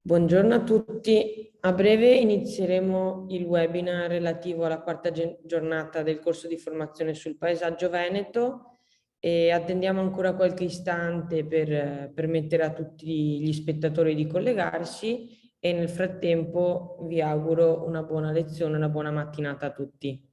Buongiorno a tutti. A breve inizieremo il webinar relativo alla quarta giornata del corso di formazione sul paesaggio veneto e attendiamo ancora qualche istante per permettere a tutti gli spettatori di collegarsi e nel frattempo vi auguro una buona lezione, una buona mattinata a tutti.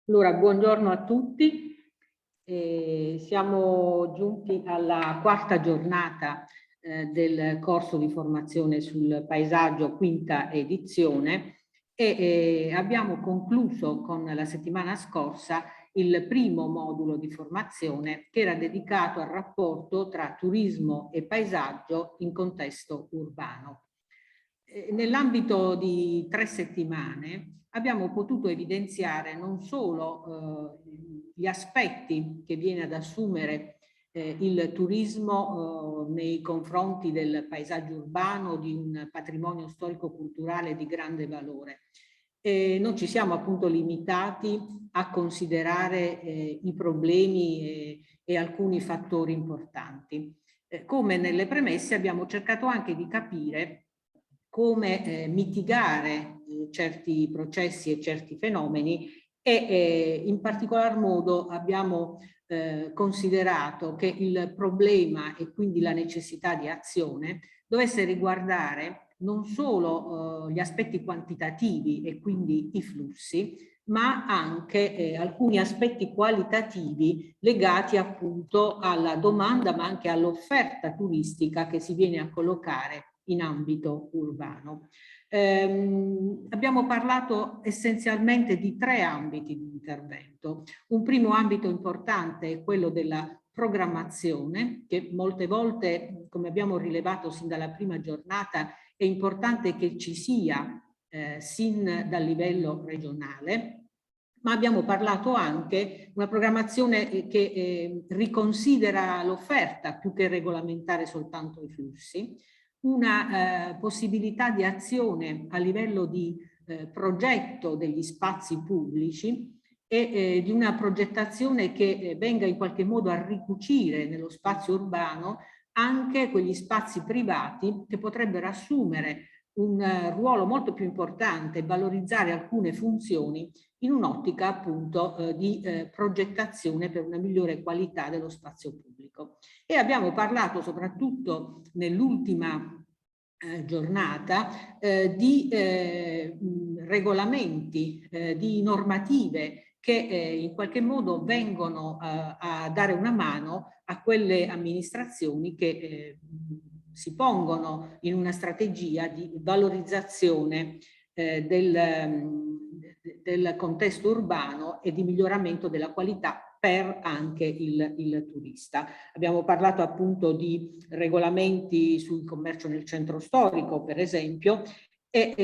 Allora, buongiorno a tutti. Siamo giunti alla quarta giornata del corso di formazione sul paesaggio, quinta edizione, e abbiamo concluso con la settimana scorsa il primo modulo di formazione che era dedicato al rapporto tra turismo e paesaggio in contesto urbano. Nell'ambito di 3 settimane abbiamo potuto evidenziare non solo gli aspetti che viene ad assumere il turismo nei confronti del paesaggio urbano, di un patrimonio storico-culturale di grande valore. Non ci siamo appunto limitati a considerare i problemi e alcuni fattori importanti. Come nelle premesse abbiamo cercato anche di capire come mitigare certi processi e certi fenomeni e in particolar modo abbiamo considerato che il problema e quindi la necessità di azione dovesse riguardare non solo gli aspetti quantitativi e quindi i flussi, ma anche alcuni aspetti qualitativi legati appunto alla domanda ma anche all'offerta turistica che si viene a collocare in ambito urbano. Abbiamo parlato essenzialmente di 3 ambiti di intervento. Un primo ambito importante è quello della programmazione, che molte volte, come abbiamo rilevato sin dalla prima giornata, è importante che ci sia sin dal livello regionale, ma abbiamo parlato anche di una programmazione che riconsidera l'offerta più che regolamentare soltanto i flussi, una possibilità di azione a livello di progetto degli spazi pubblici e di una progettazione che venga in qualche modo a ricucire nello spazio urbano anche quegli spazi privati che potrebbero assumere un ruolo molto più importante e valorizzare alcune funzioni in un'ottica appunto di progettazione per una migliore qualità dello spazio pubblico. E abbiamo parlato soprattutto nell'ultima giornata di regolamenti, di normative che in qualche modo vengono a dare una mano a quelle amministrazioni che si pongono in una strategia di valorizzazione del contesto urbano e di miglioramento della qualità per anche il turista. Abbiamo parlato appunto di regolamenti sul commercio nel centro storico, per esempio, e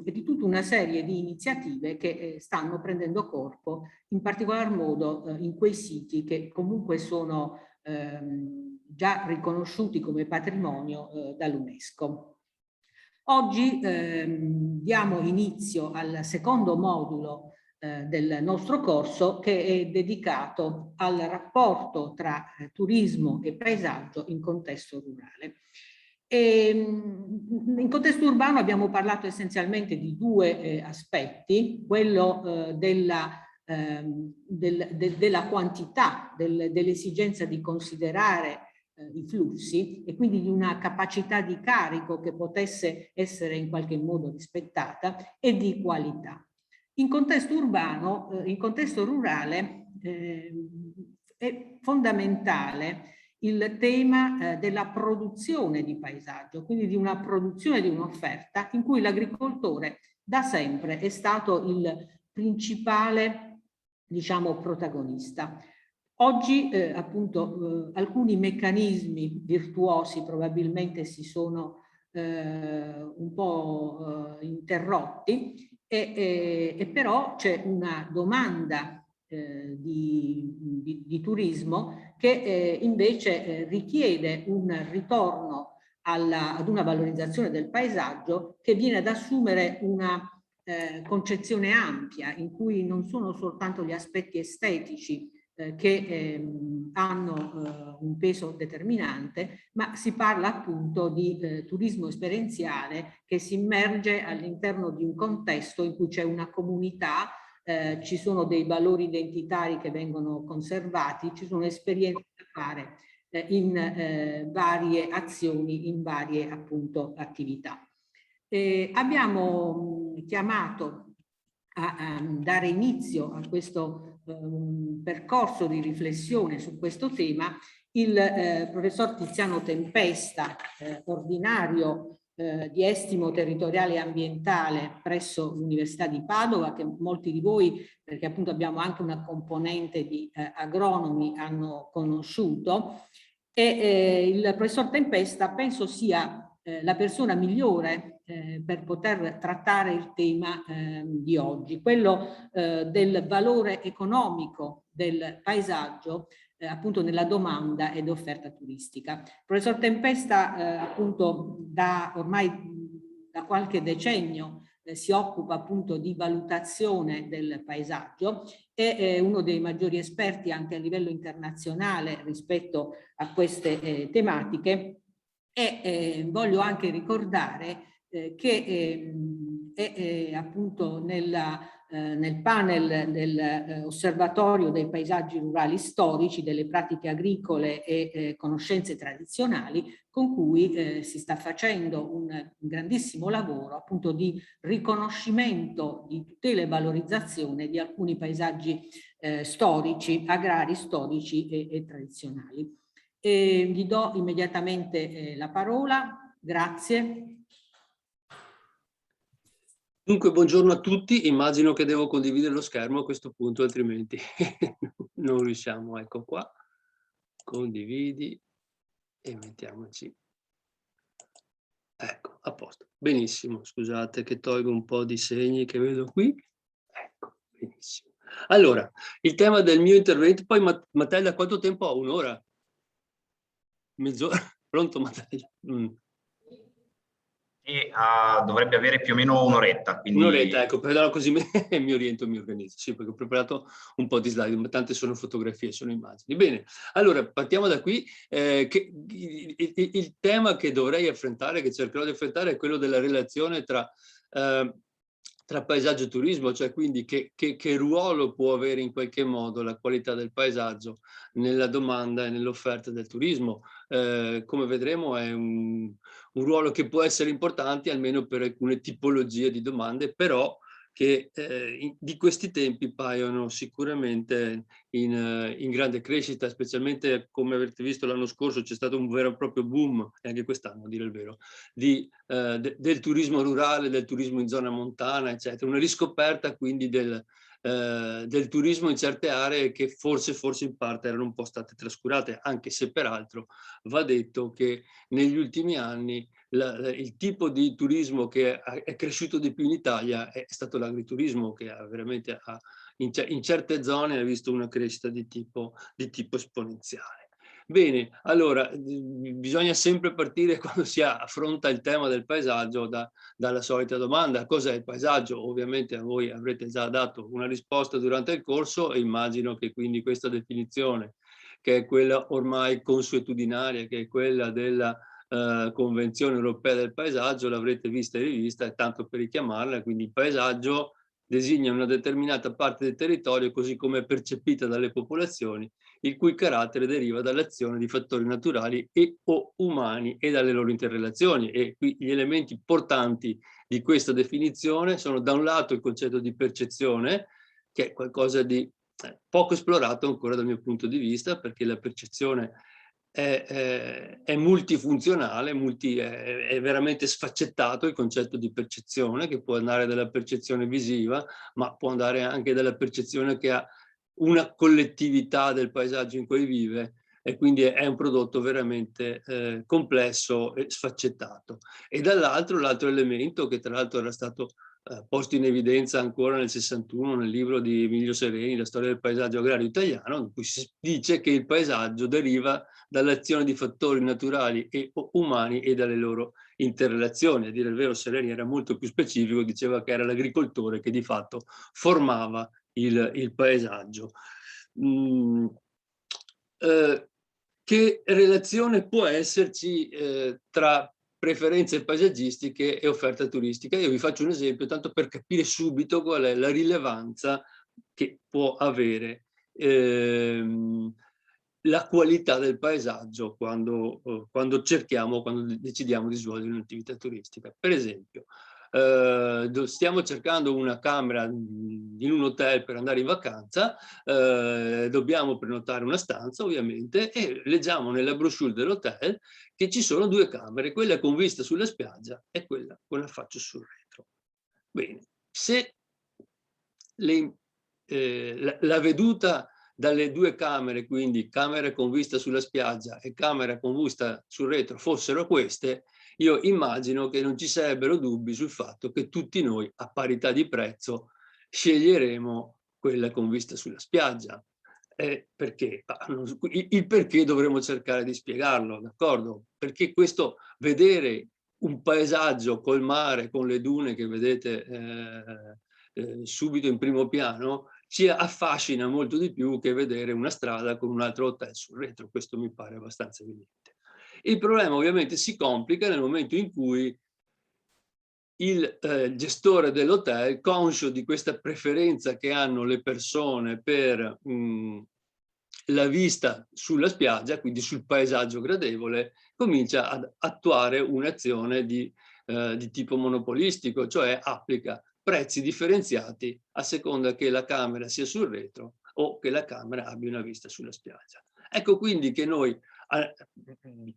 di tutta una serie di iniziative che stanno prendendo corpo, in particolar modo in quei siti che comunque sono già riconosciuti come patrimonio dall'UNESCO. Oggi diamo inizio al secondo modulo del nostro corso, che è dedicato al rapporto tra turismo e paesaggio in contesto rurale. In contesto urbano abbiamo parlato essenzialmente di due aspetti, quello della quantità, dell'esigenza di considerare i flussi e quindi di una capacità di carico che potesse essere in qualche modo rispettata, e di qualità. In contesto urbano, in contesto rurale, è fondamentale il tema della produzione di paesaggio, quindi di una produzione di un'offerta in cui l'agricoltore da sempre è stato il principale, diciamo, protagonista. Oggi appunto alcuni meccanismi virtuosi probabilmente si sono un po' interrotti, e però c'è una domanda di turismo che invece richiede un ritorno ad una valorizzazione del paesaggio che viene ad assumere una concezione ampia, in cui non sono soltanto gli aspetti estetici che hanno un peso determinante, ma si parla appunto di turismo esperienziale che si immerge all'interno di un contesto in cui c'è una comunità, ci sono dei valori identitari che vengono conservati, ci sono esperienze da fare in varie azioni, in varie appunto attività. Abbiamo chiamato a dare inizio a questo percorso di riflessione su questo tema il professor Tiziano Tempesta, ordinario di estimo territoriale e ambientale presso l'Università di Padova, che molti di voi, perché appunto abbiamo anche una componente di agronomi, hanno conosciuto, e il professor Tempesta penso sia la persona migliore per poter trattare il tema di oggi, quello del valore economico del paesaggio appunto nella domanda ed offerta turistica. Il professor Tempesta appunto ormai da qualche decennio si occupa appunto di valutazione del paesaggio, è uno dei maggiori esperti anche a livello internazionale rispetto a queste tematiche, e voglio anche ricordare che appunto nel panel dell'Osservatorio dei paesaggi rurali storici, delle pratiche agricole e conoscenze tradizionali, con cui si sta facendo un grandissimo lavoro appunto di riconoscimento, di tutela e valorizzazione di alcuni paesaggi storici, agrari storici e tradizionali. Gli do immediatamente la parola. Grazie. Dunque, buongiorno a tutti. Immagino che devo condividere lo schermo a questo punto, altrimenti non riusciamo. Ecco qua. Condividi e mettiamoci. Ecco, a posto. Benissimo. Scusate che tolgo un po' di segni che vedo qui. Ecco, benissimo. Allora, il tema del mio intervento, poi Matteo, quanto tempo ho? Un'ora? Mezz'ora? Pronto, Matteo? E dovrebbe avere più o meno un'oretta. Un'oretta, ecco, però così mi oriento, mi organizzo. Sì, perché ho preparato un po' di slide, ma tante sono fotografie, sono immagini. Bene, allora partiamo da qui. Il tema che dovrei affrontare, che cercherò di affrontare, è quello della relazione tra paesaggio e turismo, cioè quindi che ruolo può avere in qualche modo la qualità del paesaggio nella domanda e nell'offerta del turismo. Come vedremo è un ruolo che può essere importante almeno per alcune tipologie di domande, però che di questi tempi paiono sicuramente in grande crescita, specialmente come avete visto l'anno scorso c'è stato un vero e proprio boom, e anche quest'anno a dire il vero, del turismo rurale, del turismo in zona montana, eccetera, una riscoperta quindi del turismo in certe aree che forse in parte erano un po' state trascurate, anche se peraltro va detto che negli ultimi anni il tipo di turismo che è cresciuto di più in Italia è stato l'agriturismo, che ha veramente in certe zone ha visto una crescita di tipo esponenziale. Bene, allora bisogna sempre partire quando si affronta il tema del paesaggio dalla solita domanda: cos'è il paesaggio? Ovviamente voi avrete già dato una risposta durante il corso e immagino che quindi questa definizione, che è quella ormai consuetudinaria, che è quella della Convenzione Europea del Paesaggio, l'avrete vista e rivista, e tanto per richiamarla, quindi il paesaggio designa una determinata parte del territorio così come è percepita dalle popolazioni, il cui carattere deriva dall'azione di fattori naturali e o umani e dalle loro interrelazioni. E qui gli elementi portanti di questa definizione sono da un lato il concetto di percezione, che è qualcosa di poco esplorato ancora dal mio punto di vista, perché la percezione è multifunzionale, è veramente sfaccettato il concetto di percezione, che può andare dalla percezione visiva, ma può andare anche dalla percezione che ha una collettività del paesaggio in cui vive, e quindi è un prodotto veramente complesso e sfaccettato. E dall'altro, l'altro elemento, che tra l'altro era stato posto in evidenza ancora nel 61 nel libro di Emilio Sereni, La storia del paesaggio agrario italiano, in cui si dice che il paesaggio deriva dall'azione di fattori naturali e umani e dalle loro interrelazioni. A dire il vero, Sereni era molto più specifico, diceva che era l'agricoltore che di fatto formava il paesaggio. Che relazione può esserci tra preferenze paesaggistiche e offerta turistica? Io vi faccio un esempio, tanto per capire subito qual è la rilevanza che può avere la qualità del paesaggio quando decidiamo di svolgere un'attività turistica. Per esempio, stiamo cercando una camera in un hotel per andare in vacanza, dobbiamo prenotare una stanza ovviamente, e leggiamo nella brochure dell'hotel che ci sono due camere, quella con vista sulla spiaggia e quella con affaccio sul retro. Bene, se la veduta dalle due camere, quindi camera con vista sulla spiaggia e camera con vista sul retro, fossero queste, io immagino che non ci sarebbero dubbi sul fatto che tutti noi, a parità di prezzo, sceglieremo quella con vista sulla spiaggia. Perché? Il perché dovremo cercare di spiegarlo, d'accordo? Perché questo, vedere un paesaggio col mare, con le dune che vedete subito in primo piano, ci affascina molto di più che vedere una strada con un altro hotel sul retro. Questo mi pare abbastanza evidente. Il problema ovviamente si complica nel momento in cui il gestore dell'hotel, conscio di questa preferenza che hanno le persone per la vista sulla spiaggia, quindi sul paesaggio gradevole, comincia ad attuare un'azione di tipo monopolistico, cioè applica prezzi differenziati a seconda che la camera sia sul retro o che la camera abbia una vista sulla spiaggia. Ecco quindi che noi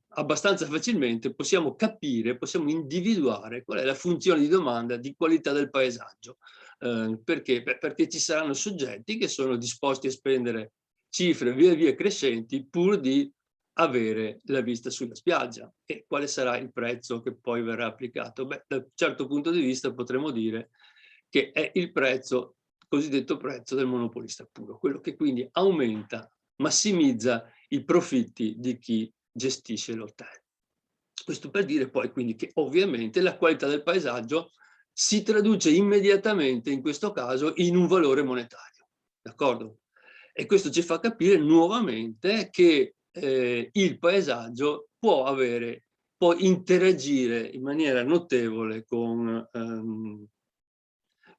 abbastanza facilmente possiamo capire, possiamo individuare qual è la funzione di domanda di qualità del paesaggio. Perché? Perché ci saranno soggetti che sono disposti a spendere cifre via via crescenti pur di avere la vista sulla spiaggia. E quale sarà il prezzo che poi verrà applicato? Beh, da un certo punto di vista potremmo dire che è il prezzo, cosiddetto prezzo del monopolista puro, quello che quindi aumenta, massimizza i profitti di chi gestisce l'hotel. Questo per dire poi quindi che ovviamente la qualità del paesaggio si traduce immediatamente in questo caso in un valore monetario, d'accordo? E questo ci fa capire nuovamente che il paesaggio può interagire in maniera notevole con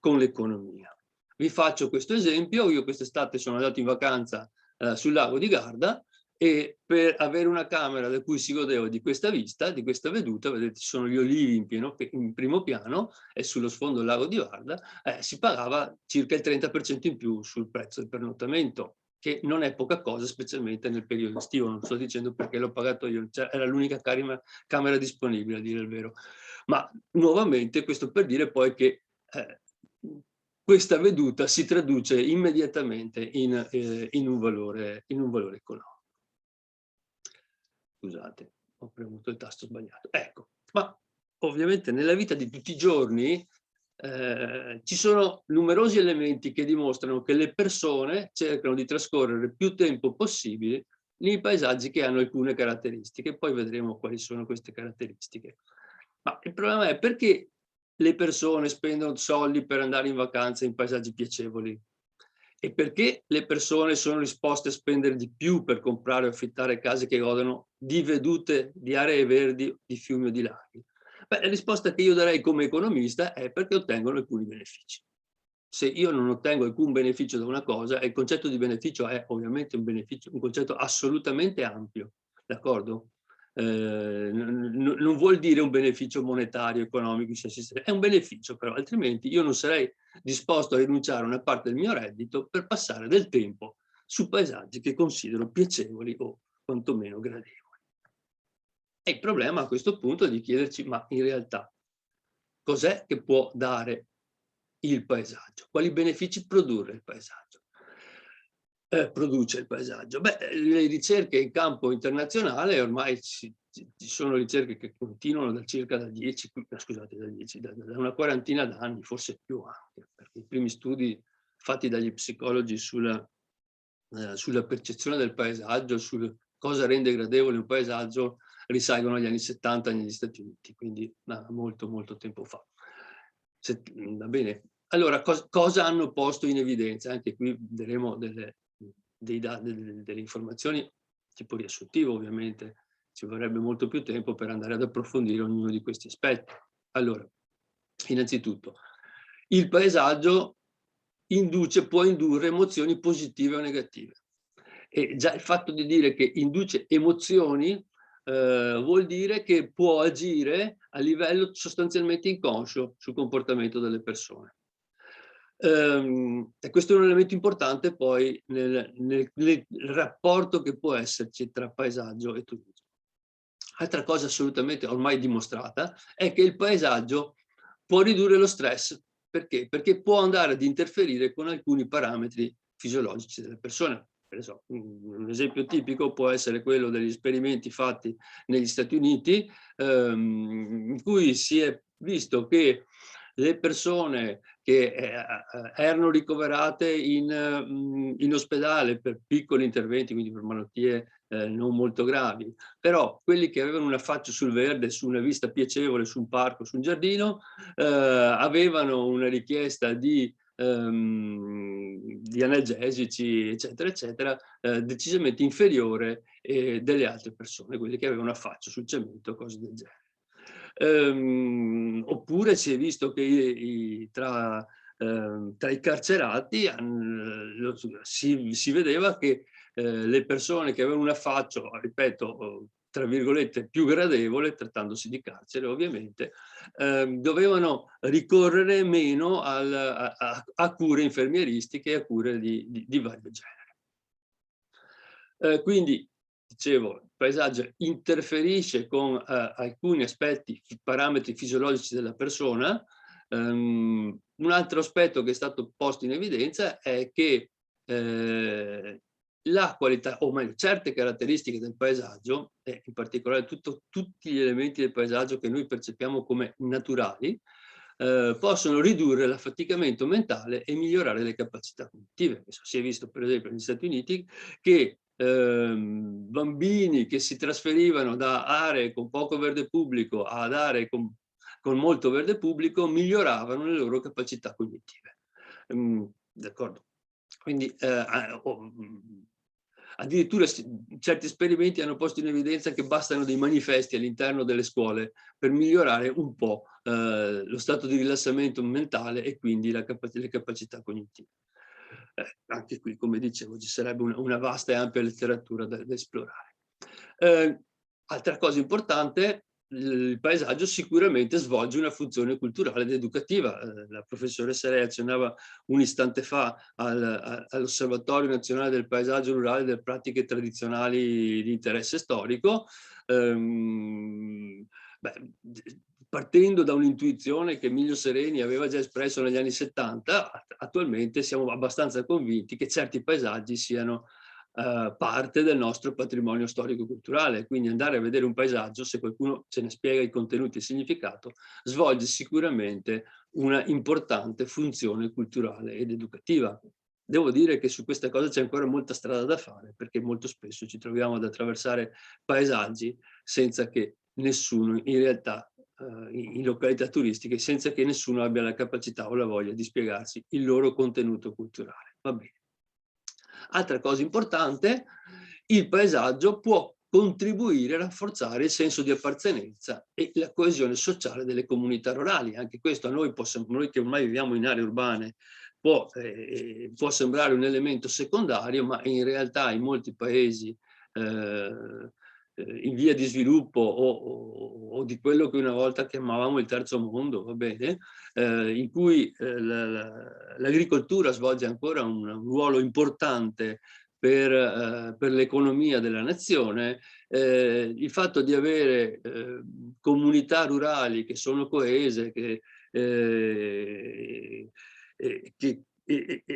l'economia. Vi faccio questo esempio: io quest'estate sono andato in vacanza sul lago di Garda, e per avere una camera da cui si godeva di questa vista, di questa veduta, vedete ci sono gli olivi in primo piano e sullo sfondo il lago di Garda, si pagava circa il 30% in più sul prezzo del pernottamento, che non è poca cosa, specialmente nel periodo estivo. Non sto dicendo perché l'ho pagato io, cioè, era l'unica camera disponibile, a dire il vero. Ma nuovamente questo per dire poi che questa veduta si traduce immediatamente in un valore economico. Scusate, ho premuto il tasto sbagliato. Ecco, ma ovviamente nella vita di tutti i giorni ci sono numerosi elementi che dimostrano che le persone cercano di trascorrere più tempo possibile nei paesaggi che hanno alcune caratteristiche. Poi vedremo quali sono queste caratteristiche. Ma il problema è perché le persone spendono soldi per andare in vacanza in paesaggi piacevoli? E perché le persone sono disposte a spendere di più per comprare o affittare case che godono di vedute, di aree verdi, di fiumi o di laghi? Beh, la risposta che io darei come economista è perché ottengono alcuni benefici. Se io non ottengo alcun beneficio da una cosa, e il concetto di beneficio è ovviamente un concetto assolutamente ampio, d'accordo? Non vuol dire un beneficio monetario, economico, è un beneficio, però altrimenti io non sarei disposto a rinunciare a una parte del mio reddito per passare del tempo su paesaggi che considero piacevoli o quantomeno gradevoli. E il problema a questo punto è di chiederci, ma in realtà cos'è che può dare il paesaggio? Quali benefici produce il paesaggio? Beh, le ricerche in campo internazionale ormai ci sono ricerche che continuano da una quarantina d'anni, forse più anche, perché i primi studi fatti dagli psicologi sulla percezione del paesaggio, su cosa rende gradevole un paesaggio, risalgono agli anni 70 negli Stati Uniti, quindi molto molto tempo fa. Va bene. Allora, cosa hanno posto in evidenza? Anche qui vedremo delle informazioni tipo riassuntivo, ovviamente ci vorrebbe molto più tempo per andare ad approfondire ognuno di questi aspetti. Allora, innanzitutto, il paesaggio può indurre emozioni positive o negative. E già il fatto di dire che induce emozioni vuol dire che può agire a livello sostanzialmente inconscio sul comportamento delle persone. E questo è un elemento importante poi nel rapporto che può esserci tra paesaggio e turismo. Altra cosa assolutamente ormai dimostrata è che il paesaggio può ridurre lo stress. Perché? Perché può andare ad interferire con alcuni parametri fisiologici delle persone. Per esempio, un esempio tipico può essere quello degli esperimenti fatti negli Stati Uniti, in cui si è visto che le persone che erano ricoverate in ospedale per piccoli interventi, quindi per malattie non molto gravi, però quelli che avevano un affaccio sul verde, su una vista piacevole, su un parco, su un giardino, avevano una richiesta di analgesici, eccetera, eccetera, decisamente inferiore delle altre persone, quelli che avevano affaccio sul cemento, cose del genere. Oppure si è visto che tra i carcerati si vedeva che le persone che avevano un affaccio, ripeto, tra virgolette, più gradevole, trattandosi di carcere ovviamente, dovevano ricorrere meno a cure infermieristiche e a cure di vario genere. Quindi, dicevo, il paesaggio interferisce con alcuni aspetti, parametri fisiologici della persona. Un altro aspetto che è stato posto in evidenza è che la qualità, o meglio, certe caratteristiche del paesaggio, e in particolare tutti gli elementi del paesaggio che noi percepiamo come naturali, possono ridurre l'affaticamento mentale e migliorare le capacità cognitive. Si è visto per esempio negli Stati Uniti che bambini che si trasferivano da aree con poco verde pubblico ad aree con molto verde pubblico miglioravano le loro capacità cognitive. D'accordo? Quindi addirittura certi esperimenti hanno posto in evidenza che bastano dei manifesti all'interno delle scuole per migliorare un po' lo stato di rilassamento mentale e quindi le capacità cognitive. Anche qui, come dicevo, ci sarebbe una vasta e ampia letteratura da esplorare. Altra cosa importante, il paesaggio sicuramente svolge una funzione culturale ed educativa. La professoressa Rea accennava un istante fa all'Osservatorio Nazionale del Paesaggio Rurale e delle Pratiche Tradizionali di Interesse Storico. partendo da un'intuizione che Emilio Sereni aveva già espresso negli anni 70, attualmente siamo abbastanza convinti che certi paesaggi siano parte del nostro patrimonio storico-culturale. Quindi andare a vedere un paesaggio, se qualcuno ce ne spiega i contenuti e il significato, svolge sicuramente una importante funzione culturale ed educativa. Devo dire che su questa cosa c'è ancora molta strada da fare, perché molto spesso ci troviamo ad attraversare paesaggi senza che nessuno, in realtà in località turistiche, senza che nessuno abbia la capacità o la voglia di spiegarsi il loro contenuto culturale. Va bene. Altra cosa importante, il paesaggio può contribuire a rafforzare il senso di appartenenza e la coesione sociale delle comunità rurali. Anche questo a noi che ormai viviamo in aree urbane può sembrare un elemento secondario, ma in realtà in molti paesi in via di sviluppo o di quello che una volta chiamavamo il terzo mondo, va bene, in cui l'agricoltura svolge ancora un ruolo importante per l'economia della nazione, il fatto di avere comunità rurali che sono coese,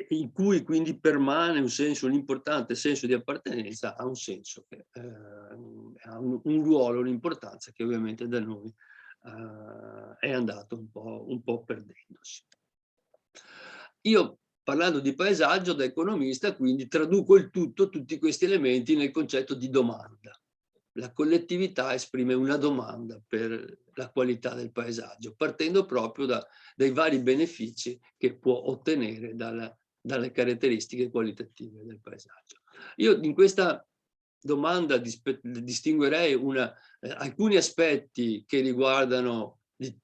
in cui quindi permane un importante senso di appartenenza, ha un senso, ha un ruolo, un'importanza che ovviamente da noi è andato un po' perdendosi. Io, parlando di paesaggio da economista, quindi traduco tutti questi elementi nel concetto di domanda. La collettività esprime una domanda per la qualità del paesaggio, partendo proprio dai vari benefici che può ottenere dalle caratteristiche qualitative del paesaggio. Io in questa domanda distinguerei alcuni aspetti che riguardano,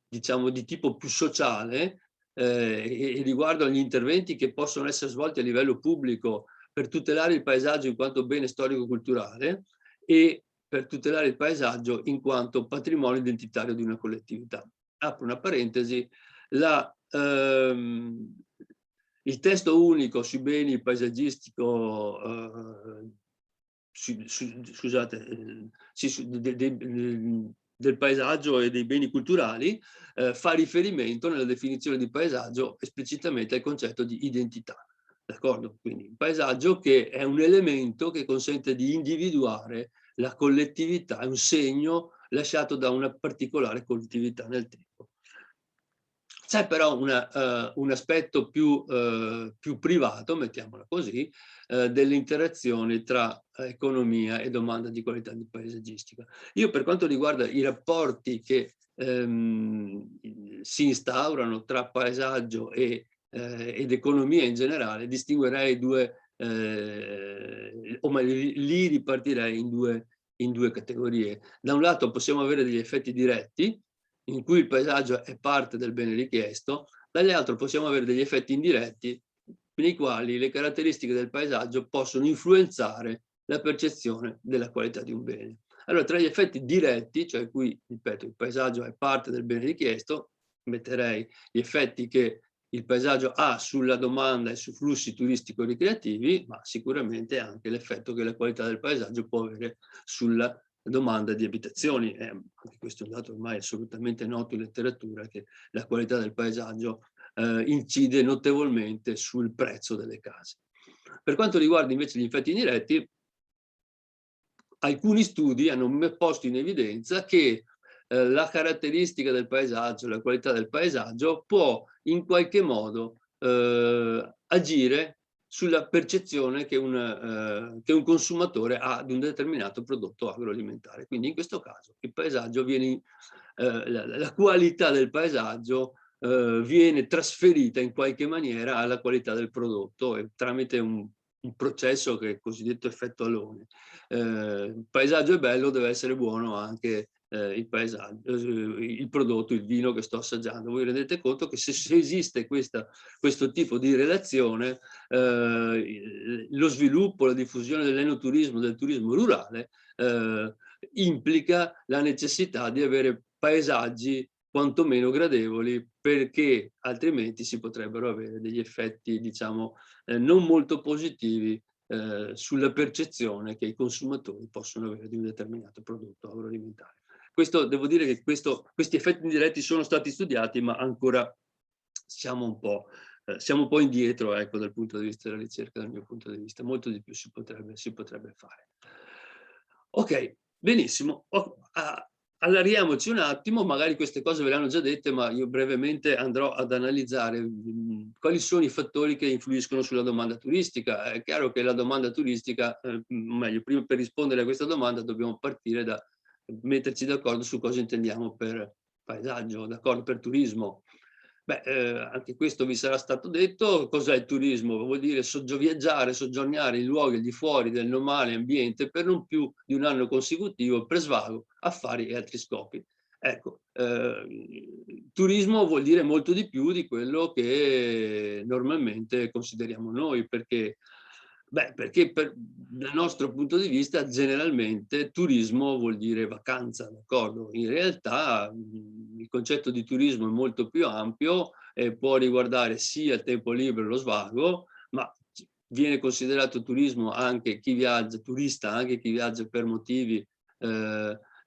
diciamo, di tipo più sociale, e riguardo gli interventi che possono essere svolti a livello pubblico per tutelare il paesaggio in quanto bene storico-culturale e per tutelare il paesaggio in quanto patrimonio identitario di una collettività. Apro una parentesi, il testo unico sui beni paesaggistico, del paesaggio e dei beni culturali, fa riferimento nella definizione di paesaggio esplicitamente al concetto di identità. D'accordo? Quindi il paesaggio che è un elemento che consente di individuare la collettività, è un segno lasciato da una particolare collettività nel tempo. C'è però un aspetto più privato, mettiamola così, delle interazioni tra economia e domanda di qualità di paesaggistica. Io, per quanto riguarda i rapporti che si instaurano tra paesaggio ed economia in generale, distinguerei li ripartirei in due categorie. Da un lato possiamo avere degli effetti diretti, in cui il paesaggio è parte del bene richiesto, dall'altro possiamo avere degli effetti indiretti nei quali le caratteristiche del paesaggio possono influenzare la percezione della qualità di un bene. Allora, tra gli effetti diretti, cioè qui, ripeto, il paesaggio è parte del bene richiesto, metterei gli effetti che il paesaggio ha sulla domanda e su flussi turistico-ricreativi, ma sicuramente anche l'effetto che la qualità del paesaggio può avere sulla domanda di abitazioni. Anche questo è un dato ormai assolutamente noto in letteratura, che la qualità del paesaggio incide notevolmente sul prezzo delle case. Per quanto riguarda invece gli effetti indiretti, alcuni studi hanno posto in evidenza che la caratteristica del paesaggio, la qualità del paesaggio può in qualche modo agire sulla percezione che un consumatore ha di un determinato prodotto agroalimentare. Quindi in questo caso il paesaggio la qualità del paesaggio viene trasferita in qualche maniera alla qualità del prodotto tramite un processo che è il cosiddetto effetto alone. Il paesaggio è bello, deve essere buono anche il prodotto, il vino che sto assaggiando. Voi rendete conto che se esiste questo tipo di relazione, lo sviluppo, la diffusione dell'enoturismo, del turismo rurale, implica la necessità di avere paesaggi quantomeno gradevoli, perché altrimenti si potrebbero avere degli effetti, diciamo, non molto positivi sulla percezione che i consumatori possono avere di un determinato prodotto agroalimentare. questo, devo dire che questi effetti indiretti sono stati studiati, ma ancora siamo un po' indietro, ecco, dal punto di vista della ricerca, dal mio punto di vista. Molto di più si potrebbe fare. Ok, benissimo. Allariamoci un attimo, magari queste cose ve le hanno già dette, ma io brevemente andrò ad analizzare quali sono i fattori che influiscono sulla domanda turistica. È chiaro che la domanda turistica, meglio, prima per rispondere a questa domanda dobbiamo partire da metterci d'accordo su cosa intendiamo per paesaggio, d'accordo, per turismo. Beh, anche questo vi sarà stato detto. Cos'è il turismo? Vuol dire viaggiare, soggiornare in luoghi al di fuori del normale ambiente per non più di un anno consecutivo per svago, affari e altri scopi. Ecco, turismo vuol dire molto di più di quello che normalmente consideriamo noi, perché dal nostro punto di vista generalmente turismo vuol dire vacanza, d'accordo? In realtà il concetto di turismo è molto più ampio e può riguardare sia il tempo libero e lo svago, ma viene considerato turismo anche chi viaggia, turista anche chi viaggia per motivi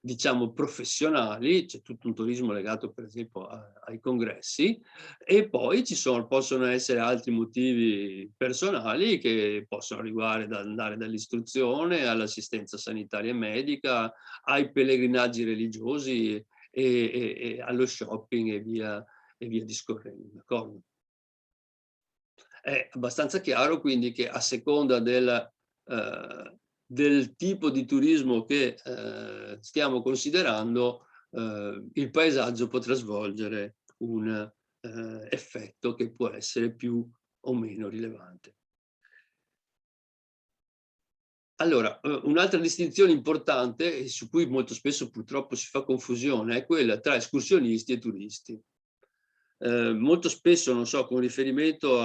diciamo professionali. C'è tutto un turismo legato per esempio ai congressi, e poi possono essere altri motivi personali che possono andare dall'istruzione all'assistenza sanitaria e medica, ai pellegrinaggi religiosi e allo shopping e via discorrendo, d'accordo? È abbastanza chiaro quindi che a seconda del tipo di turismo che stiamo considerando, il paesaggio potrà svolgere un effetto che può essere più o meno rilevante. Allora, un'altra distinzione importante, e su cui molto spesso purtroppo si fa confusione, è quella tra escursionisti e turisti. Molto spesso, non so, con riferimento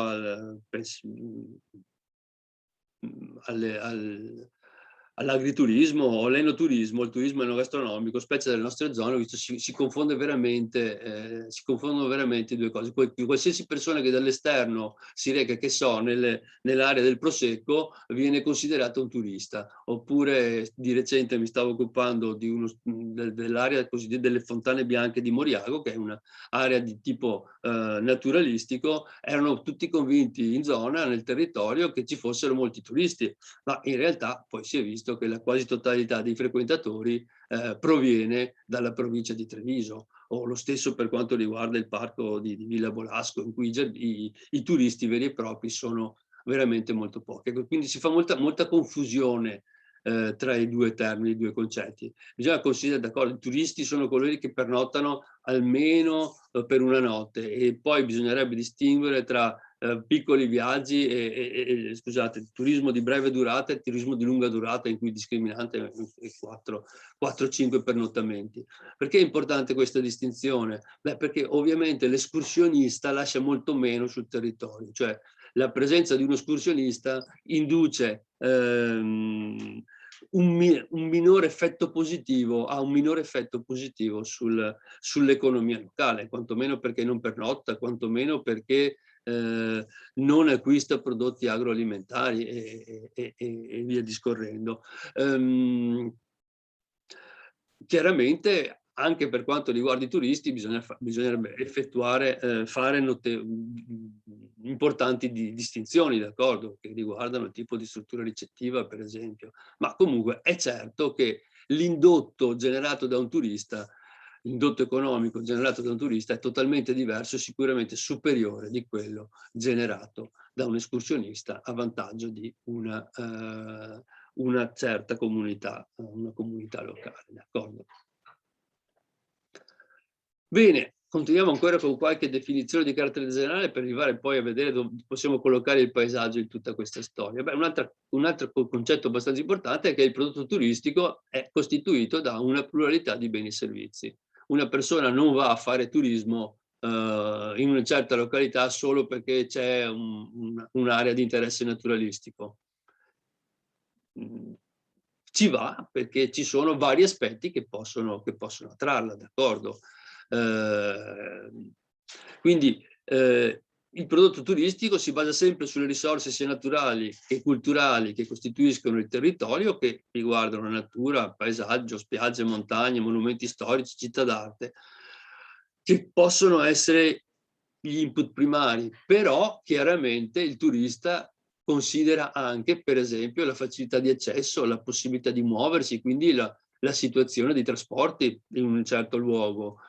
all'agriturismo o all'enoturismo, il turismo enogastronomico, specie delle nostre zone, ho visto si confondono veramente i due cose. Qualsiasi persona che dall'esterno si reca, che so, nell'area del Prosecco, viene considerato un turista. Oppure di recente mi stavo occupando dell'area cosiddetta delle Fontane Bianche di Moriago, che è un'area di tipo naturalistico. Erano tutti convinti in zona, nel territorio, che ci fossero molti turisti, ma in realtà poi si è visto che la quasi totalità dei frequentatori proviene dalla provincia di Treviso, o lo stesso per quanto riguarda il parco di Villa Bolasco, in cui i turisti veri e propri sono veramente molto pochi. Quindi si fa molta confusione tra i due termini, i due concetti. Bisogna considerare, d'accordo, i turisti sono coloro che pernottano almeno per una notte, e poi bisognerebbe distinguere tra piccoli viaggi scusate, turismo di breve durata e turismo di lunga durata, in cui discriminante è 4-5 pernottamenti. Perché è importante questa distinzione? Beh, perché ovviamente l'escursionista lascia molto meno sul territorio, cioè la presenza di uno escursionista induce un minore effetto positivo, ha un minore effetto positivo sull'economia locale, quantomeno perché non pernotta, quantomeno perché non acquista prodotti agroalimentari e via discorrendo. Chiaramente anche per quanto riguarda i turisti bisognerebbe fare importanti distinzioni, d'accordo, che riguardano il tipo di struttura ricettiva, per esempio. Ma comunque è certo che l'indotto generato da un turista, l'indotto economico generato da un turista, è totalmente diverso e sicuramente superiore di quello generato da un escursionista a vantaggio di una certa comunità, una comunità locale, d'accordo? Bene, continuiamo ancora con qualche definizione di carattere generale per arrivare poi a vedere dove possiamo collocare il paesaggio in tutta questa storia. Beh, un altro concetto abbastanza importante è che il prodotto turistico è costituito da una pluralità di beni e servizi. Una persona non va a fare turismo in una certa località solo perché c'è un'area di interesse naturalistico. Ci va perché ci sono vari aspetti che possono attrarla, d'accordo? Quindi il prodotto turistico si basa sempre sulle risorse sia naturali che culturali che costituiscono il territorio, che riguardano natura, paesaggio, spiagge, montagne, monumenti storici, città d'arte, che possono essere gli input primari, però chiaramente il turista considera anche, per esempio, la facilità di accesso, la possibilità di muoversi, quindi la situazione dei trasporti in un certo luogo.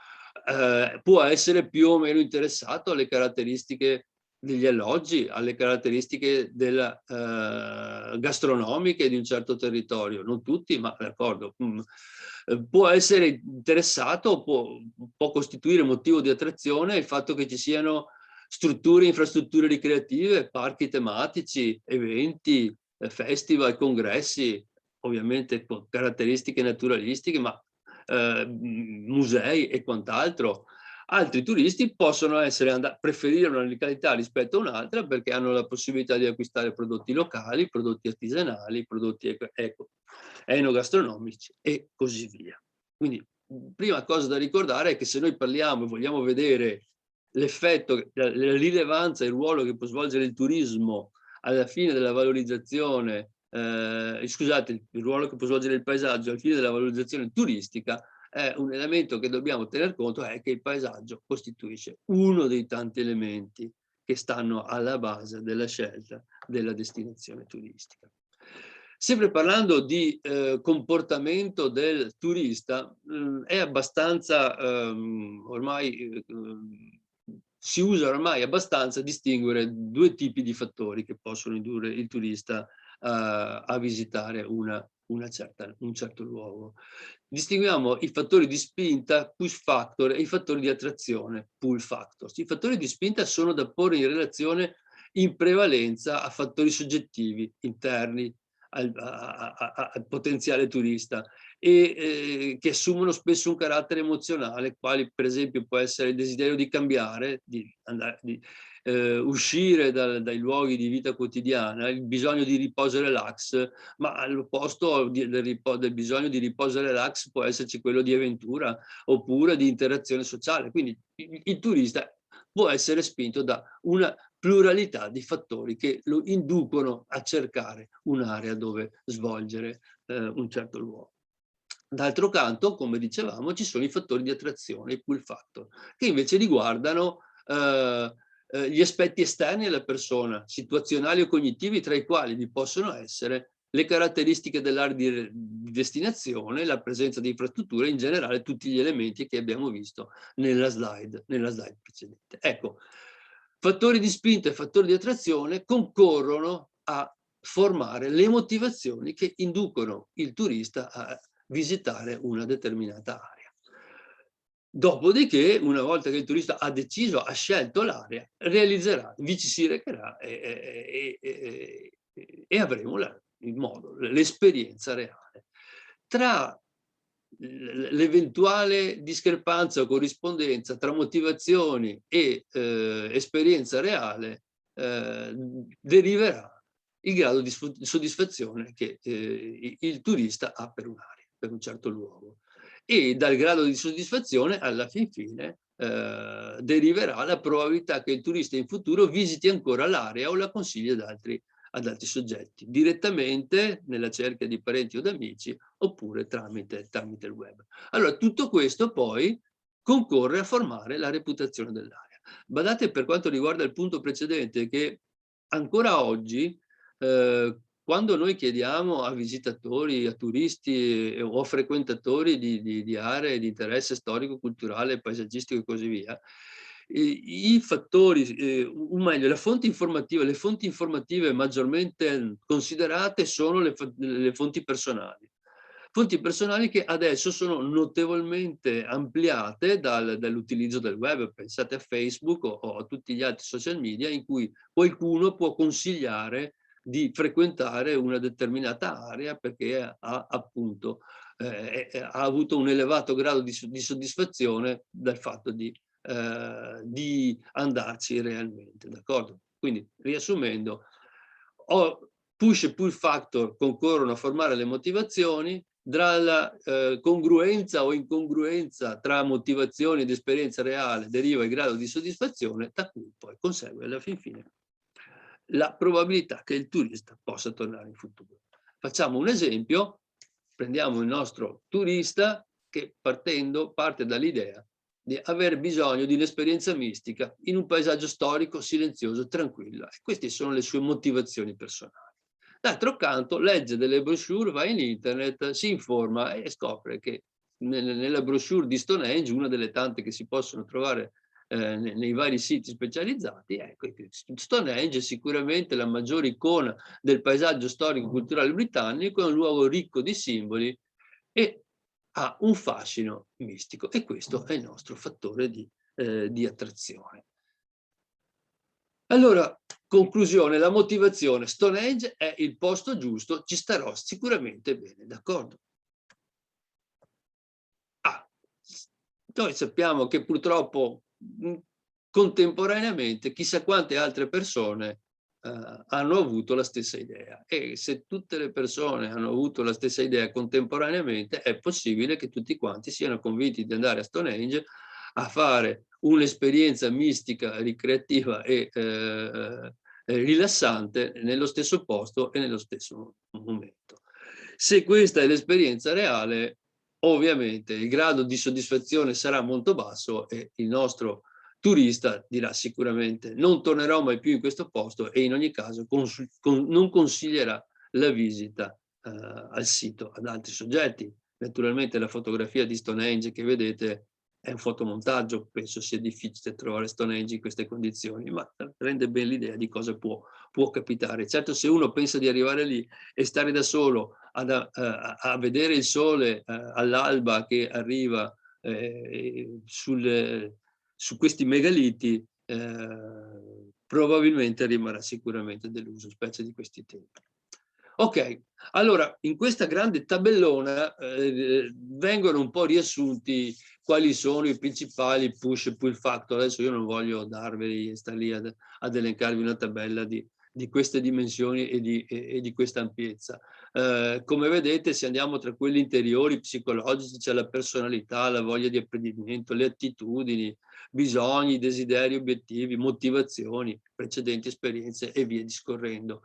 Può essere più o meno interessato alle caratteristiche degli alloggi, alle caratteristiche gastronomiche di un certo territorio, non tutti, ma d'accordo. Può essere interessato, può costituire motivo di attrazione il fatto che ci siano strutture, infrastrutture ricreative, parchi tematici, eventi, festival, congressi, ovviamente con caratteristiche naturalistiche, ma musei e quant'altro. Altri turisti possono preferire una località rispetto a un'altra perché hanno la possibilità di acquistare prodotti locali, prodotti artigianali, prodotti enogastronomici e così via. Quindi, prima cosa da ricordare è che se noi parliamo e vogliamo vedere l'effetto, la rilevanza e il ruolo che può svolgere il turismo alla fine della valorizzazione, scusate, il ruolo che può svolgere il paesaggio al fine della valorizzazione turistica, è un elemento che dobbiamo tener conto, è che il paesaggio costituisce uno dei tanti elementi che stanno alla base della scelta della destinazione turistica. Sempre parlando di comportamento del turista, è abbastanza ormai si usa ormai abbastanza distinguere due tipi di fattori che possono indurre il turista a visitare un certo luogo. Distinguiamo i fattori di spinta, push factor, e i fattori di attrazione, pull factors. I fattori di spinta sono da porre in relazione in prevalenza a fattori soggettivi, interni al potenziale turista, e che assumono spesso un carattere emozionale, quali per esempio può essere il desiderio di cambiare, di uscire dai luoghi di vita quotidiana, il bisogno di riposo e relax, ma all'opposto del bisogno di riposo e relax può esserci quello di avventura oppure di interazione sociale. Quindi il turista può essere spinto da una pluralità di fattori che lo inducono a cercare un'area dove svolgere un certo luogo. D'altro canto, come dicevamo, ci sono i fattori di attrazione, i pull factor, che invece riguardano gli aspetti esterni alla persona, situazionali o cognitivi, tra i quali vi possono essere le caratteristiche dell'area di destinazione, la presenza di infrastrutture, in generale tutti gli elementi che abbiamo visto nella slide precedente. Ecco, fattori di spinta e fattori di attrazione concorrono a formare le motivazioni che inducono il turista a visitare una determinata area. Dopodiché, una volta che il turista ha deciso, ha scelto l'area, realizzerà, vi ci si recherà e avremo l'esperienza reale. Tra l'eventuale discrepanza o corrispondenza tra motivazioni e esperienza reale deriverà il grado di soddisfazione che il turista ha per un'area, per un certo luogo. E dal grado di soddisfazione, alla fin fine, deriverà la probabilità che il turista in futuro visiti ancora l'area o la consigli ad altri soggetti, direttamente nella cerchia di parenti o d'amici, oppure tramite il web. Allora, tutto questo poi concorre a formare la reputazione dell'area. Badate, per quanto riguarda il punto precedente, che ancora oggi, quando noi chiediamo a visitatori, a turisti o frequentatori di aree di interesse storico, culturale, paesaggistico e così via, i fattori, o meglio, le fonti informative maggiormente considerate sono le fonti personali. Fonti personali che adesso sono notevolmente ampliate dall'utilizzo del web. Pensate a Facebook o a tutti gli altri social media in cui qualcuno può consigliare di frequentare una determinata area perché ha appunto ha avuto un elevato grado di soddisfazione dal fatto di andarci realmente, d'accordo? Quindi, riassumendo, push e pull factor concorrono a formare le motivazioni, tra la congruenza o incongruenza tra motivazioni ed esperienza reale deriva il grado di soddisfazione, da cui poi consegue alla fin fine la probabilità che il turista possa tornare in futuro. Facciamo un esempio, prendiamo il nostro turista che parte dall'idea di aver bisogno di un'esperienza mistica in un paesaggio storico silenzioso, tranquillo, e queste sono le sue motivazioni personali. D'altro canto legge delle brochure, va in internet, si informa e scopre che nella brochure di Stonehenge, una delle tante che si possono trovare nei vari siti specializzati, ecco, Stonehenge è sicuramente la maggiore icona del paesaggio storico-culturale britannico, è un luogo ricco di simboli e ha un fascino mistico, e questo è il nostro fattore di attrazione. Allora, conclusione, la motivazione: Stonehenge è il posto giusto, ci starò sicuramente bene, d'accordo? Noi sappiamo che purtroppo contemporaneamente chissà quante altre persone hanno avuto la stessa idea, e se tutte le persone hanno avuto la stessa idea contemporaneamente è possibile che tutti quanti siano convinti di andare a Stonehenge a fare un'esperienza mistica, ricreativa e rilassante nello stesso posto e nello stesso momento. Se questa è l'esperienza reale, ovviamente il grado di soddisfazione sarà molto basso e il nostro turista dirà sicuramente non tornerò mai più in questo posto, e in ogni caso non consiglierà la visita al sito ad altri soggetti. Naturalmente la fotografia di Stonehenge che vedete è un fotomontaggio, penso sia difficile trovare Stonehenge in queste condizioni, ma rende ben l'idea di cosa può capitare. Certo, se uno pensa di arrivare lì e stare da solo a vedere il sole all'alba che arriva su questi megaliti, probabilmente rimarrà sicuramente deluso, specie di questi tempi. Ok, allora in questa grande tabellona vengono un po' riassunti quali sono i principali push e pull factor. Adesso io non voglio darveli, sta lì ad elencarvi una tabella di queste dimensioni e di questa ampiezza. Come vedete, se andiamo tra quelli interiori, psicologici, c'è la personalità, la voglia di apprendimento, le attitudini, bisogni, desideri, obiettivi, motivazioni, precedenti esperienze e via discorrendo.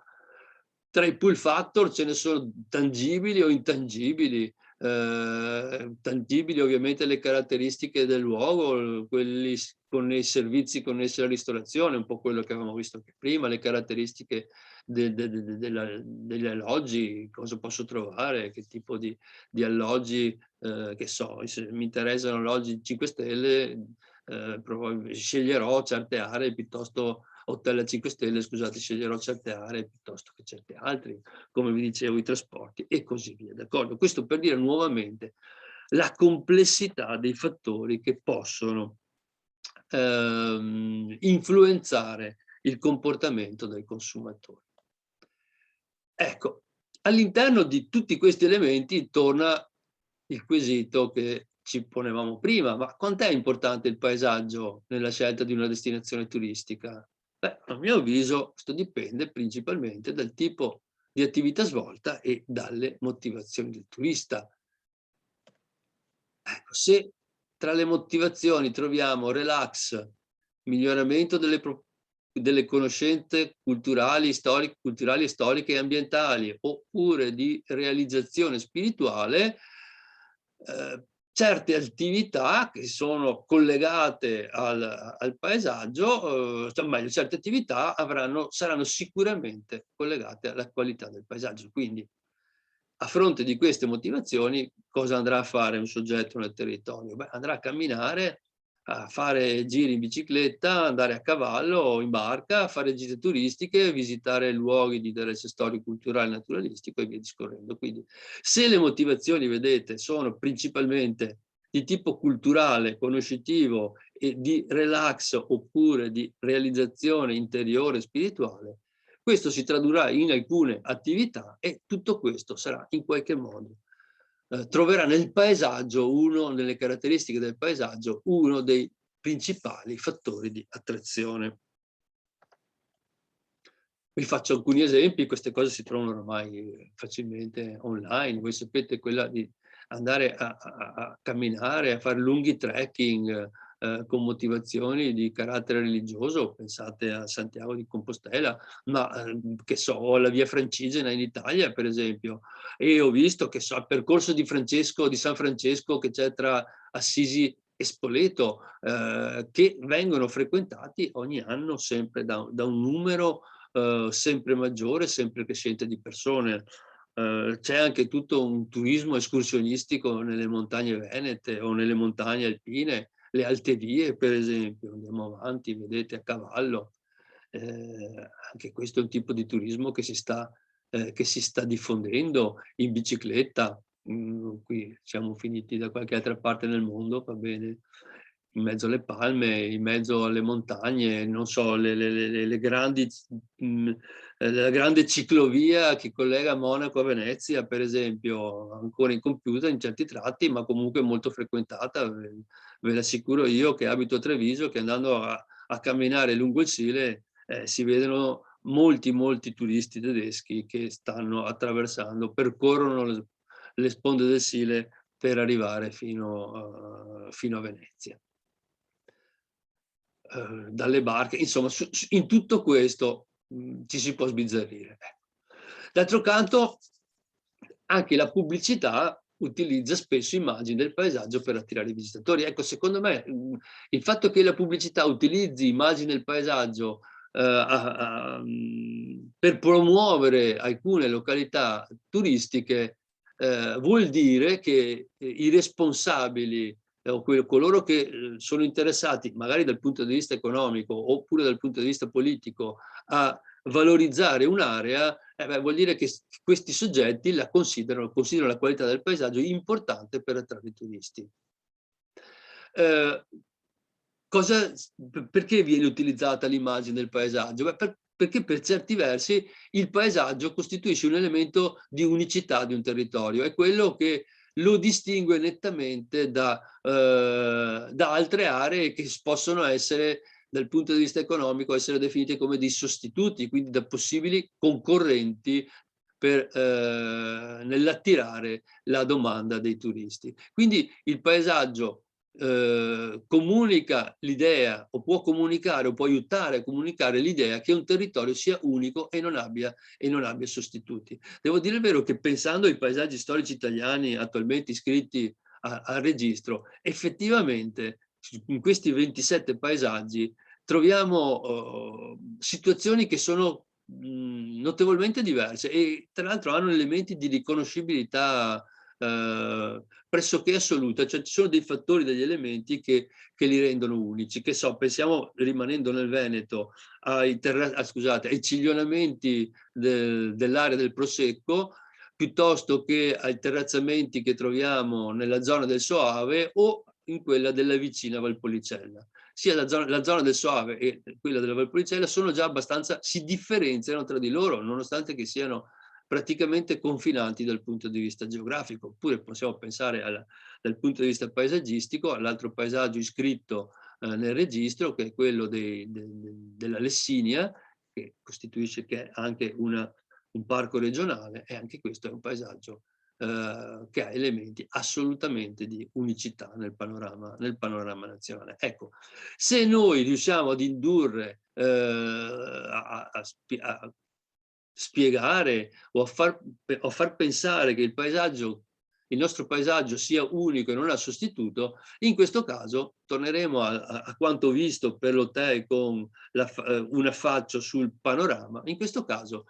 Tra i pull factor ce ne sono tangibili o intangibili. Tangibili ovviamente le caratteristiche del luogo, quelli con i servizi connessi alla ristorazione, un po' quello che avevamo visto anche prima, le caratteristiche degli alloggi, cosa posso trovare, che tipo di alloggi, che so, se mi interessano alloggi 5 stelle, sceglierò certe aree piuttosto, hotel a 5 stelle, scusate, sceglierò certe aree piuttosto che certe altre, come vi dicevo, i trasporti e così via, d'accordo? Questo per dire nuovamente la complessità dei fattori che possono influenzare il comportamento del consumatore. Ecco, all'interno di tutti questi elementi torna il quesito che ci ponevamo prima: ma quant'è importante il paesaggio nella scelta di una destinazione turistica? Beh, a mio avviso questo dipende principalmente dal tipo di attività svolta e dalle motivazioni del turista. Ecco, se tra le motivazioni troviamo relax, miglioramento delle conoscenze culturali e storiche e ambientali, oppure di realizzazione spirituale, certe attività che sono collegate al paesaggio, meglio, certe attività saranno sicuramente collegate alla qualità del paesaggio. Quindi, a fronte di queste motivazioni, cosa andrà a fare un soggetto nel territorio? Beh, andrà a camminare, a fare giri in bicicletta, andare a cavallo o in barca, a fare gite turistiche, visitare luoghi di interesse storico, culturale, naturalistico e via discorrendo. Quindi, se le motivazioni, vedete, sono principalmente di tipo culturale, conoscitivo e di relax oppure di realizzazione interiore spirituale, questo si tradurrà in alcune attività e tutto questo sarà in qualche modo, troverà nel paesaggio, nelle caratteristiche del paesaggio, uno dei principali fattori di attrazione. Vi faccio alcuni esempi, queste cose si trovano ormai facilmente online. Voi sapete, quella di andare a camminare, a fare lunghi trekking con motivazioni di carattere religioso, pensate a Santiago di Compostela, ma che so, o alla Via Francigena in Italia, per esempio, e ho visto, che so, il percorso di San Francesco che c'è tra Assisi e Spoleto, che vengono frequentati ogni anno sempre da un numero sempre maggiore, sempre crescente di persone. C'è anche tutto un turismo escursionistico nelle montagne venete o nelle montagne alpine, le alte vie per esempio, andiamo avanti, vedete, a cavallo. Anche questo è un tipo di turismo che si sta diffondendo, in bicicletta. Qui siamo finiti da qualche altra parte nel mondo, va bene, in mezzo alle palme, in mezzo alle montagne, non so, le grandi, la grande ciclovia che collega Monaco a Venezia, per esempio, ancora incompiuta in certi tratti, ma comunque molto frequentata. Ve l'assicuro io, che abito a Treviso, che andando a camminare lungo il Sile si vedono molti turisti tedeschi che stanno attraversando, percorrono le sponde del Sile per arrivare fino a Venezia. Dalle barche, insomma, in tutto questo ci si può sbizzarrire. D'altro canto, anche la pubblicità utilizza spesso immagini del paesaggio per attirare i visitatori. Ecco, secondo me il fatto che la pubblicità utilizzi immagini del paesaggio per promuovere alcune località turistiche vuol dire che i responsabili o coloro che sono interessati, magari dal punto di vista economico oppure dal punto di vista politico, a valorizzare un'area, vuol dire che questi soggetti considerano la qualità del paesaggio importante per attrarre i turisti. Perché viene utilizzata l'immagine del paesaggio? Perché per certi versi il paesaggio costituisce un elemento di unicità di un territorio, è quello che lo distingue nettamente da altre aree che possono essere, dal punto di vista economico, essere definite come dei sostituti, quindi da possibili concorrenti nell'attirare la domanda dei turisti. Quindi il paesaggio comunica l'idea, o può comunicare, o può aiutare a comunicare l'idea che un territorio sia unico e non abbia sostituti. Devo dire il vero che, pensando ai paesaggi storici italiani attualmente iscritti al registro, effettivamente in questi 27 paesaggi troviamo situazioni che sono notevolmente diverse e tra l'altro hanno elementi di riconoscibilità pressoché assoluta, cioè ci sono dei fattori, degli elementi che li rendono unici. Che so, pensiamo, rimanendo nel Veneto, ai ciglionamenti dell'area del Prosecco, piuttosto che ai terrazzamenti che troviamo nella zona del Soave o in quella della vicina Valpolicella. Sia la zona del Soave e quella della Valpolicella si differenziano tra di loro, nonostante che siano praticamente confinanti dal punto di vista geografico. Oppure possiamo pensare dal punto di vista paesaggistico all'altro paesaggio iscritto nel registro, che è quello della Lessinia, che è anche un parco regionale, e anche questo è un paesaggio che ha elementi assolutamente di unicità nel panorama nazionale. Ecco, se noi riusciamo ad indurre a spiegare o a far pensare che il nostro paesaggio sia unico e non ha sostituto, in questo caso torneremo a quanto visto per l'hotel con un affaccio sul panorama. In questo caso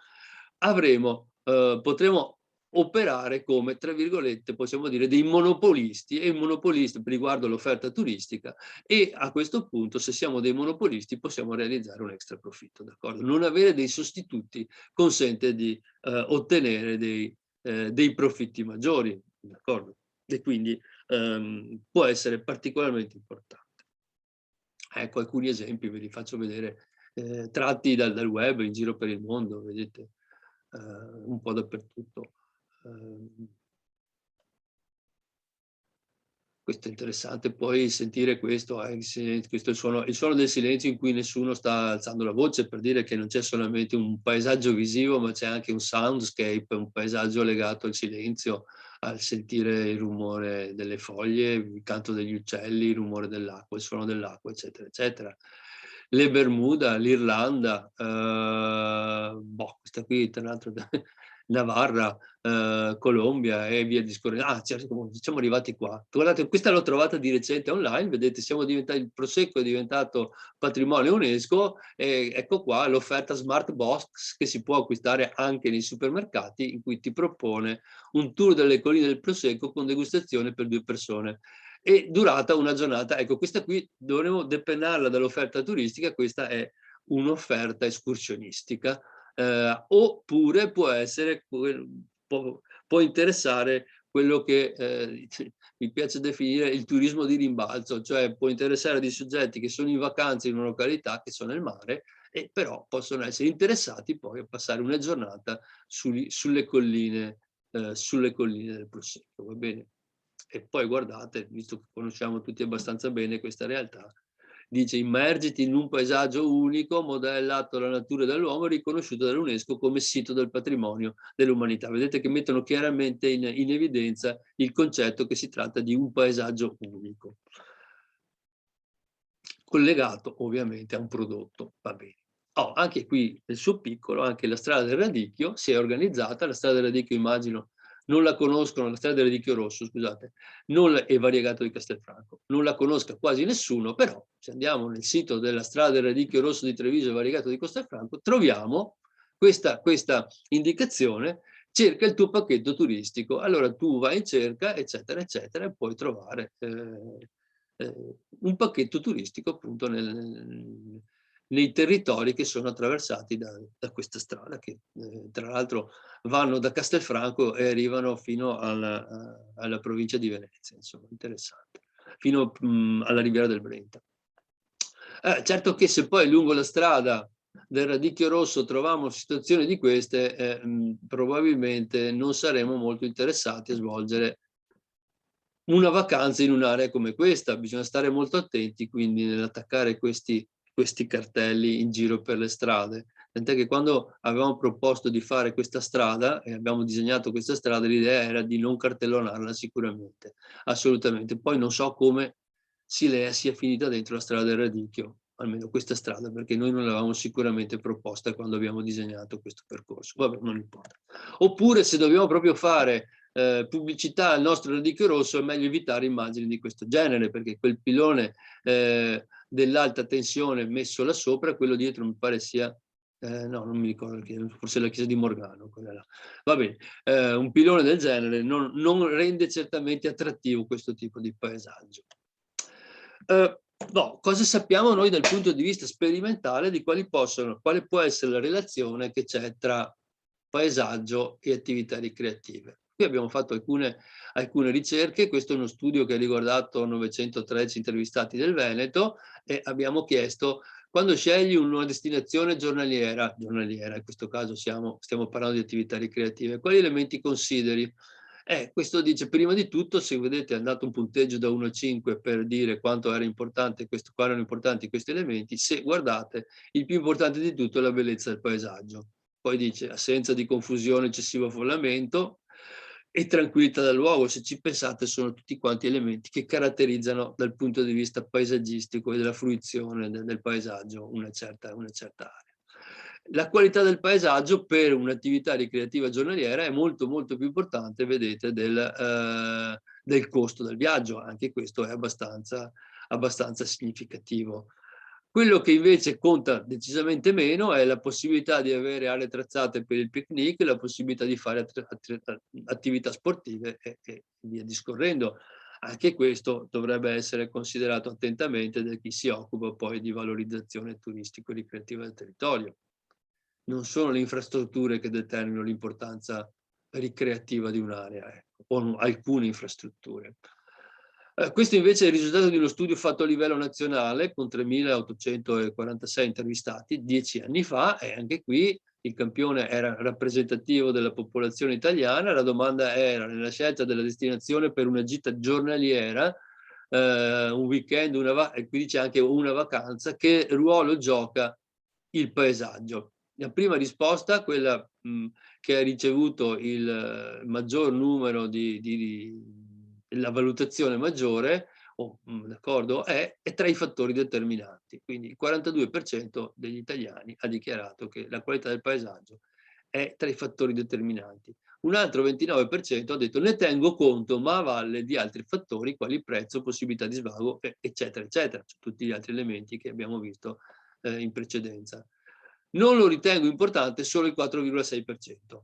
potremo operare come, tra virgolette, possiamo dire, dei monopolisti, e un monopolista riguardo l'offerta turistica, e a questo punto, se siamo dei monopolisti, possiamo realizzare un extra profitto, d'accordo? Non avere dei sostituti consente di ottenere dei profitti maggiori, d'accordo? E quindi può essere particolarmente importante. Ecco, alcuni esempi ve li faccio vedere, tratti dal web in giro per il mondo, vedete, un po' dappertutto. Questo è interessante, poi sentire questo, questo è il suono del silenzio in cui nessuno sta alzando la voce, per dire che non c'è solamente un paesaggio visivo, ma c'è anche un soundscape, un paesaggio legato al silenzio, al sentire il rumore delle foglie, il canto degli uccelli, il rumore dell'acqua, il suono dell'acqua, eccetera, eccetera. Le Bermuda, l'Irlanda, questa qui tra l'altro Navarra, Colombia e via discorrendo. Ah, siamo arrivati qua. Guardate, questa l'ho trovata di recente online, vedete, il Prosecco è diventato patrimonio UNESCO e ecco qua l'offerta Smart Box che si può acquistare anche nei supermercati, in cui ti propone un tour delle colline del Prosecco con degustazione per 2 persone. E durata una giornata. Ecco, questa qui dovremmo depennarla dall'offerta turistica, questa è un'offerta escursionistica. Oppure può essere, può interessare quello che mi piace definire il turismo di rimbalzo, cioè può interessare dei soggetti che sono in vacanza in una località che sono nel mare e però possono essere interessati poi a passare una giornata sulle colline del Prosecco, va bene? E poi guardate, visto che conosciamo tutti abbastanza bene questa realtà, dice immergiti in un paesaggio unico, modellato dalla natura e dall'uomo, riconosciuto dall'UNESCO come sito del patrimonio dell'umanità. Vedete che mettono chiaramente in evidenza il concetto che si tratta di un paesaggio unico, collegato ovviamente a un prodotto, va bene. Anche qui nel suo piccolo, anche la strada del radicchio si è organizzata, la strada del radicchio immagino non la conoscono, la strada del radicchio rosso, scusate, e variegato di Castelfranco, non la conosca quasi nessuno, però se andiamo nel sito della strada del radicchio rosso di Treviso e variegato di Castelfranco, troviamo questa indicazione: cerca il tuo pacchetto turistico. Allora tu vai in cerca, eccetera, eccetera, e puoi trovare un pacchetto turistico appunto nei territori che sono attraversati da questa strada, che tra l'altro vanno da Castelfranco e arrivano fino alla provincia di Venezia, insomma, interessante, fino alla Riviera del Brenta. Certo che se poi lungo la strada del radicchio rosso troviamo situazioni di queste, probabilmente non saremo molto interessati a svolgere una vacanza in un'area come questa. Bisogna stare molto attenti quindi nell'attaccare questi cartelli in giro per le strade. Tant'è che quando avevamo proposto di fare questa strada e abbiamo disegnato questa strada, l'idea era di non cartellonarla sicuramente, assolutamente. Poi non so come sia finita dentro la strada del radicchio, almeno questa strada, perché noi non l'avevamo sicuramente proposta quando abbiamo disegnato questo percorso. Vabbè, non importa. Oppure se dobbiamo proprio fare pubblicità al nostro radicchio rosso, è meglio evitare immagini di questo genere, perché quel pilone dell'alta tensione messo là sopra, quello dietro mi pare sia no, non mi ricordo, forse la chiesa di Morgano, quella là. Va bene, un pilone del genere non rende certamente attrattivo questo tipo di paesaggio. Cosa sappiamo noi dal punto di vista sperimentale di quale può essere la relazione che c'è tra paesaggio e attività ricreative? Qui abbiamo fatto alcune ricerche. Questo è uno studio che ha riguardato 913 intervistati del Veneto e abbiamo chiesto: quando scegli una destinazione giornaliera, in questo caso stiamo parlando di attività ricreative, quali elementi consideri? Questo dice, prima di tutto, se vedete è andato un punteggio da 1 a 5 per dire quanto era importante quali erano importanti questi elementi. Se guardate, il più importante di tutto è la bellezza del paesaggio. Poi dice assenza di confusione, eccessivo affollamento e tranquillità del luogo. Se ci pensate, sono tutti quanti elementi che caratterizzano dal punto di vista paesaggistico e della fruizione del paesaggio una certa area. La qualità del paesaggio per un'attività ricreativa giornaliera è molto molto più importante, vedete, del costo del viaggio. Anche questo è abbastanza significativo. Quello che invece conta decisamente meno è la possibilità di avere aree attrezzate per il picnic, la possibilità di fare attività sportive e via discorrendo. Anche questo dovrebbe essere considerato attentamente da chi si occupa poi di valorizzazione turistico-ricreativa del territorio. Non sono le infrastrutture che determinano l'importanza ricreativa di un'area, o alcune infrastrutture. Questo invece è il risultato di uno studio fatto a livello nazionale con 3.846 intervistati 10 anni fa, e anche qui il campione era rappresentativo della popolazione italiana. La domanda era: nella scelta della destinazione per una gita giornaliera, un weekend, e qui dice anche una vacanza, che ruolo gioca il paesaggio? La prima risposta, quella che ha ricevuto il maggior numero la valutazione maggiore, d'accordo, è tra i fattori determinanti. Quindi il 42% degli italiani ha dichiarato che la qualità del paesaggio è tra i fattori determinanti. Un altro 29% ha detto ne tengo conto, ma a valle di altri fattori quali prezzo, possibilità di svago, eccetera, eccetera. Cioè, tutti gli altri elementi che abbiamo visto in precedenza. Non lo ritengo importante solo il 4,6%.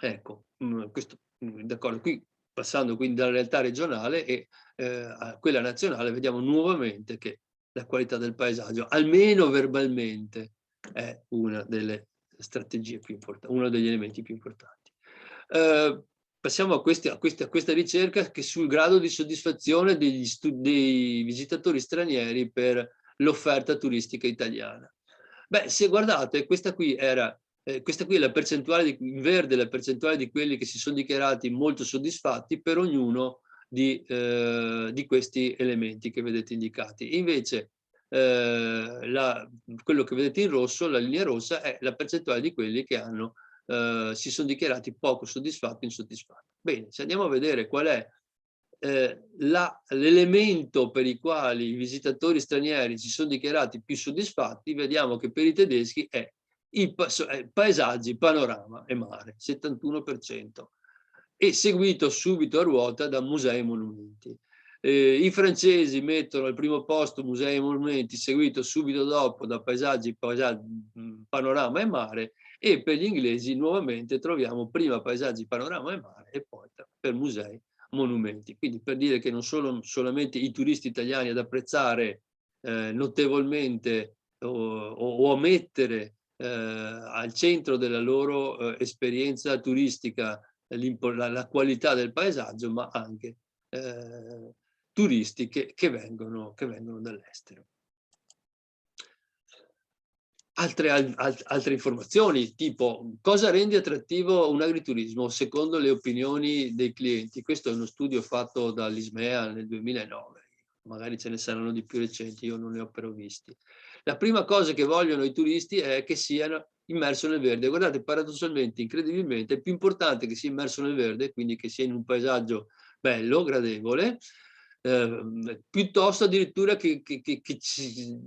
Ecco, questo, d'accordo. Qui, passando quindi dalla realtà regionale a quella nazionale, vediamo nuovamente che la qualità del paesaggio, almeno verbalmente, è una delle strategie più importanti, uno degli elementi più importanti. Passiamo a questa ricerca che sul grado di soddisfazione dei visitatori stranieri per l'offerta turistica italiana. Beh, se guardate, questa qui è la percentuale in verde, la percentuale di quelli che si sono dichiarati molto soddisfatti per ognuno di questi elementi che vedete indicati. Invece quello che vedete in rosso, la linea rossa, è la percentuale di quelli che si sono dichiarati poco soddisfatti o insoddisfatti. Bene, se andiamo a vedere qual è l'elemento per i quali i visitatori stranieri si sono dichiarati più soddisfatti, vediamo che per i tedeschi è paesaggi, panorama e mare, 71%, e seguito subito a ruota da musei e monumenti. I francesi mettono al primo posto musei e monumenti, seguito subito dopo da paesaggi, panorama e mare, e per gli inglesi nuovamente troviamo prima paesaggi, panorama e mare e poi per musei, monumenti. Quindi per dire che non sono solamente i turisti italiani ad apprezzare notevolmente o a mettere al centro della loro esperienza turistica la qualità del paesaggio, ma anche turisti che vengono dall'estero. Altre informazioni, tipo cosa rende attrattivo un agriturismo secondo le opinioni dei clienti. Questo è uno studio fatto dall'Ismea nel 2009, magari ce ne saranno di più recenti, io non ne ho però visti. La prima cosa che vogliono i turisti è che siano immersi nel verde. Guardate, paradossalmente, incredibilmente, è più importante che sia immerso nel verde, quindi che sia in un paesaggio bello, gradevole, piuttosto addirittura che ci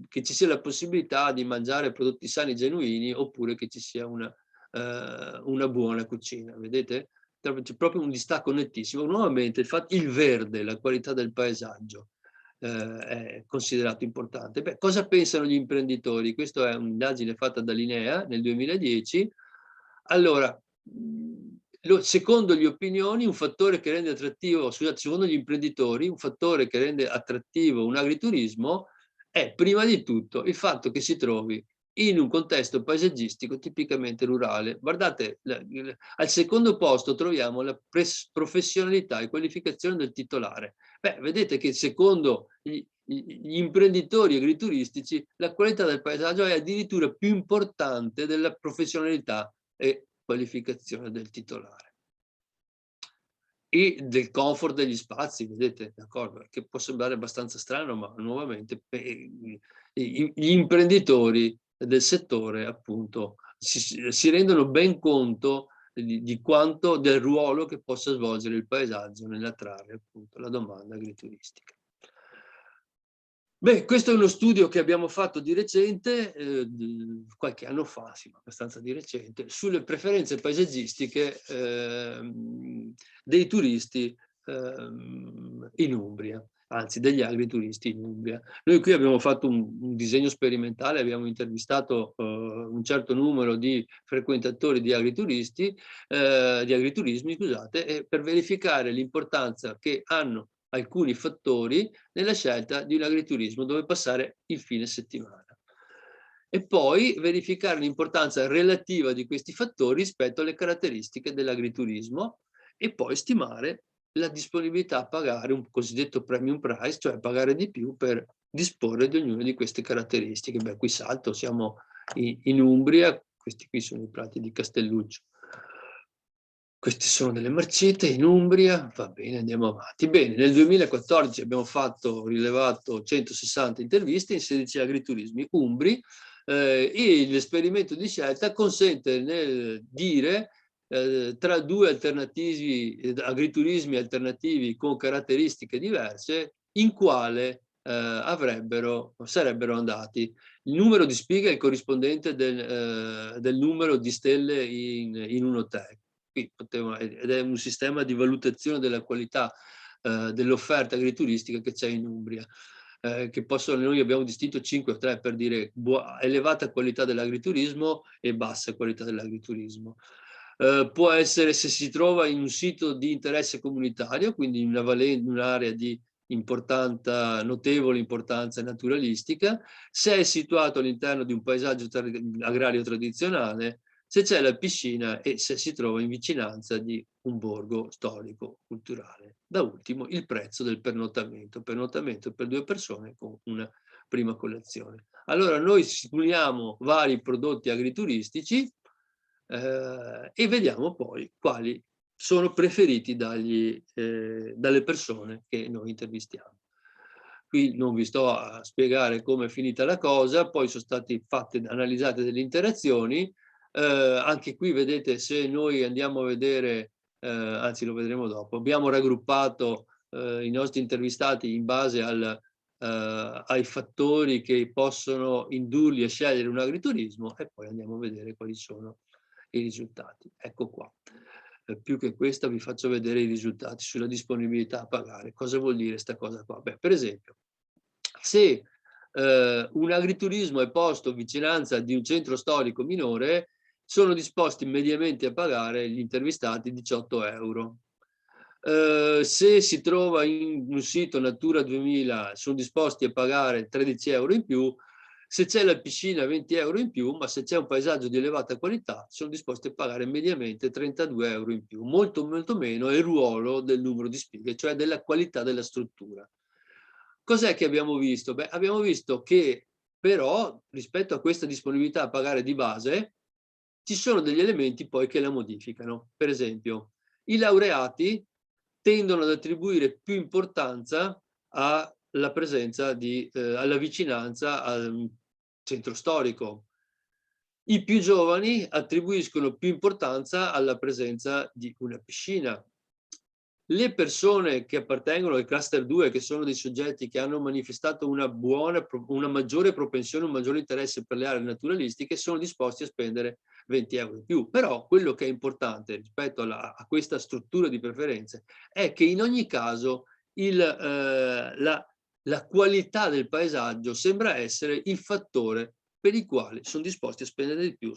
sia la possibilità di mangiare prodotti sani genuini, oppure che ci sia una buona cucina. Vedete? C'è proprio un distacco nettissimo. Nuovamente il verde, la qualità del paesaggio è considerato importante. Beh, cosa pensano gli imprenditori? Questa è un'indagine fatta da Linea nel 2010. Allora, secondo le opinioni, un fattore che rende attrattivo, secondo gli imprenditori, un fattore che rende attrattivo un agriturismo è prima di tutto il fatto che si trovi in un contesto paesaggistico tipicamente rurale. Guardate, al secondo posto troviamo la professionalità e qualificazione del titolare. Beh, vedete che secondo gli imprenditori agrituristici la qualità del paesaggio è addirittura più importante della professionalità e qualificazione del titolare. E del comfort degli spazi, vedete, d'accordo? Che può sembrare abbastanza strano, ma nuovamente gli imprenditori del settore, appunto, si rendono ben conto di quanto del ruolo che possa svolgere il paesaggio nell'attrarre appunto la domanda agrituristica. Beh, questo è uno studio che abbiamo fatto di recente, qualche anno fa, sì, abbastanza di recente, sulle preferenze paesaggistiche dei turisti in Umbria, anzi degli agrituristi in Umbria. Noi qui abbiamo fatto un disegno sperimentale, abbiamo intervistato un certo numero di frequentatori di agriturismi, scusate, per verificare l'importanza che hanno alcuni fattori nella scelta di un agriturismo dove passare il fine settimana. E poi verificare l'importanza relativa di questi fattori rispetto alle caratteristiche dell'agriturismo e poi stimare la disponibilità a pagare un cosiddetto premium price, cioè pagare di più per disporre di ognuna di queste caratteristiche. Beh, qui salto, siamo in Umbria, questi qui sono i prati di Castelluccio. Queste sono delle marcette in Umbria, va bene, andiamo avanti. Bene, nel 2014 abbiamo rilevato 160 interviste in 16 agriturismi umbri e l'esperimento di scelta consente nel dire tra due agriturismi alternativi con caratteristiche diverse in quale sarebbero andati. Il numero di spighe è il corrispondente del numero di stelle in un hotel. Ed è un sistema di valutazione della qualità dell'offerta agrituristica che c'è in Umbria, che noi abbiamo distinto 5 o 3 per dire elevata qualità dell'agriturismo e bassa qualità dell'agriturismo. Può essere se si trova in un sito di interesse comunitario, quindi in un'area di notevole importanza naturalistica, se è situato all'interno di un paesaggio agrario tradizionale, se c'è la piscina e se si trova in vicinanza di un borgo storico culturale. Da ultimo il prezzo del pernottamento per 2 persone con una prima colazione. Allora noi simuliamo vari prodotti agrituristici e vediamo poi quali sono preferiti dalle persone che noi intervistiamo. Qui non vi sto a spiegare come è finita la cosa, poi sono state analizzate delle interazioni. Anche qui vedete, se noi andiamo a vedere, anzi lo vedremo dopo, abbiamo raggruppato i nostri intervistati in base ai fattori che possono indurli a scegliere un agriturismo e poi andiamo a vedere quali sono i risultati. Ecco qua. Più che questo vi faccio vedere i risultati sulla disponibilità a pagare. Cosa vuol dire questa cosa qua? Beh, per esempio, se un agriturismo è posto in vicinanza di un centro storico minore, sono disposti mediamente a pagare gli intervistati 18 euro. Se si trova in un sito Natura 2000, sono disposti a pagare 13 euro in più. Se c'è la piscina 20 euro in più, ma se c'è un paesaggio di elevata qualità sono disposti a pagare mediamente 32 euro in più. Molto meno è il ruolo del numero di spighe, cioè della qualità della struttura. Cos'è che abbiamo visto? Beh, abbiamo visto che però rispetto a questa disponibilità a pagare di base ci sono degli elementi poi che la modificano. Per esempio, i laureati tendono ad attribuire più importanza alla presenza alla vicinanza al centro storico. I più giovani attribuiscono più importanza alla presenza di una piscina. Le persone che appartengono al cluster 2, che sono dei soggetti che hanno manifestato una maggiore propensione, un maggiore interesse per le aree naturalistiche, sono disposti a spendere 20 euro in più. Però quello che è importante rispetto a questa struttura di preferenze è che in ogni caso la qualità del paesaggio sembra essere il fattore per il quale sono disposti a spendere di più.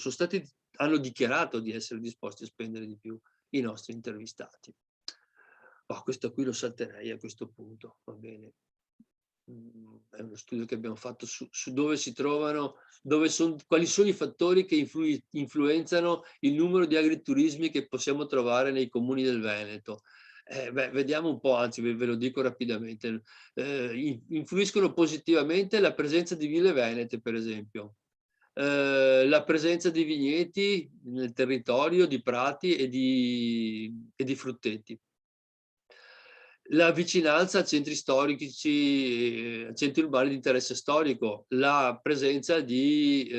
Hanno dichiarato di essere disposti a spendere di più i nostri intervistati. Questo qui lo salterei a questo punto, va bene. È uno studio che abbiamo fatto su dove si trovano, quali sono i fattori che influenzano il numero di agriturismi che possiamo trovare nei comuni del Veneto. Vediamo un po', anzi ve lo dico rapidamente. Influiscono positivamente la presenza di ville venete, per esempio, la presenza di vigneti nel territorio, di prati e di frutteti. La vicinanza a centri storici, a centri urbani di interesse storico, la presenza di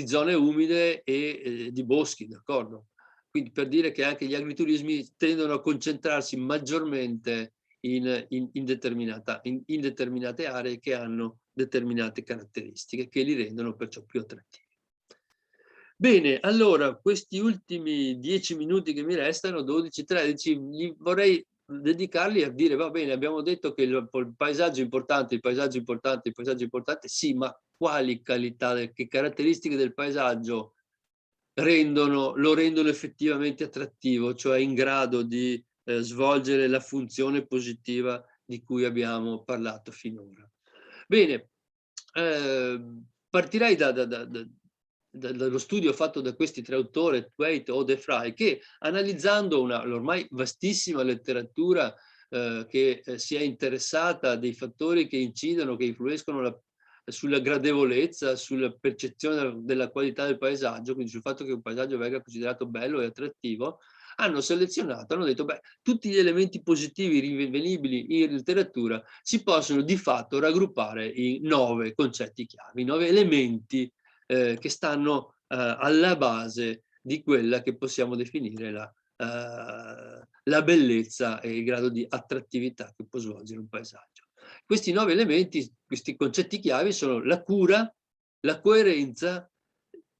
zone umide e di boschi, d'accordo? Quindi per dire che anche gli agriturismi tendono a concentrarsi maggiormente in determinate aree che hanno determinate caratteristiche che li rendono perciò più attrattivi. Bene, allora questi ultimi 10 minuti che mi restano, 12-13, vorrei dedicarli a dire, va bene, abbiamo detto che il paesaggio è importante, sì, ma quali che caratteristiche del paesaggio lo rendono effettivamente attrattivo, cioè in grado di svolgere la funzione positiva di cui abbiamo parlato finora. Bene, partirei dallo studio fatto da questi 3 autori, Thwaite, Ode e Fry, che analizzando l'ormai vastissima letteratura che si è interessata dei fattori che incidono, che influiscono sulla gradevolezza, sulla percezione della qualità del paesaggio, quindi sul fatto che un paesaggio venga considerato bello e attrattivo, hanno selezionato, hanno detto, beh, tutti gli elementi positivi rinvenibili in letteratura si possono di fatto raggruppare in 9 concetti chiave, 9 elementi che stanno alla base di quella che possiamo definire la bellezza e il grado di attrattività che può svolgere un paesaggio. Questi 9 elementi, questi concetti chiave sono la cura, la coerenza,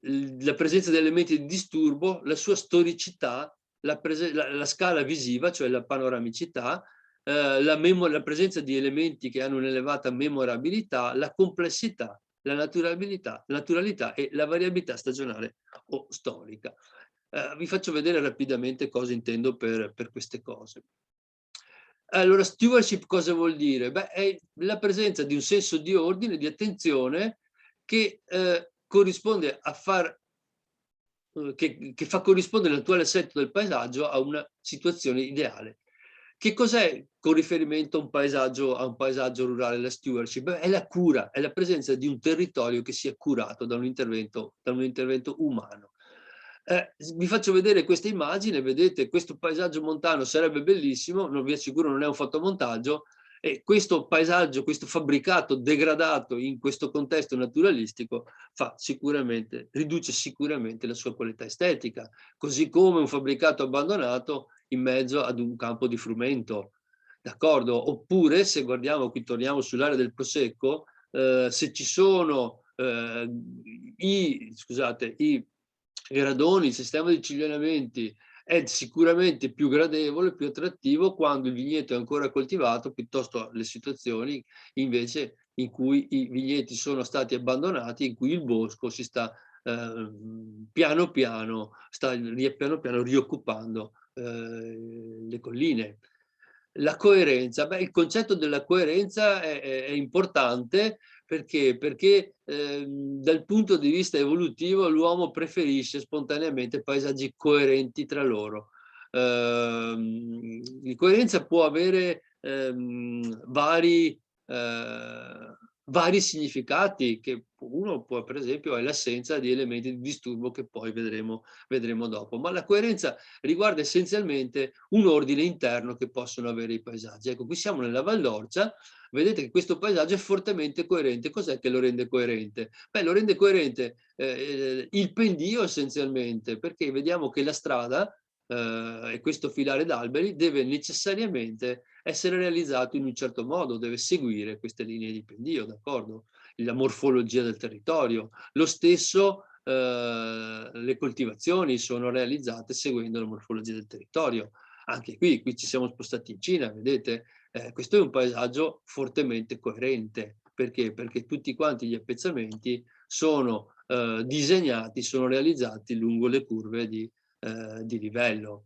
la presenza di elementi di disturbo, la sua storicità, la scala visiva, cioè la panoramicità, la presenza di elementi che hanno un'elevata memorabilità, la complessità, la naturalità e la variabilità stagionale o storica. Vi faccio vedere rapidamente cosa intendo per queste cose. Allora, stewardship cosa vuol dire? Beh, è la presenza di un senso di ordine, di attenzione che corrisponde a che fa corrispondere l'attuale assetto del paesaggio a una situazione ideale. Che cos'è con riferimento a un paesaggio rurale, la stewardship? Beh, è la cura, è la presenza di un territorio che sia curato da un intervento umano. Vi faccio vedere questa immagine, vedete questo paesaggio montano sarebbe bellissimo, non vi assicuro non è un fotomontaggio, e questo paesaggio, questo fabbricato degradato in questo contesto naturalistico riduce sicuramente la sua qualità estetica, così come un fabbricato abbandonato in mezzo ad un campo di frumento, d'accordo? Oppure se guardiamo, qui torniamo sull'area del Prosecco, se ci sono i gradoni, il sistema di cigliamenti è sicuramente più gradevole, più attrattivo quando il vigneto è ancora coltivato, piuttosto alle situazioni invece in cui i vigneti sono stati abbandonati, in cui il bosco si sta piano piano rioccupando le colline. La coerenza, beh, il concetto della coerenza è importante perché dal punto di vista evolutivo l'uomo preferisce spontaneamente paesaggi coerenti tra loro. La coerenza può avere vari significati, che uno può, per esempio, è l'assenza di elementi di disturbo che poi vedremo dopo, ma la coerenza riguarda essenzialmente un ordine interno che possono avere i paesaggi. Ecco, qui siamo nella Val d'Orcia, vedete che questo paesaggio è fortemente coerente. Cos'è che lo rende coerente? Beh, lo rende coerente il pendio essenzialmente, perché vediamo che la strada e questo filare d'alberi deve necessariamente essere realizzato in un certo modo, deve seguire queste linee di pendio, d'accordo? La morfologia del territorio. Lo stesso le coltivazioni sono realizzate seguendo la morfologia del territorio. Anche qui ci siamo spostati in Cina, vedete? Questo è un paesaggio fortemente coerente. Perché? Perché tutti quanti gli appezzamenti sono disegnati, sono realizzati lungo le curve di livello.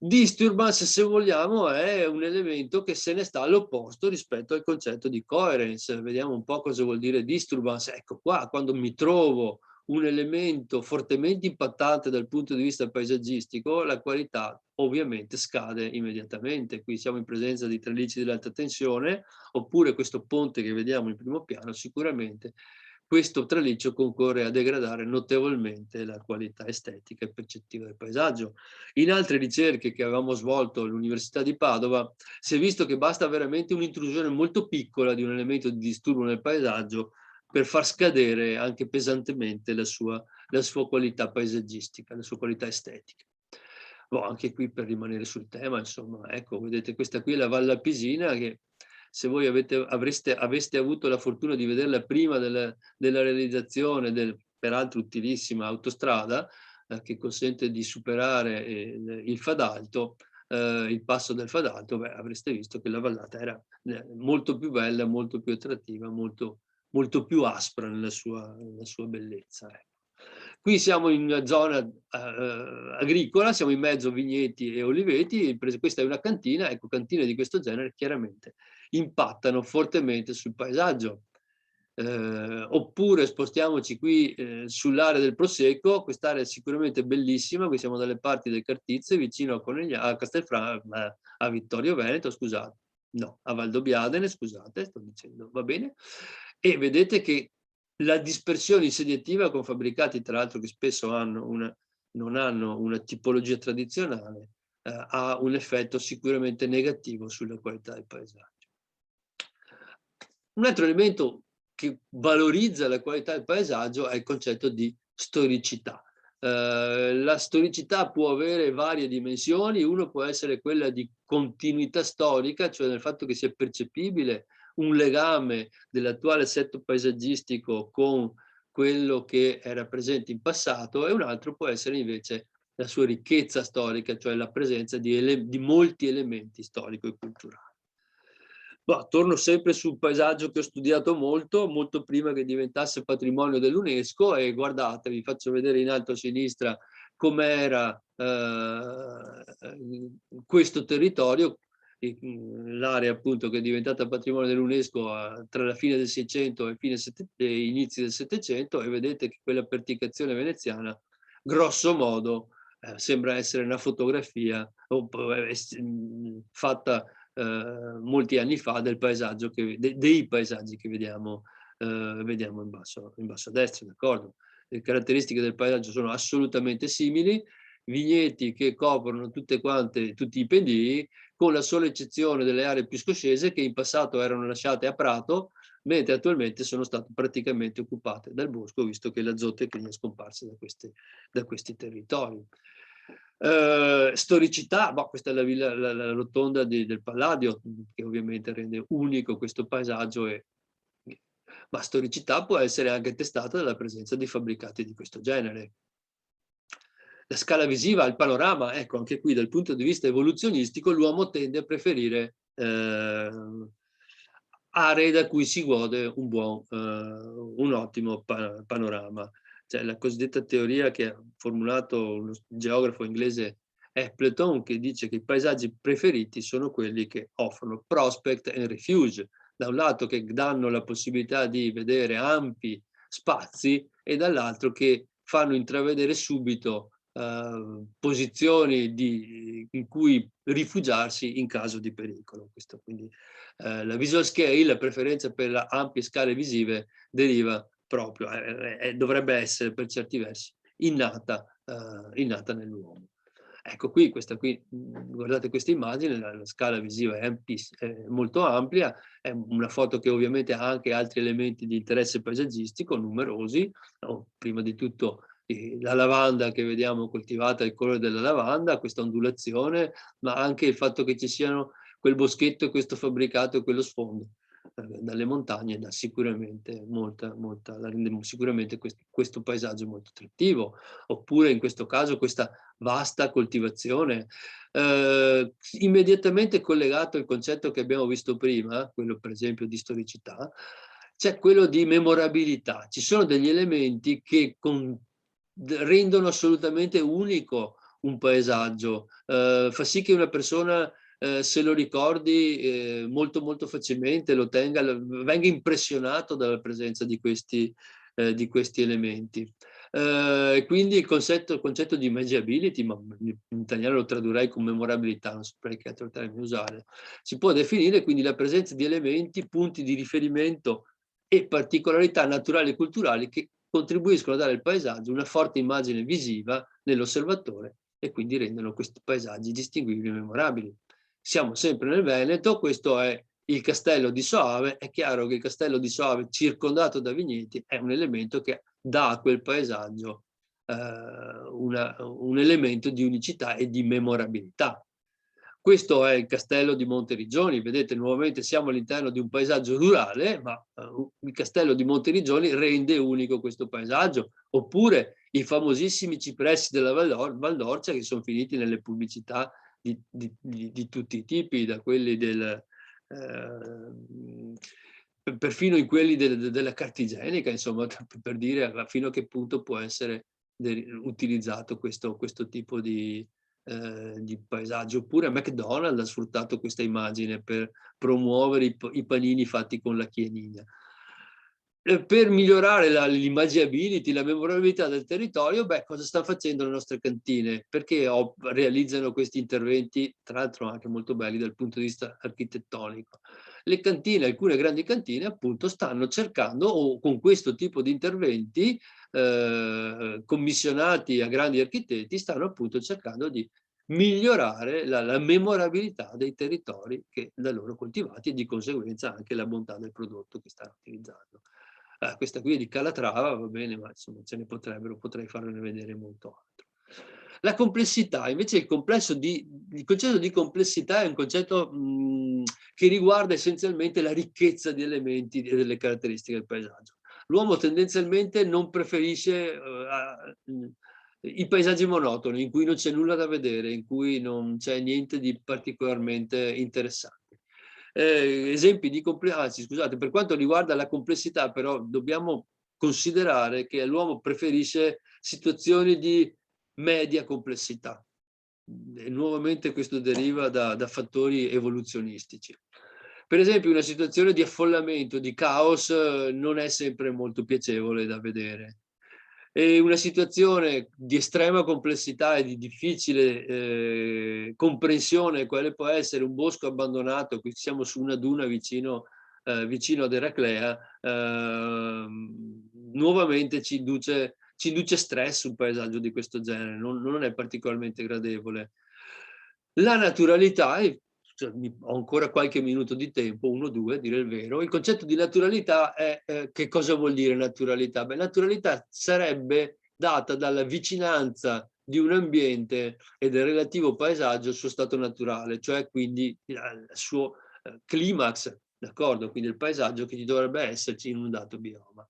Disturbance, se vogliamo, è un elemento che se ne sta all'opposto rispetto al concetto di coherence. Vediamo un po' cosa vuol dire disturbance. Ecco qua, quando mi trovo un elemento fortemente impattante dal punto di vista paesaggistico, la qualità ovviamente scade immediatamente. Qui siamo in presenza di tralicci dell'alta tensione, oppure questo ponte che vediamo in primo piano, sicuramente questo traliccio concorre a degradare notevolmente la qualità estetica e percettiva del paesaggio. In altre ricerche che avevamo svolto all'Università di Padova si è visto che basta veramente un'intrusione molto piccola di un elemento di disturbo nel paesaggio per far scadere anche pesantemente la sua qualità paesaggistica, la sua qualità estetica. Boh, anche qui per rimanere sul tema, insomma, ecco, vedete questa qui è la Valle Alpisina, che se voi aveste avuto la fortuna di vederla prima della realizzazione peraltro utilissima autostrada, che consente di superare il Fadalto, il passo del Fadalto, beh, avreste visto che la vallata era molto più bella, molto più attrattiva, molto più aspra nella sua bellezza. Ecco. Qui siamo in una zona agricola, siamo in mezzo a vigneti e oliveti, questa è una cantina, ecco, cantine di questo genere chiaramente impattano fortemente sul paesaggio. Oppure spostiamoci qui sull'area del Prosecco, quest'area è sicuramente bellissima, qui siamo dalle parti del Cartizze, vicino a Castelfranco, a Vittorio Veneto, scusate, no, a Valdobbiadene, scusate, sto dicendo, va bene. E vedete che la dispersione insediativa con fabbricati, tra l'altro, che spesso non hanno una tipologia tradizionale, ha un effetto sicuramente negativo sulla qualità del paesaggio. Un altro elemento che valorizza la qualità del paesaggio è il concetto di storicità. La storicità può avere varie dimensioni, uno può essere quella di continuità storica, cioè nel fatto che sia percepibile un legame dell'attuale assetto paesaggistico con quello che era presente in passato, e un altro può essere invece la sua ricchezza storica, cioè la presenza di molti elementi storico e culturali. Torno sempre sul paesaggio che ho studiato molto prima che diventasse patrimonio dell'UNESCO, e guardate, vi faccio vedere in alto a sinistra com'era questo territorio, l'area appunto che è diventata patrimonio dell'UNESCO tra la fine del 600 e inizi del 700, e vedete che quella perticazione veneziana, grosso modo, sembra essere una fotografia fatta molti anni fa del paesaggio dei paesaggi che vediamo in basso a destra, d'accordo? Le caratteristiche del paesaggio sono assolutamente simili, vigneti che coprono tutti i pendii, con la sola eccezione delle aree più scoscese che in passato erano lasciate a prato, mentre attualmente sono state praticamente occupate dal bosco, visto che la zootecnia è scomparsa da questi territori. Storicità, questa è la rotonda del Palladio, che ovviamente rende unico questo paesaggio, ma storicità può essere anche testata dalla presenza di fabbricati di questo genere. La scala visiva, il panorama, ecco, anche qui dal punto di vista evoluzionistico l'uomo tende a preferire aree da cui si gode un ottimo panorama. Cioè la cosiddetta teoria che ha formulato lo geografo inglese Appleton, che dice che i paesaggi preferiti sono quelli che offrono prospect and refuge, da un lato che danno la possibilità di vedere ampi spazi, e dall'altro che fanno intravedere subito posizioni in cui rifugiarsi in caso di pericolo. Questo, quindi la visual scale, la preferenza per le ampie scale visive, deriva proprio, dovrebbe essere per certi versi innata nell'uomo. Ecco qui, guardate questa immagine, la scala visiva è molto ampia, è una foto che ovviamente ha anche altri elementi di interesse paesaggistico, numerosi, no? Prima di tutto la lavanda che vediamo coltivata, il colore della lavanda, questa ondulazione, ma anche il fatto che ci siano quel boschetto e questo fabbricato e quello sfondo dalle montagne dà sicuramente la rende sicuramente questo paesaggio molto attrattivo. Oppure in questo caso questa vasta coltivazione, immediatamente collegato al concetto che abbiamo visto prima, quello per esempio di storicità, c'è quello di memorabilità. Ci sono degli elementi che rendono assolutamente unico un paesaggio, fa sì che una persona se lo ricordi molto facilmente, lo tenga, venga impressionato dalla presenza di questi elementi. Quindi il concetto di magiability, ma in italiano lo tradurrei con memorabilità, non saprei che altro termine usare, si può definire quindi la presenza di elementi, punti di riferimento e particolarità naturali e culturali che contribuiscono a dare al paesaggio una forte immagine visiva nell'osservatore, e quindi rendono questi paesaggi distinguibili e memorabili. Siamo sempre nel Veneto, questo è il castello di Soave. È chiaro che il castello di Soave circondato da vigneti è un elemento che dà a quel paesaggio un elemento di unicità e di memorabilità. Questo è il castello di Monteriggioni, vedete nuovamente siamo all'interno di un paesaggio rurale, ma il castello di Monteriggioni rende unico questo paesaggio. Oppure i famosissimi cipressi della Val d'Orcia, che sono finiti nelle pubblicità di tutti i tipi, da quelli perfino in quelli della carta igienica, insomma, per dire fino a che punto può essere utilizzato questo tipo di paesaggio. Oppure McDonald's ha sfruttato questa immagine per promuovere i panini fatti con la chienina. per migliorare l'imagginability, la memorabilità del territorio, beh, cosa stanno facendo le nostre cantine? Perché realizzano questi interventi, tra l'altro anche molto belli dal punto di vista architettonico? Le cantine, alcune grandi cantine, appunto, stanno cercando, o con questo tipo di interventi, commissionati a grandi architetti, stanno appunto cercando di migliorare la memorabilità dei territori che da loro coltivati e di conseguenza anche la bontà del prodotto che stanno utilizzando. Questa qui è di Calatrava, va bene, ma insomma ce ne potrei farne vedere molto altro. La complessità, invece il concetto di complessità è un concetto che riguarda essenzialmente la ricchezza di elementi e delle caratteristiche del paesaggio. L'uomo tendenzialmente non preferisce i paesaggi monotoni, in cui non c'è nulla da vedere, in cui non c'è niente di particolarmente interessante. Esempi di scusate, per quanto riguarda la complessità, però dobbiamo considerare che l'uomo preferisce situazioni di media complessità. E nuovamente questo deriva da fattori evoluzionistici. Per esempio, una situazione di affollamento, di caos, non è sempre molto piacevole da vedere. E una situazione di estrema complessità e di difficile comprensione, quale può essere un bosco abbandonato, qui siamo su una duna vicino ad Eraclea, nuovamente ci induce stress un paesaggio di questo genere, non è particolarmente gradevole. La naturalità, ho ancora qualche minuto di tempo, 1 o 2 a dire il vero. Il concetto di naturalità è, che cosa vuol dire naturalità? Beh, naturalità sarebbe data dalla vicinanza di un ambiente e del relativo paesaggio al suo stato naturale, cioè quindi al suo climax, d'accordo? Quindi il paesaggio che dovrebbe esserci in un dato bioma.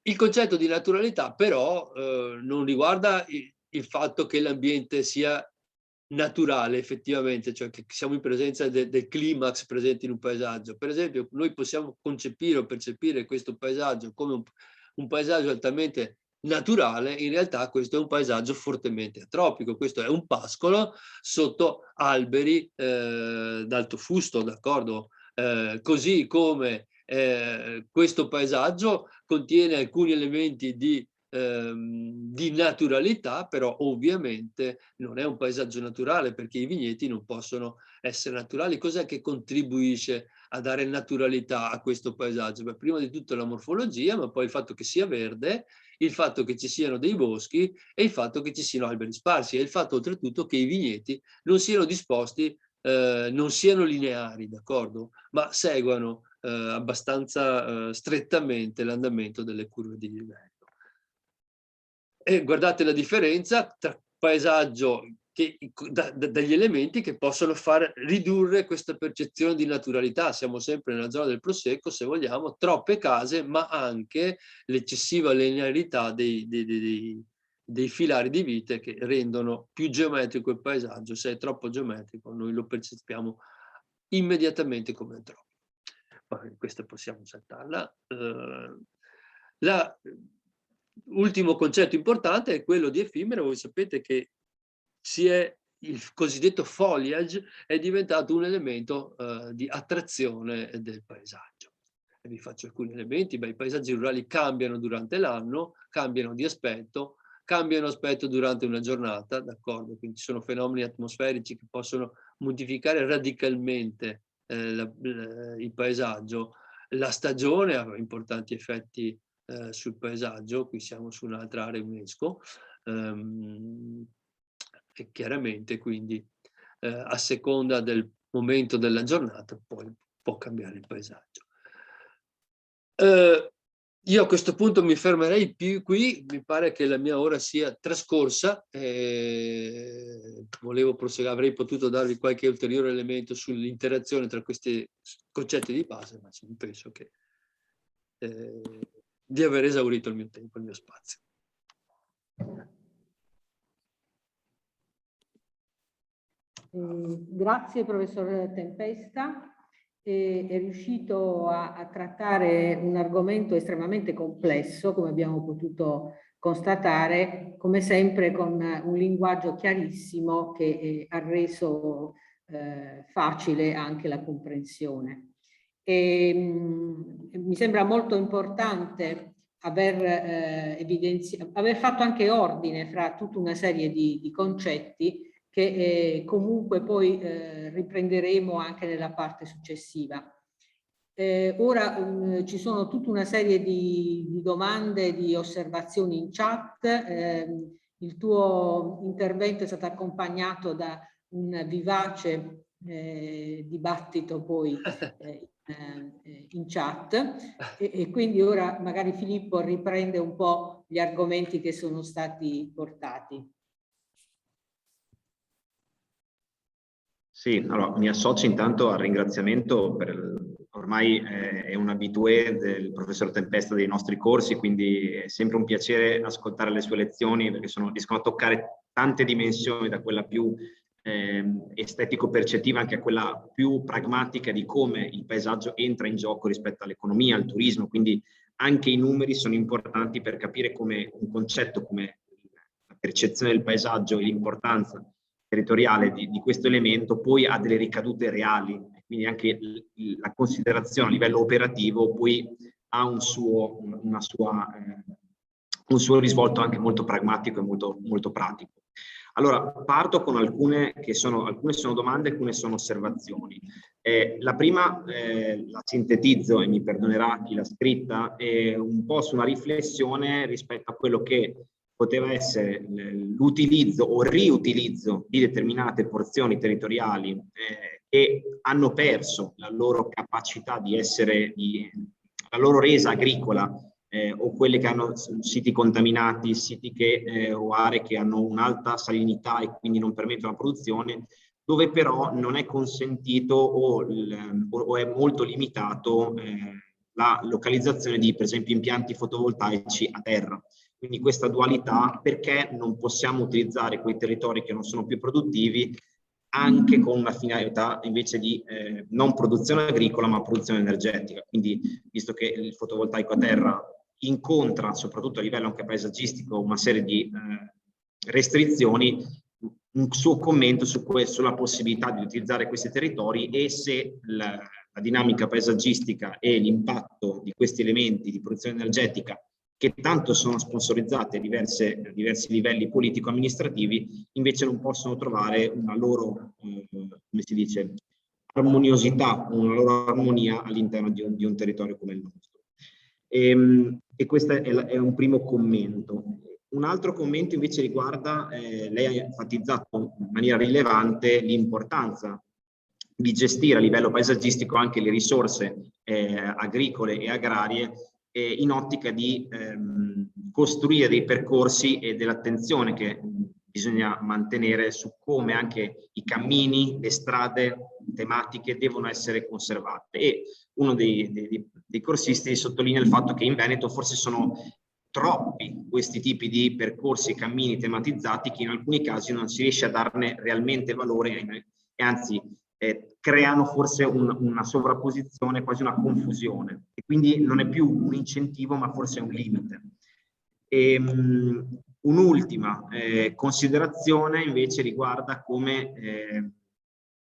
Il concetto di naturalità però non riguarda il fatto che l'ambiente sia naturale effettivamente, cioè che siamo in presenza del climax presente in un paesaggio. Per esempio, noi possiamo concepire o percepire questo paesaggio come un paesaggio altamente naturale, in realtà questo è un paesaggio fortemente atropico, questo è un pascolo sotto alberi d'alto fusto, d'accordo? Così come questo paesaggio contiene alcuni elementi di naturalità, però ovviamente non è un paesaggio naturale perché i vigneti non possono essere naturali. Cos'è che contribuisce a dare naturalità a questo paesaggio? Beh, prima di tutto la morfologia, ma poi il fatto che sia verde, il fatto che ci siano dei boschi e il fatto che ci siano alberi sparsi e il fatto oltretutto che i vigneti non siano disposti, non siano lineari, d'accordo? Ma seguano abbastanza strettamente l'andamento delle curve di livello. E guardate la differenza tra paesaggio dagli elementi che possono far ridurre questa percezione di naturalità. Siamo sempre nella zona del Prosecco, se vogliamo, troppe case, ma anche l'eccessiva linearità dei filari di vite che rendono più geometrico il paesaggio. Se è troppo geometrico, noi lo percepiamo immediatamente come troppo. Questa possiamo saltarla. Ultimo concetto importante è quello di effimero. Voi sapete che il cosiddetto foliage è diventato un elemento di attrazione del paesaggio. E vi faccio alcuni elementi. Beh, i paesaggi rurali cambiano durante l'anno, cambiano di aspetto, cambiano aspetto durante una giornata, d'accordo? Quindi ci sono fenomeni atmosferici che possono modificare radicalmente il paesaggio. La stagione ha importanti effetti sul paesaggio, qui siamo su un'altra area UNESCO, e chiaramente quindi a seconda del momento della giornata poi può cambiare il paesaggio. Io a questo punto mi fermerei qui, mi pare che la mia ora sia trascorsa, volevo proseguire, avrei potuto darvi qualche ulteriore elemento sull'interazione tra questi concetti di base, ma penso che di aver esaurito il mio tempo, il mio spazio. Grazie professor Tempesta, è riuscito a trattare un argomento estremamente complesso, come abbiamo potuto constatare, come sempre con un linguaggio chiarissimo che ha reso facile anche la comprensione. Mi sembra molto importante aver fatto anche ordine fra tutta una serie di concetti che comunque poi riprenderemo anche nella parte successiva. Ora ci sono tutta una serie di domande, di osservazioni in chat. Il tuo intervento è stato accompagnato da un vivace dibattito poi in chat e quindi ora magari Filippo riprende un po' gli argomenti che sono stati portati. Sì, allora mi associo intanto al ringraziamento ormai è un abitué del professor Tempesta dei nostri corsi, quindi è sempre un piacere ascoltare le sue lezioni perché riescono a toccare tante dimensioni, da quella più estetico-percettiva anche a quella più pragmatica di come il paesaggio entra in gioco rispetto all'economia, al turismo, quindi anche i numeri sono importanti per capire come un concetto come la percezione del paesaggio e l'importanza territoriale di questo elemento poi ha delle ricadute reali, quindi anche la considerazione a livello operativo poi ha un suo risvolto anche molto pragmatico e molto pratico. Allora, parto con alcune sono domande, alcune sono osservazioni. La prima la sintetizzo e mi perdonerà chi l'ha scritta, è un po' su una riflessione rispetto a quello che poteva essere l'utilizzo o riutilizzo di determinate porzioni territoriali che hanno perso la loro capacità di essere, la loro resa agricola, o quelle che hanno siti contaminati, siti o aree che hanno un'alta salinità e quindi non permettono la produzione, dove però non è consentito o è molto limitato la localizzazione di, per esempio, impianti fotovoltaici a terra. Quindi questa dualità, perché non possiamo utilizzare quei territori che non sono più produttivi anche con una finalità invece di non produzione agricola ma produzione energetica. Quindi, visto che il fotovoltaico a terra incontra, soprattutto a livello anche paesaggistico, una serie di restrizioni, un suo commento sulla possibilità di utilizzare questi territori e se la dinamica paesaggistica e l'impatto di questi elementi di produzione energetica, che tanto sono sponsorizzate a diversi livelli politico-amministrativi, invece non possono trovare una loro, come si dice, armoniosità, una loro armonia all'interno di un territorio come il nostro. E questo è un primo commento. Un altro commento invece riguarda, lei ha enfatizzato in maniera rilevante l'importanza di gestire a livello paesaggistico anche le risorse agricole e agrarie in ottica di costruire dei percorsi e dell'attenzione che bisogna mantenere su come anche i cammini, le strade tematiche devono essere conservate. E uno dei corsisti sottolinea il fatto che in Veneto forse sono troppi questi tipi di percorsi e cammini tematizzati che in alcuni casi non si riesce a darne realmente valore e anzi creano forse una sovrapposizione, quasi una confusione, e quindi non è più un incentivo ma forse un limite. Un'ultima considerazione invece riguarda come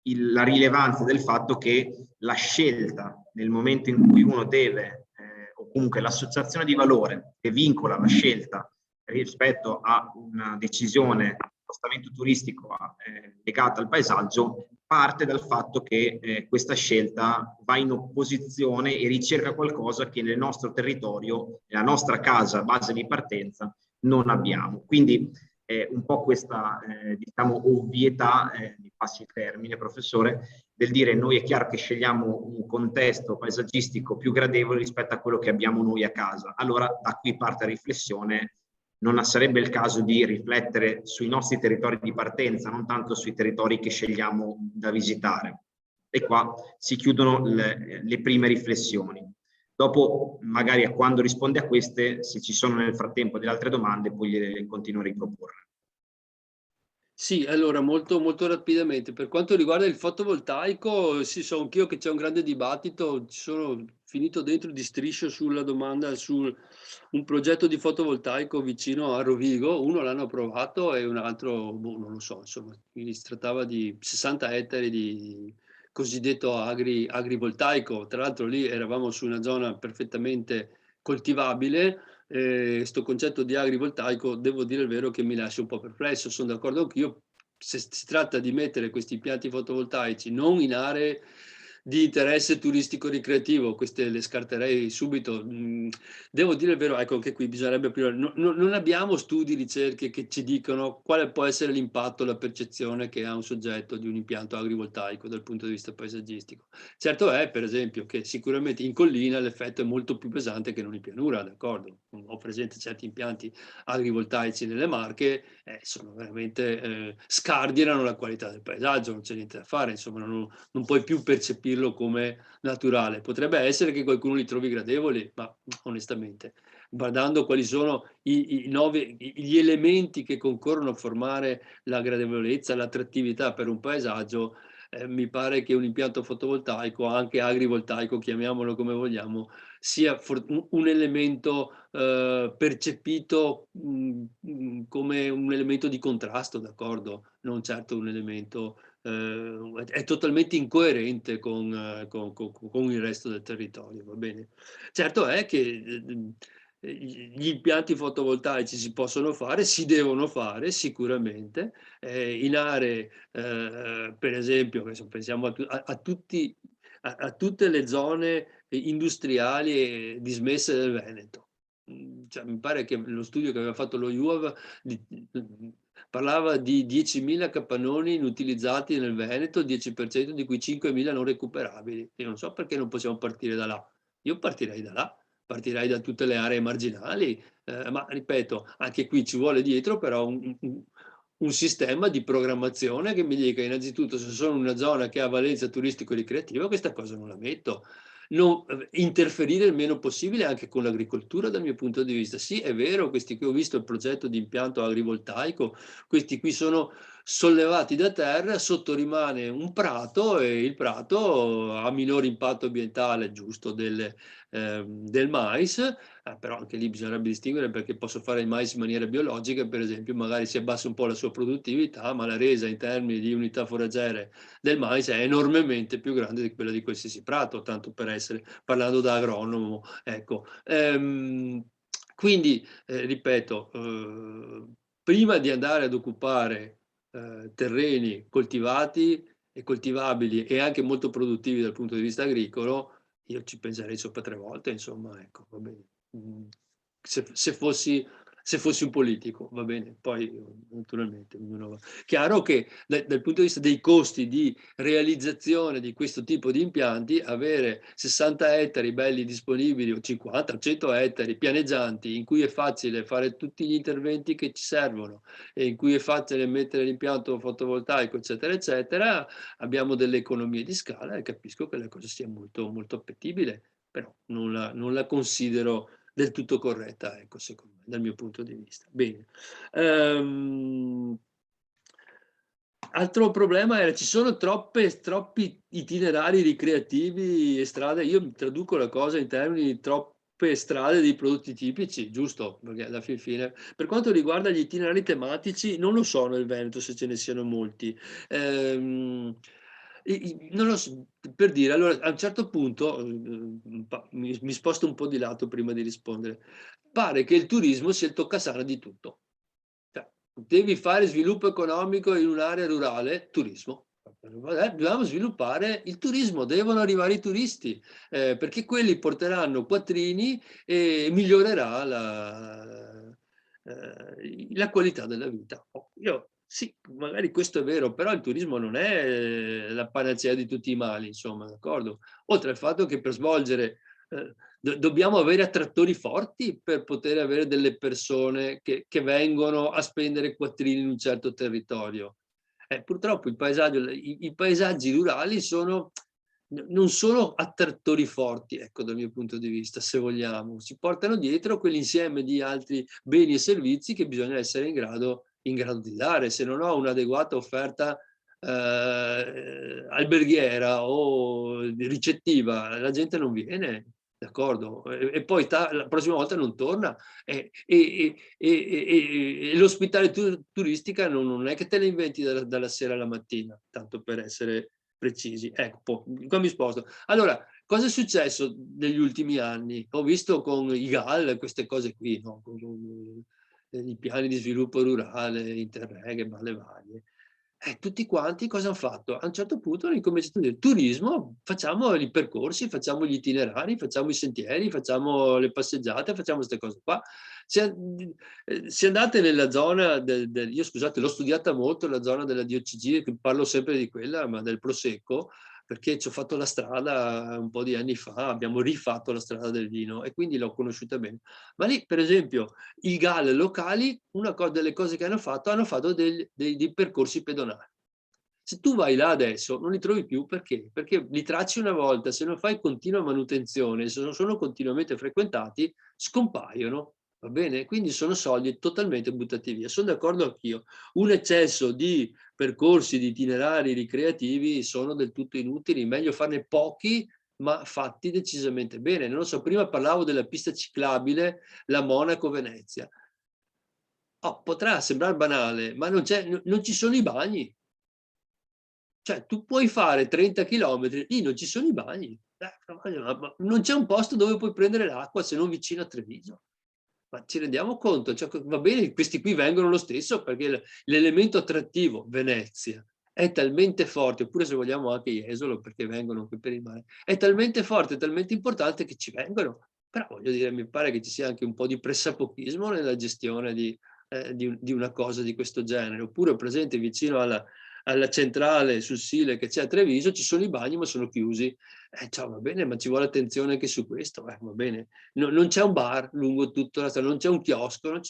la rilevanza del fatto che la scelta nel momento in cui uno deve, o comunque l'associazione di valore che vincola la scelta rispetto a una decisione di spostamento turistico legata al paesaggio, parte dal fatto che questa scelta va in opposizione e ricerca qualcosa che nel nostro territorio, nella nostra casa base di partenza, non abbiamo. Quindi un po' questa diciamo ovvietà, mi passi il termine professore, del dire noi è chiaro che scegliamo un contesto paesaggistico più gradevole rispetto a quello che abbiamo noi a casa. Allora da qui parte la riflessione, non sarebbe il caso di riflettere sui nostri territori di partenza, non tanto sui territori che scegliamo da visitare. E qua si chiudono le prime riflessioni. Dopo, magari quando risponde a queste, se ci sono nel frattempo delle altre domande, poi le continuo a riproporre. Sì, allora molto, molto rapidamente. Per quanto riguarda il fotovoltaico, sì, so anch'io che c'è un grande dibattito, ci sono finito dentro di striscio sulla domanda su un progetto di fotovoltaico vicino a Rovigo, uno l'hanno approvato e un altro, boh, non lo so, insomma, quindi si trattava di 60 ettari di cosiddetto agrivoltaico. Tra l'altro lì eravamo su una zona perfettamente coltivabile. Sto concetto di agrivoltaico, devo dire il vero, che mi lascia un po' perplesso. Sono d'accordo anch'io, se si tratta di mettere questi impianti fotovoltaici non in aree di interesse turistico ricreativo, queste le scarterei subito. Devo dire il vero, ecco, anche qui bisognerebbe prima, non abbiamo studi, ricerche che ci dicono quale può essere l'impatto, la percezione che ha un soggetto di un impianto agrivoltaico dal punto di vista paesaggistico. Certo è, per esempio, che sicuramente in collina l'effetto è molto più pesante che non in pianura, d'accordo? Ho presente certi impianti agrivoltaici nelle Marche, sono veramente, scardinano la qualità del paesaggio, non c'è niente da fare, insomma, non puoi più percepirlo come naturale. Potrebbe essere che qualcuno li trovi gradevoli, ma onestamente, guardando quali sono gli elementi che concorrono a formare la gradevolezza, l'attrattività per un paesaggio, mi pare che un impianto fotovoltaico, anche agrivoltaico, chiamiamolo come vogliamo, sia un elemento percepito come un elemento di contrasto, d'accordo? Non certo un elemento, è totalmente incoerente con il resto del territorio, va bene? Certo è che gli impianti fotovoltaici si possono fare, si devono fare sicuramente, in aree, per esempio, pensiamo a tutte le zone industriali dismesse del Veneto. Cioè, mi pare che lo studio che aveva fatto lo IUAV parlava di 10.000 capannoni inutilizzati nel Veneto, il 10% di cui 5.000 non recuperabili. Io non so perché non possiamo partire da là. Io partirei da là, partirei da tutte le aree marginali, ma ripeto, anche qui ci vuole dietro però un sistema di programmazione che mi dica innanzitutto se sono in una zona che ha valenza turistico-ricreativa, questa cosa non la metto. Interferire il meno possibile anche con l'agricoltura dal mio punto di vista. Sì, è vero, questi qui ho visto il progetto di impianto agrivoltaico, questi qui sono sollevati da terra, sotto rimane un prato e il prato ha minore impatto ambientale, giusto, del mais, però anche lì bisognerebbe distinguere perché posso fare il mais in maniera biologica, per esempio, magari si abbassa un po' la sua produttività, ma la resa in termini di unità foraggere del mais è enormemente più grande di quella di qualsiasi prato, tanto per essere, parlando da agronomo, ecco. Quindi, ripeto, prima di andare ad occupare terreni coltivati e coltivabili e anche molto produttivi dal punto di vista agricolo, io ci penserei sopra 3 volte, insomma, ecco, va bene. Se fossi un politico, va bene, poi naturalmente ognuno va. Chiaro che dal punto di vista dei costi di realizzazione di questo tipo di impianti, avere 60 ettari belli disponibili o 50 o 100 ettari pianeggianti in cui è facile fare tutti gli interventi che ci servono e in cui è facile mettere l'impianto fotovoltaico, eccetera, eccetera, abbiamo delle economie di scala e capisco che la cosa sia molto, molto appetibile, però non la considero del tutto corretta, ecco, secondo me, dal mio punto di vista. Bene. Altro problema era ci sono troppi itinerari ricreativi e strade. Io traduco la cosa in termini di troppe strade di prodotti tipici, giusto? Perché alla fine, per quanto riguarda gli itinerari tematici, non lo so nel Veneto se ce ne siano molti. Non lo so, per dire, allora a un certo punto, mi sposto un po' di lato prima di rispondere, pare che il turismo sia il toccasana di tutto. Cioè, devi fare sviluppo economico in un'area rurale, turismo. Dobbiamo sviluppare il turismo, devono arrivare i turisti, perché quelli porteranno quattrini e migliorerà la qualità della vita. Sì, magari questo è vero, però il turismo non è la panacea di tutti i mali, insomma, d'accordo? Oltre al fatto che per svolgere, dobbiamo avere attrattori forti per poter avere delle persone che vengono a spendere quattrini in un certo territorio. Purtroppo i paesaggi rurali non sono attrattori forti, ecco, dal mio punto di vista, se vogliamo. Si portano dietro quell'insieme di altri beni e servizi che bisogna essere in grado di dare. Se non ho un'adeguata offerta alberghiera o ricettiva, la gente non viene, d'accordo? E poi la prossima volta non torna e l'ospitalità turistica non è che te la inventi dalla sera alla mattina, tanto per essere precisi. Ecco, qua mi sposto. Allora, cosa è successo negli ultimi anni? Ho visto con i GAL queste cose qui, no? Con i piani di sviluppo rurale, Interreg e balle varie. Tutti quanti cosa hanno fatto? A un certo punto hanno incominciato a dire turismo, facciamo i percorsi, facciamo gli itinerari, facciamo i sentieri, facciamo le passeggiate, facciamo queste cose qua. Se andate nella zona io scusate, l'ho studiata molto, la zona della DOCG, che parlo sempre di quella, ma del Prosecco, perché ci ho fatto la strada un po' di anni fa, abbiamo rifatto la strada del vino e quindi l'ho conosciuta bene. Ma lì, per esempio, i GAL locali, una delle cose che hanno fatto dei percorsi pedonali. Se tu vai là adesso non li trovi più, perché? Perché li tracci una volta, se non fai continua manutenzione, se non sono continuamente frequentati, scompaiono, va bene? Quindi sono soldi totalmente buttati via. Sono d'accordo anch'io. Un eccesso di percorsi, di itinerari ricreativi sono del tutto inutili, meglio farne pochi ma fatti decisamente bene. Non lo so, prima parlavo della pista ciclabile, la Monaco-Venezia. Potrà sembrare banale, ma non ci sono i bagni. Cioè, tu puoi fare 30 km, lì non ci sono i bagni. Non c'è un posto dove puoi prendere l'acqua se non vicino a Treviso. Ma ci rendiamo conto? Cioè, va bene, questi qui vengono lo stesso perché l'elemento attrattivo, Venezia, è talmente forte, oppure se vogliamo anche Jesolo, perché vengono qui per il mare, è talmente forte, talmente importante che ci vengono. Però voglio dire, mi pare che ci sia anche un po' di pressapochismo nella gestione di una cosa di questo genere. Oppure presente vicino alla centrale sul Sile che c'è a Treviso, ci sono i bagni ma sono chiusi. Ciao, va bene, ma ci vuole attenzione anche su questo, va bene. Non c'è un bar lungo tutta la strada, non c'è un chiosco, non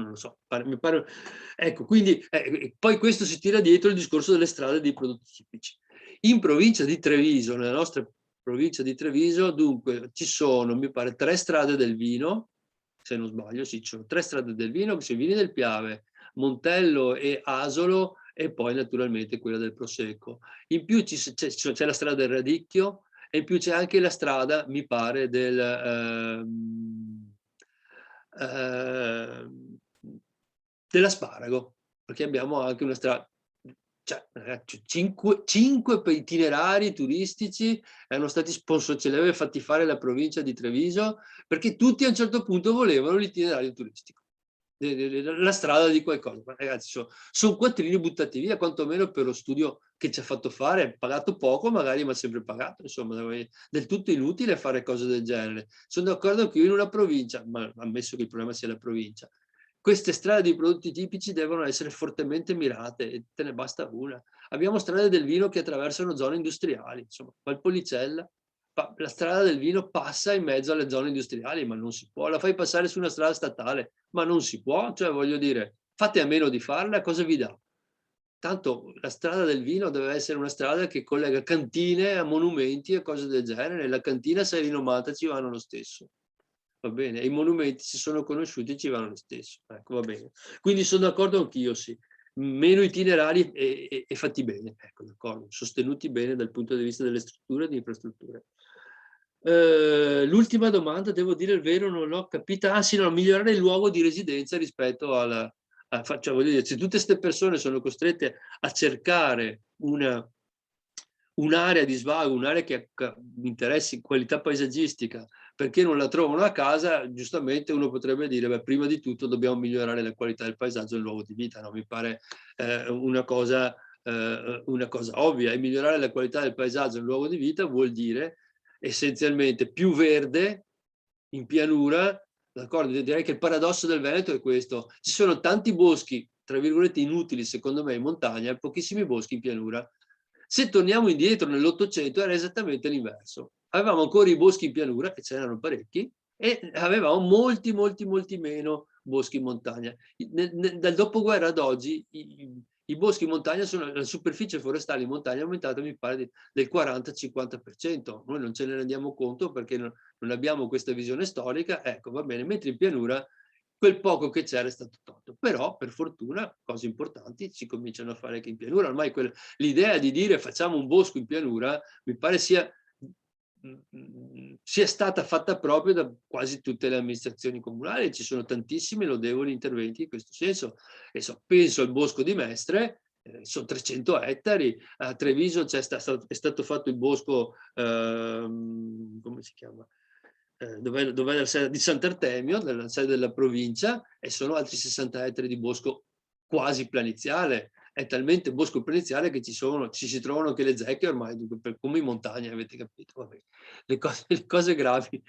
lo so, mi pare. Ecco, quindi poi questo si tira dietro il discorso delle strade dei prodotti tipici. In provincia di Treviso, nella nostra provincia di Treviso, dunque ci sono, mi pare, 3 strade del vino, se non sbaglio, sì, ci sono 3 strade del vino, che sono Vini del Piave, Montello e Asolo, e poi naturalmente quella del Prosecco. In più c'è la strada del Radicchio e in più c'è anche la strada, mi pare, dell'Asparago, perché abbiamo anche una strada, cioè, 5 itinerari turistici erano stati ce li aveva fatti fare la provincia di Treviso, perché tutti a un certo punto volevano l'itinerario turistico, la strada di qualcosa. Ma ragazzi, sono quattrini buttati via, quantomeno per lo studio che ci ha fatto fare, pagato poco magari, ma sempre pagato, insomma, del tutto inutile fare cose del genere. Sono d'accordo che io in una provincia, ma ammesso che il problema sia la provincia, queste strade di prodotti tipici devono essere fortemente mirate e te ne basta una. Abbiamo strade del vino che attraversano zone industriali, insomma, Valpolicella, la strada del vino passa in mezzo alle zone industriali, ma non si può. La fai passare su una strada statale, ma non si può. Cioè, voglio dire, fate a meno di farla, cosa vi dà? Tanto la strada del vino deve essere una strada che collega cantine a monumenti e cose del genere. La cantina, se è rinomata, ci vanno lo stesso. Va bene? I monumenti, se sono conosciuti, ci vanno lo stesso. Ecco, va bene. Quindi sono d'accordo anch'io, sì. Meno itinerari e fatti bene, ecco, d'accordo, sostenuti bene dal punto di vista delle strutture e di infrastrutture. L'ultima domanda, devo dire il vero, non l'ho capita. Ah sì, no, migliorare il luogo di residenza rispetto cioè, voglio dire, se tutte queste persone sono costrette a cercare un'area di svago, un'area che interessi qualità paesaggistica, perché non la trovano a casa, giustamente uno potrebbe dire, beh, prima di tutto dobbiamo migliorare la qualità del paesaggio e il luogo di vita, no? Mi pare una cosa ovvia, e migliorare la qualità del paesaggio e il luogo di vita vuol dire essenzialmente più verde in pianura, d'accordo? Direi che il paradosso del Veneto è questo: ci sono tanti boschi, tra virgolette, inutili secondo me in montagna e pochissimi boschi in pianura. Se torniamo indietro nell'Ottocento era esattamente l'inverso. Avevamo ancora i boschi in pianura, che ce n'erano parecchi, e avevamo molti meno boschi in montagna. Dal dopoguerra ad oggi i boschi in montagna la superficie forestale in montagna è aumentata, mi pare, del 40-50%. Noi non ce ne rendiamo conto perché non abbiamo questa visione storica, ecco, va bene, mentre in pianura quel poco che c'era è stato tolto. Però, per fortuna, cose importanti si cominciano a fare anche in pianura. Ormai l'idea di dire facciamo un bosco in pianura mi pare sia stata fatta proprio da quasi tutte le amministrazioni comunali. Ci sono tantissimi lodevoli interventi in questo senso. Penso al bosco di Mestre, sono 300 ettari, a Treviso è stato fatto il bosco, come si chiama? Dov'è la sede di Sant'Artemio, la sede della provincia, e sono altri 60 ettari di bosco quasi planiziale. È talmente bosco planiziale che ci si trovano anche le zecche ormai, come in montagna, avete capito? Vabbè. Le cose gravi,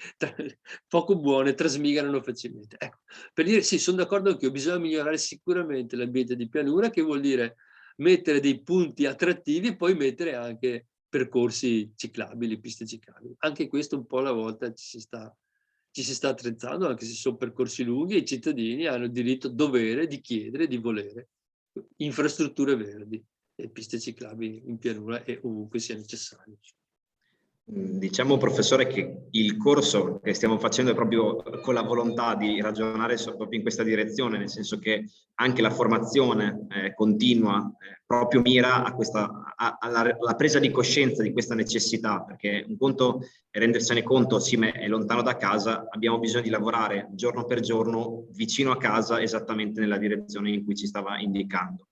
poco buone, trasmigrano facilmente. Ecco, per dire sì, sono d'accordo anch'io, bisogna migliorare sicuramente l'ambiente di pianura, che vuol dire mettere dei punti attrattivi e poi mettere anche percorsi ciclabili, piste ciclabili. Anche questo un po' alla volta ci si sta attrezzando, anche se sono percorsi lunghi, e i cittadini hanno il diritto, dovere di chiedere, di volere infrastrutture verdi e piste ciclabili in pianura e ovunque sia necessario. Diciamo, professore, che il corso che stiamo facendo è proprio con la volontà di ragionare proprio in questa direzione, nel senso che anche la formazione continua proprio mira a alla presa di coscienza di questa necessità, perché un conto è rendersene conto, sì, ma è lontano da casa, abbiamo bisogno di lavorare giorno per giorno vicino a casa, esattamente nella direzione in cui ci stava indicando.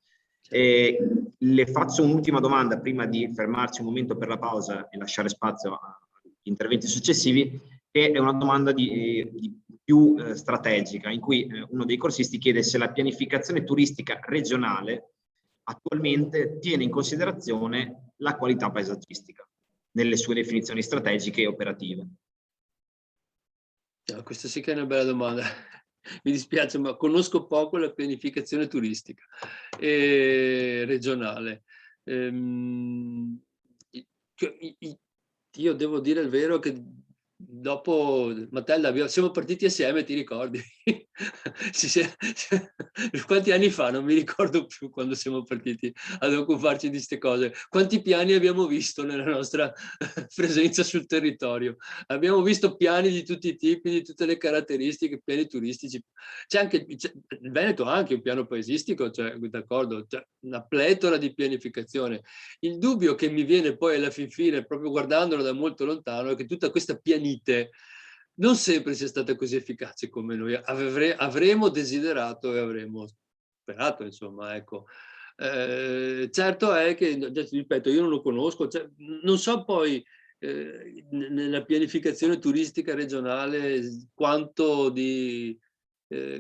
E le faccio un'ultima domanda prima di fermarci un momento per la pausa e lasciare spazio agli interventi successivi, che è una domanda di più strategica, in cui uno dei corsisti chiede se la pianificazione turistica regionale attualmente tiene in considerazione la qualità paesaggistica nelle sue definizioni strategiche e operative. Questa sì che è una bella domanda. Mi dispiace, ma conosco poco la pianificazione turistica regionale. Io devo dire il vero che dopo Mattelda siamo partiti assieme, ti ricordi? Quanti anni fa? Non mi ricordo più quando siamo partiti ad occuparci di queste cose. Quanti piani abbiamo visto nella nostra presenza sul territorio? Abbiamo visto piani di tutti i tipi, di tutte le caratteristiche, piani turistici. C'è anche il Veneto ha anche un piano paesistico, cioè, d'accordo, c'è una pletora di pianificazione. Il dubbio che mi viene poi alla fin fine, proprio guardandolo da molto lontano, è che tutta questa pianite non sempre sia stata così efficace come noi avremmo desiderato e avremmo sperato, insomma, ecco. Certo è che, ripeto, io non lo conosco, cioè, non so poi nella pianificazione turistica regionale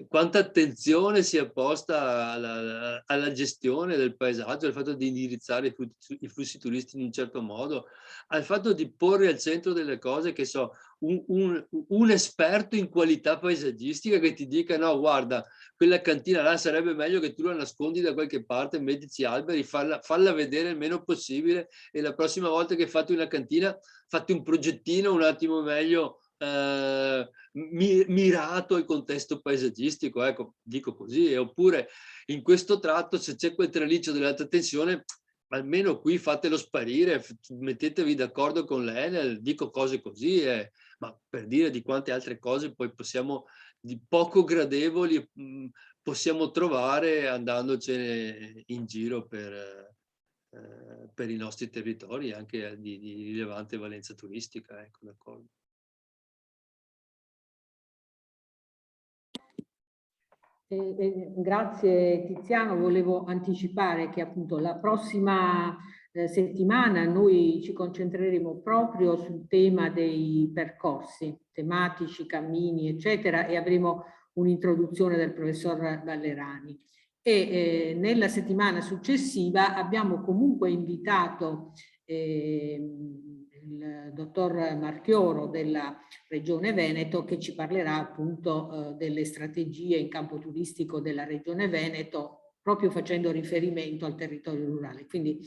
quanta attenzione sia posta alla gestione del paesaggio, al fatto di indirizzare i flussi turistici in un certo modo, al fatto di porre al centro delle cose, che so, un esperto in qualità paesaggistica che ti dica: no, guarda, quella cantina là sarebbe meglio che tu la nascondi da qualche parte, mettici alberi, falla vedere il meno possibile, e la prossima volta che fate una cantina fate un progettino un attimo meglio mirato al contesto paesaggistico, ecco, dico così. Oppure in questo tratto, se c'è quel traliccio dell'alta tensione, almeno qui fatelo sparire, mettetevi d'accordo con l'Enel, dico cose così, ma per dire di quante altre cose poi di poco gradevoli possiamo trovare andandocene in giro per i nostri territori, anche di rilevante valenza turistica, ecco, d'accordo. Grazie Tiziano, volevo anticipare che appunto la prossima settimana noi ci concentreremo proprio sul tema dei percorsi tematici, cammini, eccetera, e avremo un'introduzione del professor Ballerani. E nella settimana successiva abbiamo comunque invitato il dottor Marchioro della Regione Veneto, che ci parlerà appunto delle strategie in campo turistico della Regione Veneto, proprio facendo riferimento al territorio rurale. Quindi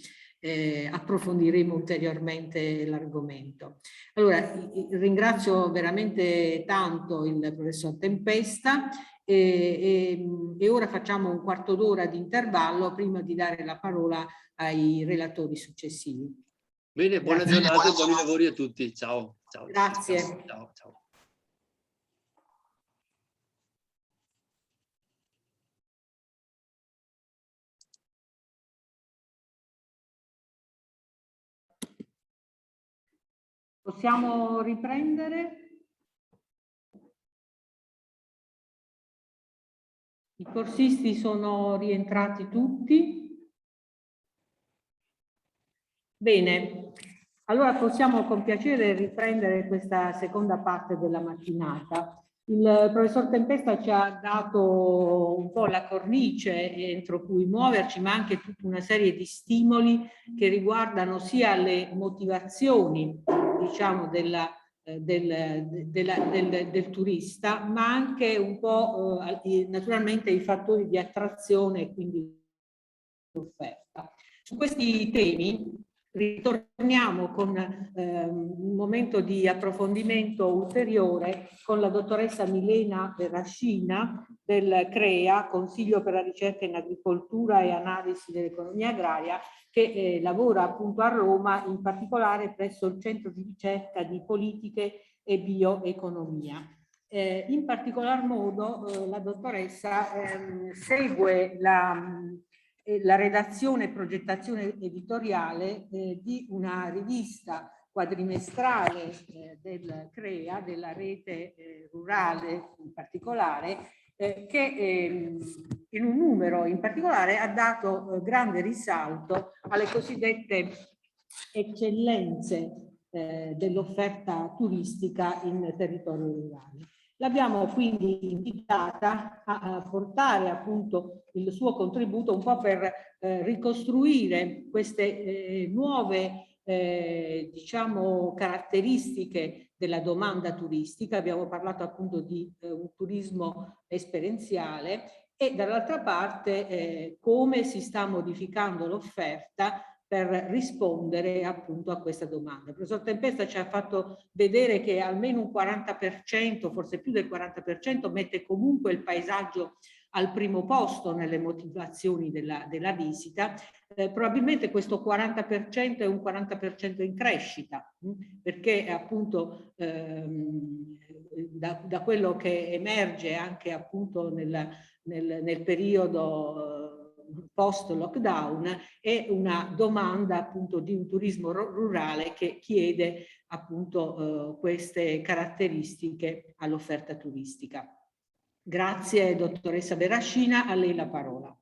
approfondiremo ulteriormente l'argomento. Allora, ringrazio veramente tanto il professor Tempesta e ora facciamo un quarto d'ora di intervallo prima di dare la parola ai relatori successivi. Bene, buona giornata e buoni lavori a tutti. Ciao. Ciao. Grazie. Ciao. Ciao. Possiamo riprendere? I corsisti sono rientrati tutti? Bene, allora possiamo con piacere riprendere questa seconda parte della mattinata. Il professor Tempesta ci ha dato un po' la cornice entro cui muoverci, ma anche tutta una serie di stimoli che riguardano sia le motivazioni, diciamo, del turista, ma anche un po' naturalmente i fattori di attrazione e quindi l'offerta. Su questi temi ritorniamo con un momento di approfondimento ulteriore con la dottoressa Milena Verascina del CREA, Consiglio per la ricerca in agricoltura e analisi dell'economia agraria, che lavora appunto a Roma, in particolare presso il Centro di ricerca di politiche e bioeconomia. In particolar modo la dottoressa segue la redazione e progettazione editoriale di una rivista quadrimestrale del CREA, della rete rurale in particolare, che in un numero in particolare ha dato grande risalto alle cosiddette eccellenze dell'offerta turistica in territorio rurale. L'abbiamo quindi invitata a portare appunto il suo contributo un po' per ricostruire queste nuove diciamo caratteristiche della domanda turistica. Abbiamo parlato appunto di un turismo esperienziale e dall'altra parte come si sta modificando l'offerta per rispondere appunto a questa domanda. Il professor Tempesta ci ha fatto vedere che almeno un 40%, forse più del 40%, mette comunque il paesaggio al primo posto nelle motivazioni della visita. Probabilmente questo 40% è un 40% in crescita, perché appunto da quello che emerge anche appunto nel periodo post lockdown è una domanda appunto di un turismo rurale che chiede appunto queste caratteristiche all'offerta turistica. Grazie dottoressa Verascina, a lei la parola.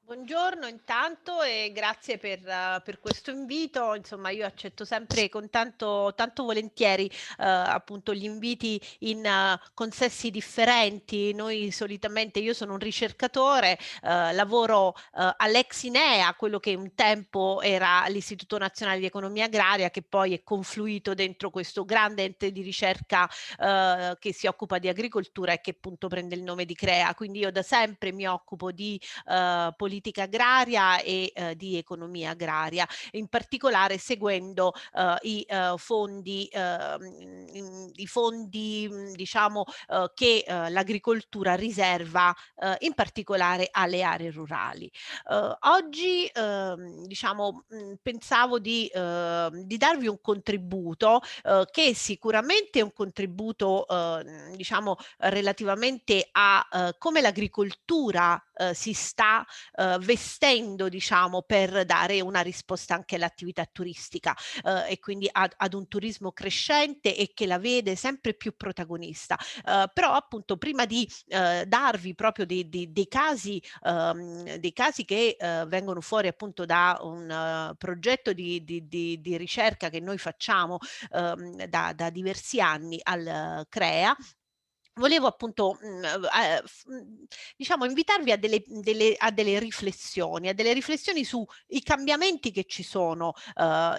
Buongiorno intanto e grazie per questo invito. Insomma, io accetto sempre con tanto volentieri appunto gli inviti in consessi differenti. Noi solitamente, io sono un ricercatore, lavoro all'ex INEA, quello che un tempo era l'Istituto Nazionale di Economia Agraria, che poi è confluito dentro questo grande ente di ricerca che si occupa di agricoltura e che appunto prende il nome di CREA. Quindi io da sempre mi occupo di politica agraria e di economia agraria, in particolare seguendo i fondi diciamo che l'agricoltura riserva in particolare alle aree rurali. Oggi diciamo pensavo di darvi un contributo che sicuramente è un contributo diciamo relativamente a come l'agricoltura si sta vestendo, diciamo, per dare una risposta anche all'attività turistica e quindi ad un turismo crescente e che la vede sempre più protagonista. Però appunto prima di darvi proprio dei casi che vengono fuori appunto da un progetto di ricerca che noi facciamo da diversi anni al CREA, volevo appunto diciamo invitarvi a delle riflessioni sui cambiamenti che ci sono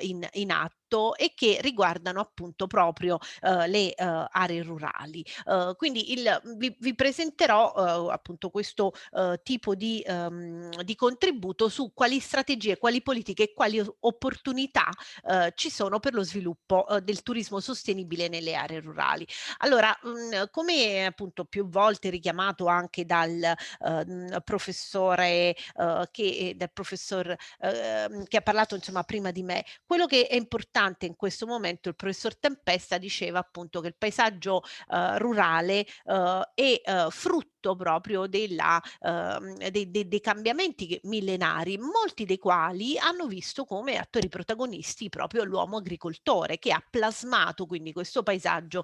in atto e che riguardano appunto proprio le aree rurali. Quindi vi presenterò appunto questo tipo di contributo su quali strategie, quali politiche e quali opportunità ci sono per lo sviluppo del turismo sostenibile nelle aree rurali. Allora, come appunto più volte richiamato anche dal professore che ha parlato insomma prima di me, quello che è importante in questo momento, il professor Tempesta diceva appunto che il paesaggio rurale è frutto proprio dei cambiamenti millenari, molti dei quali hanno visto come attori protagonisti proprio l'uomo agricoltore, che ha plasmato quindi questo paesaggio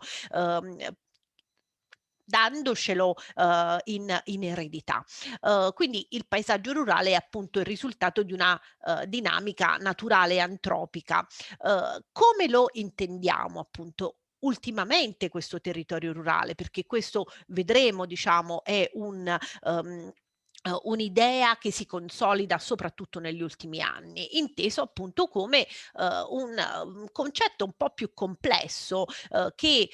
dandocelo in eredità. Quindi il paesaggio rurale è appunto il risultato di una dinamica naturale e antropica. Come lo intendiamo appunto ultimamente questo territorio rurale? Perché questo vedremo, diciamo, è un'idea che si consolida soprattutto negli ultimi anni, inteso appunto come un concetto un po' più complesso che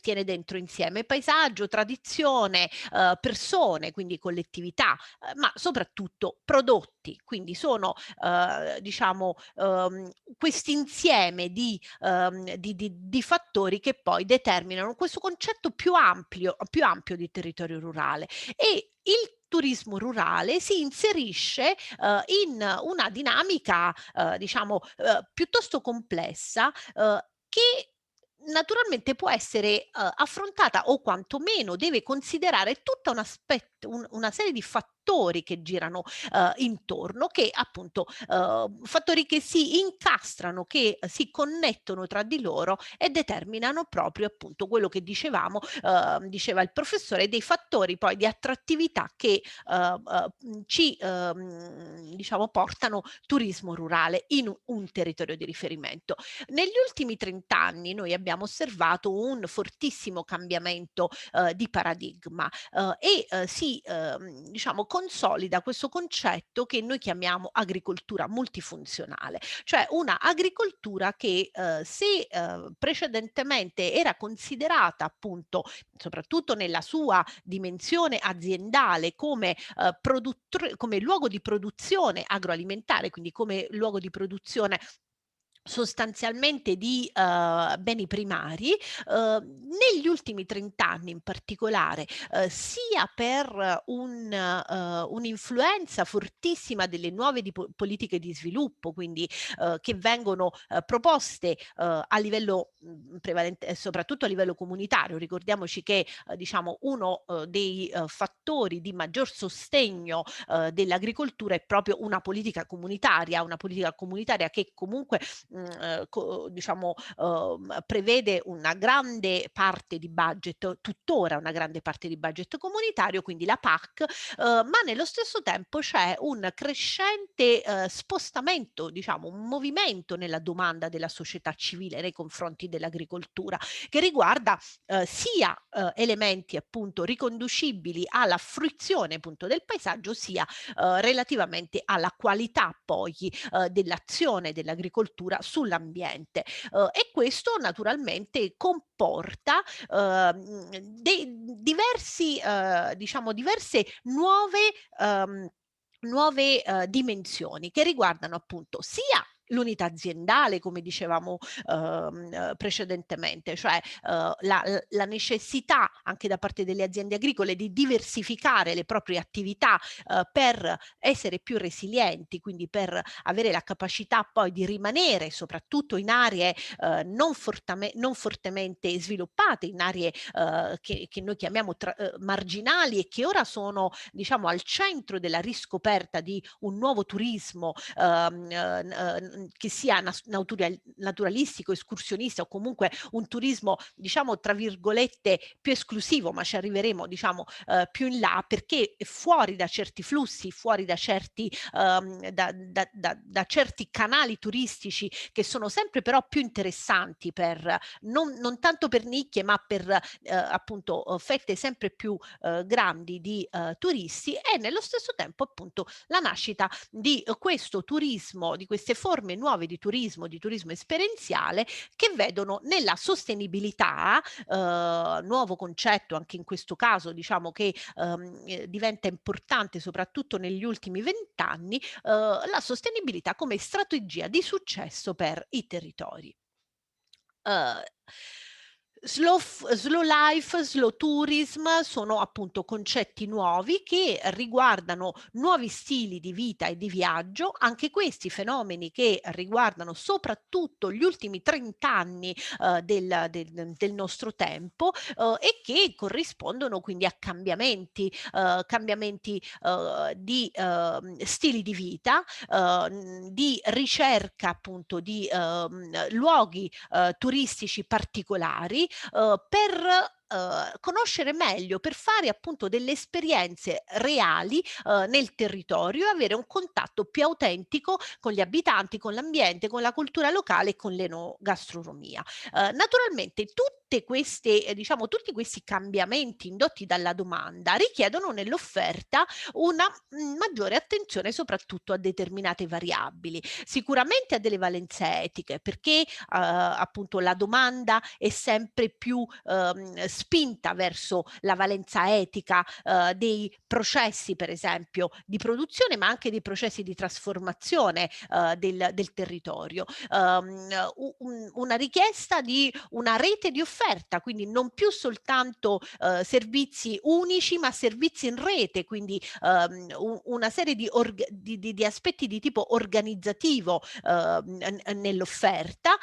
tiene dentro insieme paesaggio, tradizione, persone, quindi collettività, ma soprattutto prodotti. Quindi sono diciamo questo insieme di fattori che poi determinano questo concetto più ampio di territorio rurale. E il turismo rurale si inserisce in una dinamica diciamo piuttosto complessa che naturalmente può essere affrontata o quantomeno deve considerare tutta una serie di fattori che girano intorno, che appunto fattori che si incastrano, che si connettono tra di loro e determinano proprio appunto quello che diceva il professore, dei fattori poi di attrattività che ci diciamo portano turismo rurale in un territorio di riferimento. Negli ultimi 30 anni noi abbiamo osservato un fortissimo cambiamento di paradigma e si diciamo consolida questo concetto che noi chiamiamo agricoltura multifunzionale, cioè una agricoltura che se precedentemente era considerata appunto soprattutto nella sua dimensione aziendale come come luogo di produzione agroalimentare, quindi come luogo di produzione sostanzialmente di beni primari, negli ultimi 30 anni in particolare, sia per un'influenza fortissima delle nuove politiche di sviluppo, quindi che vengono proposte a livello prevalente, soprattutto a livello comunitario. Ricordiamoci che diciamo uno dei fattori di maggior sostegno dell'agricoltura è proprio una politica comunitaria che comunque diciamo prevede una grande parte di budget, tuttora una grande parte di budget comunitario, quindi la PAC, ma nello stesso tempo c'è un crescente spostamento, diciamo un movimento nella domanda della società civile nei confronti dell'agricoltura, che riguarda sia elementi appunto riconducibili alla fruizione appunto del paesaggio, sia relativamente alla qualità poi dell'azione dell'agricoltura sull'ambiente. E questo naturalmente comporta diciamo diverse nuove dimensioni che riguardano appunto sia l'unità aziendale, come dicevamo precedentemente, cioè la necessità anche da parte delle aziende agricole di diversificare le proprie attività per essere più resilienti, quindi per avere la capacità poi di rimanere soprattutto in aree non fortemente sviluppate, in aree che noi chiamiamo marginali e che ora sono diciamo al centro della riscoperta di un nuovo turismo che sia naturalistico, escursionista o comunque un turismo diciamo tra virgolette più esclusivo, ma ci arriveremo diciamo più in là, perché fuori da certi flussi, fuori da certi da certi canali turistici che sono sempre però più interessanti per non tanto per nicchie, ma per appunto fette sempre più grandi di turisti, e nello stesso tempo appunto la nascita di questo turismo, di queste forme nuove di turismo esperienziale, che vedono nella sostenibilità, nuovo concetto anche in questo caso diciamo che diventa importante soprattutto negli ultimi 20 anni, la sostenibilità come strategia di successo per i territori. Slow life, slow tourism sono appunto concetti nuovi che riguardano nuovi stili di vita e di viaggio, anche questi fenomeni che riguardano soprattutto gli ultimi 30 anni del nostro tempo e che corrispondono quindi a cambiamenti di stili di vita, di ricerca appunto di luoghi turistici particolari, per conoscere meglio, per fare appunto delle esperienze reali nel territorio e avere un contatto più autentico con gli abitanti, con l'ambiente, con la cultura locale e con l'enogastronomia. Naturalmente tutte queste, diciamo, tutti questi cambiamenti indotti dalla domanda richiedono nell'offerta una maggiore attenzione soprattutto a determinate variabili, sicuramente a delle valenze etiche, perché appunto la domanda è sempre più spinta verso la valenza etica dei processi, per esempio, di produzione, ma anche dei processi di trasformazione del territorio. Una richiesta di una rete di offerta, quindi non più soltanto servizi unici, ma servizi in rete, quindi una serie di aspetti di tipo organizzativo nell'offerta.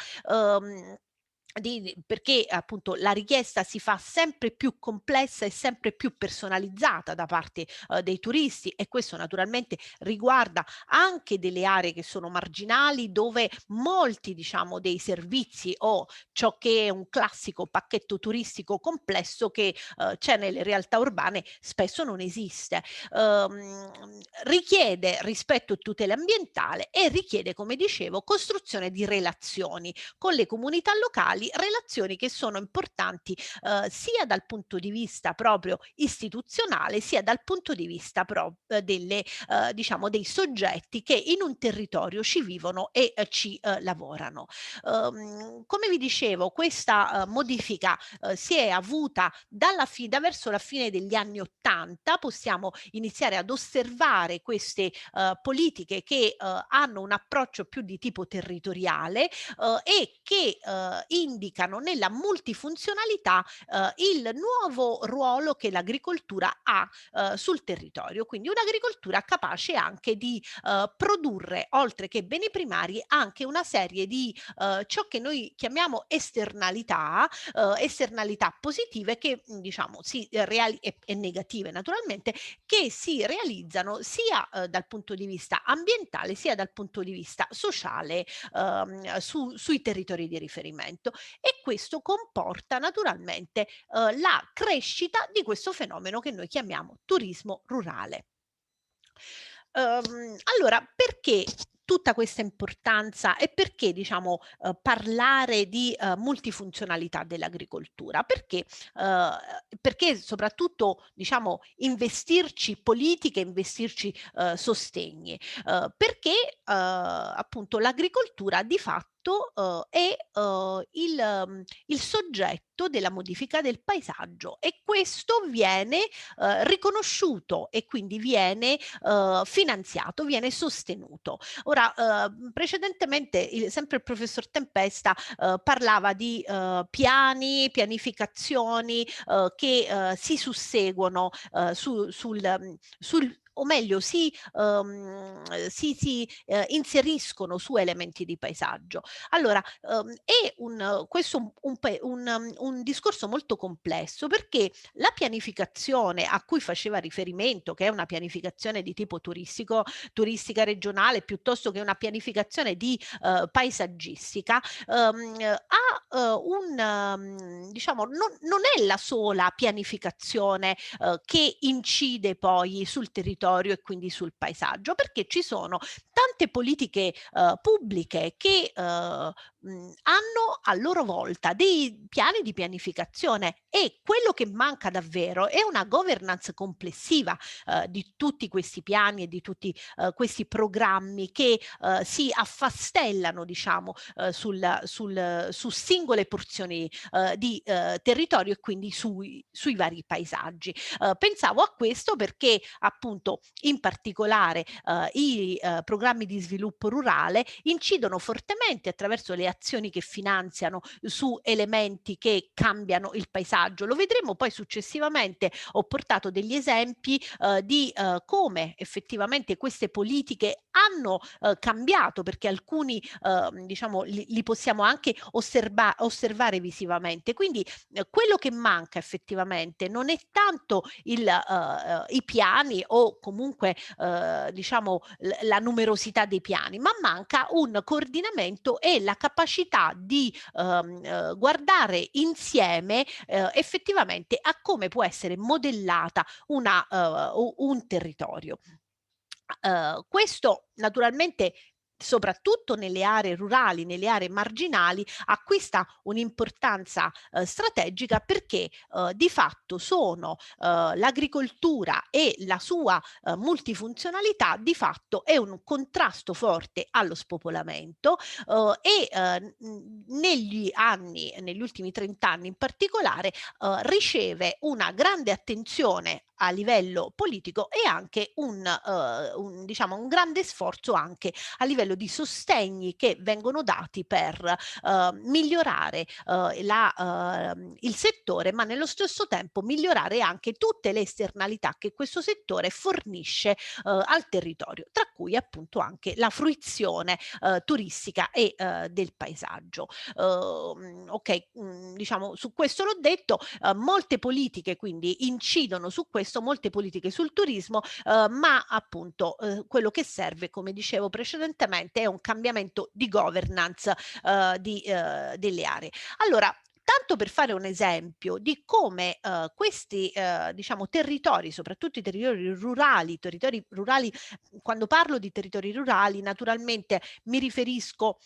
Perché appunto la richiesta si fa sempre più complessa e sempre più personalizzata da parte dei turisti, e questo naturalmente riguarda anche delle aree che sono marginali, dove molti, diciamo, dei servizi o ciò che è un classico pacchetto turistico complesso che c'è nelle realtà urbane spesso non esiste. Richiede rispetto e tutela ambientale e richiede, come dicevo, costruzione di relazioni con le comunità locali, relazioni che sono importanti sia dal punto di vista proprio istituzionale, sia dal punto di vista diciamo, dei soggetti che in un territorio ci vivono e ci lavorano. Come vi dicevo, questa modifica si è avuta da verso la fine degli anni '80. Possiamo iniziare ad osservare queste politiche che hanno un approccio più di tipo territoriale e che indicano nella multifunzionalità il nuovo ruolo che l'agricoltura ha sul territorio, quindi un'agricoltura capace anche di produrre, oltre che beni primari, anche una serie di ciò che noi chiamiamo esternalità positive che diciamo e negative naturalmente, che si realizzano sia dal punto di vista ambientale sia dal punto di vista sociale sui territori di riferimento, e questo comporta naturalmente la crescita di questo fenomeno che noi chiamiamo turismo rurale. Allora, perché tutta questa importanza e perché, diciamo, parlare di multifunzionalità dell'agricoltura? Perché soprattutto, diciamo, investirci politiche, investirci sostegni? Perché appunto l'agricoltura di fatto è il soggetto della modifica del paesaggio, e questo viene riconosciuto e quindi viene finanziato, viene sostenuto. Ora, precedentemente sempre il professor Tempesta parlava di pianificazioni che si susseguono o meglio si inseriscono su elementi di paesaggio. Allora, è questo un discorso molto complesso, perché la pianificazione a cui faceva riferimento, che è una pianificazione di tipo turistica regionale, piuttosto che una pianificazione di paesaggistica, diciamo, non è la sola pianificazione che incide poi sul territorio e quindi sul paesaggio, perché ci sono tante politiche pubbliche che hanno a loro volta dei piani di pianificazione, e quello che manca davvero è una governance complessiva di tutti questi piani e di tutti questi programmi che si affastellano, diciamo, su singole porzioni di territorio e quindi sui vari paesaggi. Pensavo a questo perché appunto in particolare i programmi di sviluppo rurale incidono fortemente attraverso le azioni che finanziano su elementi che cambiano il paesaggio. Lo vedremo poi successivamente. Ho portato degli esempi di come effettivamente queste politiche hanno cambiato, perché alcuni diciamo li possiamo anche osservare visivamente. Quindi quello che manca effettivamente non è tanto i piani o comunque diciamo la numerosità dei piani, ma manca un coordinamento e la capacità capacità di guardare insieme effettivamente a come può essere modellata un territorio. Questo naturalmente soprattutto nelle aree rurali, nelle aree marginali, acquista un'importanza strategica perché di fatto sono l'agricoltura e la sua multifunzionalità di fatto è un contrasto forte allo spopolamento negli ultimi 30 anni in particolare, riceve una grande attenzione a livello politico e anche diciamo, un grande sforzo anche a livello di sostegni che vengono dati per migliorare il settore, ma nello stesso tempo migliorare anche tutte le esternalità che questo settore fornisce al territorio, tra cui appunto anche la fruizione turistica e del paesaggio. Ok, diciamo su questo l'ho detto, molte politiche quindi incidono su questo, molte politiche sul turismo, ma appunto quello che serve, come dicevo precedentemente, è un cambiamento di governance delle aree. Allora, tanto per fare un esempio di come questi diciamo territori, soprattutto i territori rurali, quando parlo di territori rurali naturalmente mi riferisco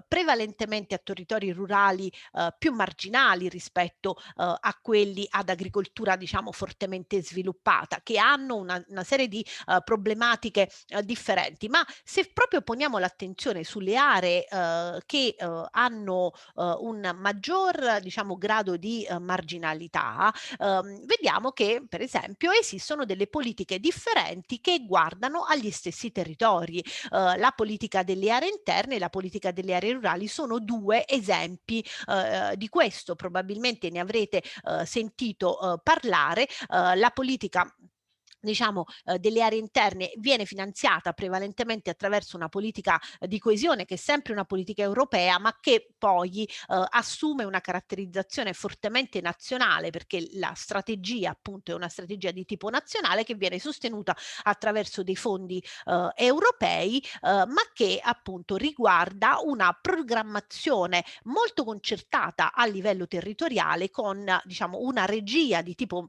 prevalentemente a territori rurali più marginali rispetto a quelli ad agricoltura diciamo fortemente sviluppata, che hanno una serie di problematiche differenti, ma se proprio poniamo l'attenzione sulle aree che hanno un maggior diciamo grado di marginalità, vediamo che per esempio esistono delle politiche differenti che guardano agli stessi territori. La politica delle aree interne e la politica delle aree rurali sono due esempi di questo, probabilmente ne avrete sentito parlare. La politica diciamo delle aree interne viene finanziata prevalentemente attraverso una politica di coesione che è sempre una politica europea, ma che poi assume una caratterizzazione fortemente nazionale, perché la strategia appunto è una strategia di tipo nazionale che viene sostenuta attraverso dei fondi europei, ma che appunto riguarda una programmazione molto concertata a livello territoriale con diciamo una regia di tipo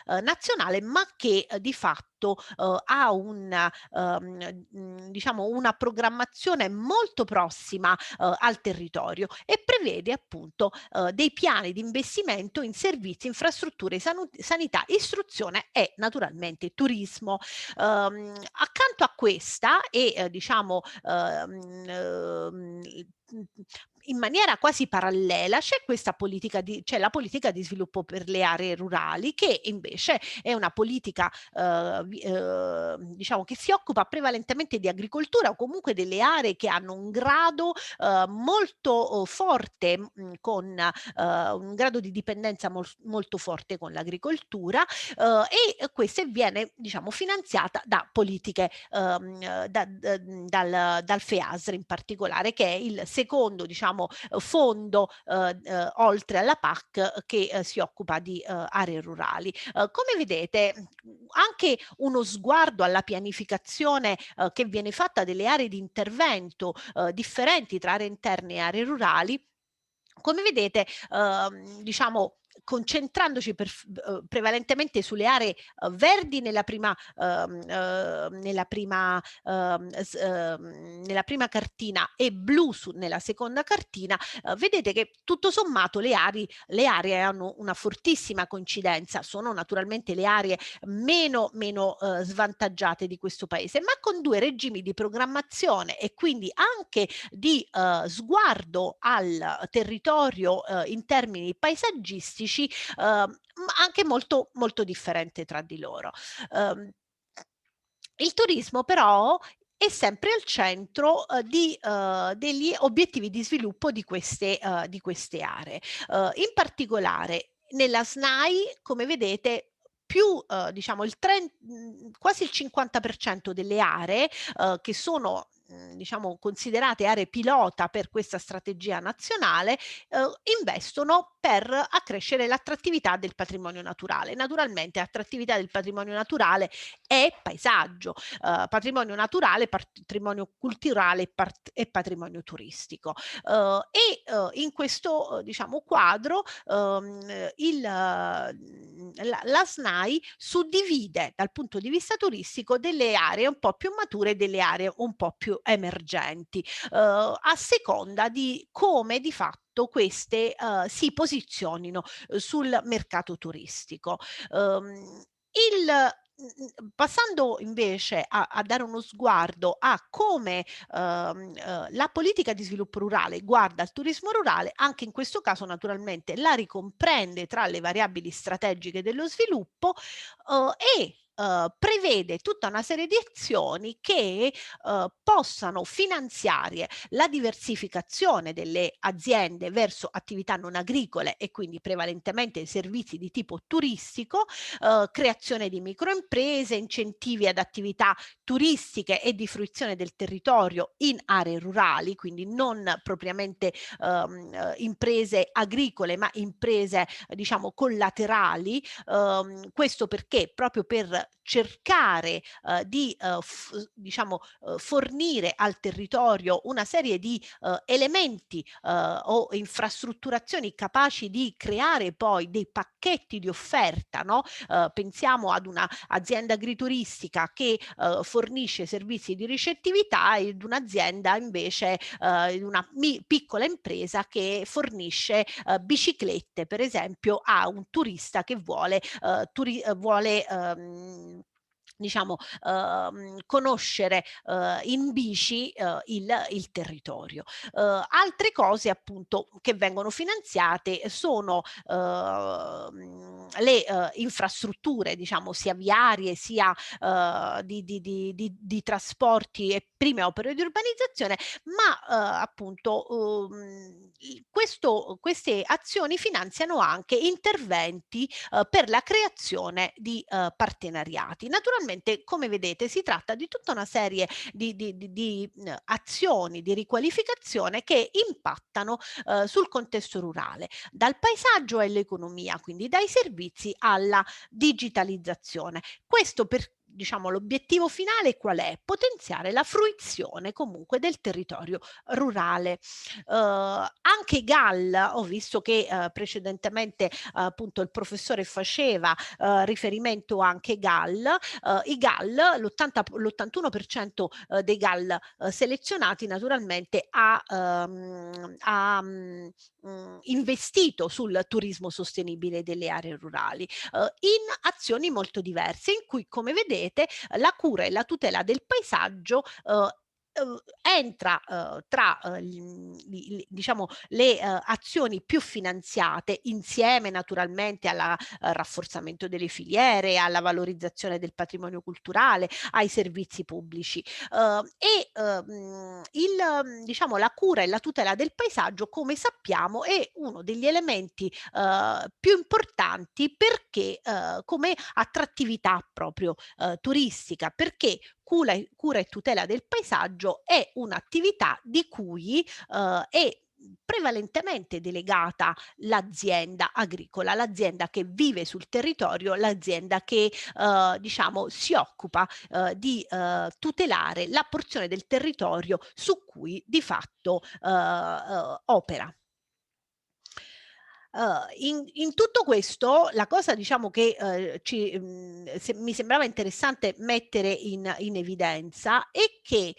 nazionale, ma che di fatto ha diciamo una programmazione molto prossima al territorio e prevede appunto dei piani di investimento in servizi, infrastrutture, sanità, istruzione e naturalmente turismo. Accanto a questa e diciamo in maniera quasi parallela c'è questa politica c'è la politica di sviluppo per le aree rurali, che invece è una politica diciamo che si occupa prevalentemente di agricoltura o comunque delle aree che hanno un grado molto forte con un grado di dipendenza molto forte con l'agricoltura e questa viene diciamo finanziata da politiche dal FEASR in particolare, che è il secondo diciamo fondo oltre alla PAC che si occupa di aree rurali. Come vedete anche uno sguardo alla pianificazione che viene fatta delle aree di intervento differenti tra aree interne e aree rurali, come vedete diciamo concentrandoci prevalentemente sulle aree verdi nella prima cartina e blu nella seconda cartina, vedete che tutto sommato le aree hanno una fortissima coincidenza, sono naturalmente le aree meno svantaggiate di questo paese, ma con due regimi di programmazione e quindi anche di sguardo al territorio in termini paesaggistici anche molto molto differente tra di loro. Il turismo però è sempre al centro degli obiettivi di sviluppo di queste aree. In particolare nella SNAI, come vedete, diciamo quasi il 50% delle aree che sono diciamo, considerate aree pilota per questa strategia nazionale, investono per accrescere l'attrattività del patrimonio naturale. Naturalmente attrattività del patrimonio naturale è paesaggio, patrimonio naturale, patrimonio culturale e patrimonio turistico. In questo diciamo quadro la SNAI suddivide dal punto di vista turistico delle aree un po' più mature e delle aree un po' più emergenti, a seconda di come di fatto queste si posizionino sul mercato turistico. Passando invece a dare uno sguardo a come la politica di sviluppo rurale guarda il turismo rurale, anche in questo caso naturalmente la ricomprende tra le variabili strategiche dello sviluppo e prevede tutta una serie di azioni che possano finanziare la diversificazione delle aziende verso attività non agricole e quindi prevalentemente servizi di tipo turistico, creazione di microimprese, incentivi ad attività turistiche e di fruizione del territorio in aree rurali, quindi non propriamente imprese agricole, ma imprese diciamo collaterali. Questo perché proprio per cercare di diciamo fornire al territorio una serie di elementi o infrastrutturazioni capaci di creare poi dei pacchetti di offerta, no? Pensiamo ad un'azienda agrituristica che fornisce servizi di ricettività ed un'azienda invece, una piccola impresa che fornisce biciclette, per esempio, a un turista che vuole diciamo conoscere in bici il territorio. Altre cose appunto che vengono finanziate sono le infrastrutture, diciamo, sia viarie sia di trasporti e prime opere di urbanizzazione, ma appunto queste azioni finanziano anche interventi per la creazione di partenariati. Naturalmente, come vedete, si tratta di tutta una serie di azioni di riqualificazione che impattano sul contesto rurale, dal paesaggio all'economia, quindi dai servizi alla digitalizzazione. Questo per diciamo l'obiettivo finale qual è? Potenziare la fruizione comunque del territorio rurale. Anche i GAL, ho visto che precedentemente appunto il professore faceva riferimento anche ai GAL, i GAL, l'81% dei GAL selezionati naturalmente ha investito sul turismo sostenibile delle aree rurali in azioni molto diverse, in cui, come vedete, la cura e la tutela del paesaggio entra tra diciamo le azioni più finanziate, insieme naturalmente al rafforzamento delle filiere, alla valorizzazione del patrimonio culturale, ai servizi pubblici diciamo la cura e la tutela del paesaggio, come sappiamo, è uno degli elementi più importanti perché come attrattività proprio turistica, perché cura e tutela del paesaggio è un'attività di cui è prevalentemente delegata l'azienda agricola, l'azienda che vive sul territorio, l'azienda che diciamo si occupa di tutelare la porzione del territorio su cui di fatto opera. In tutto questo la cosa diciamo che mi sembrava interessante mettere in evidenza è che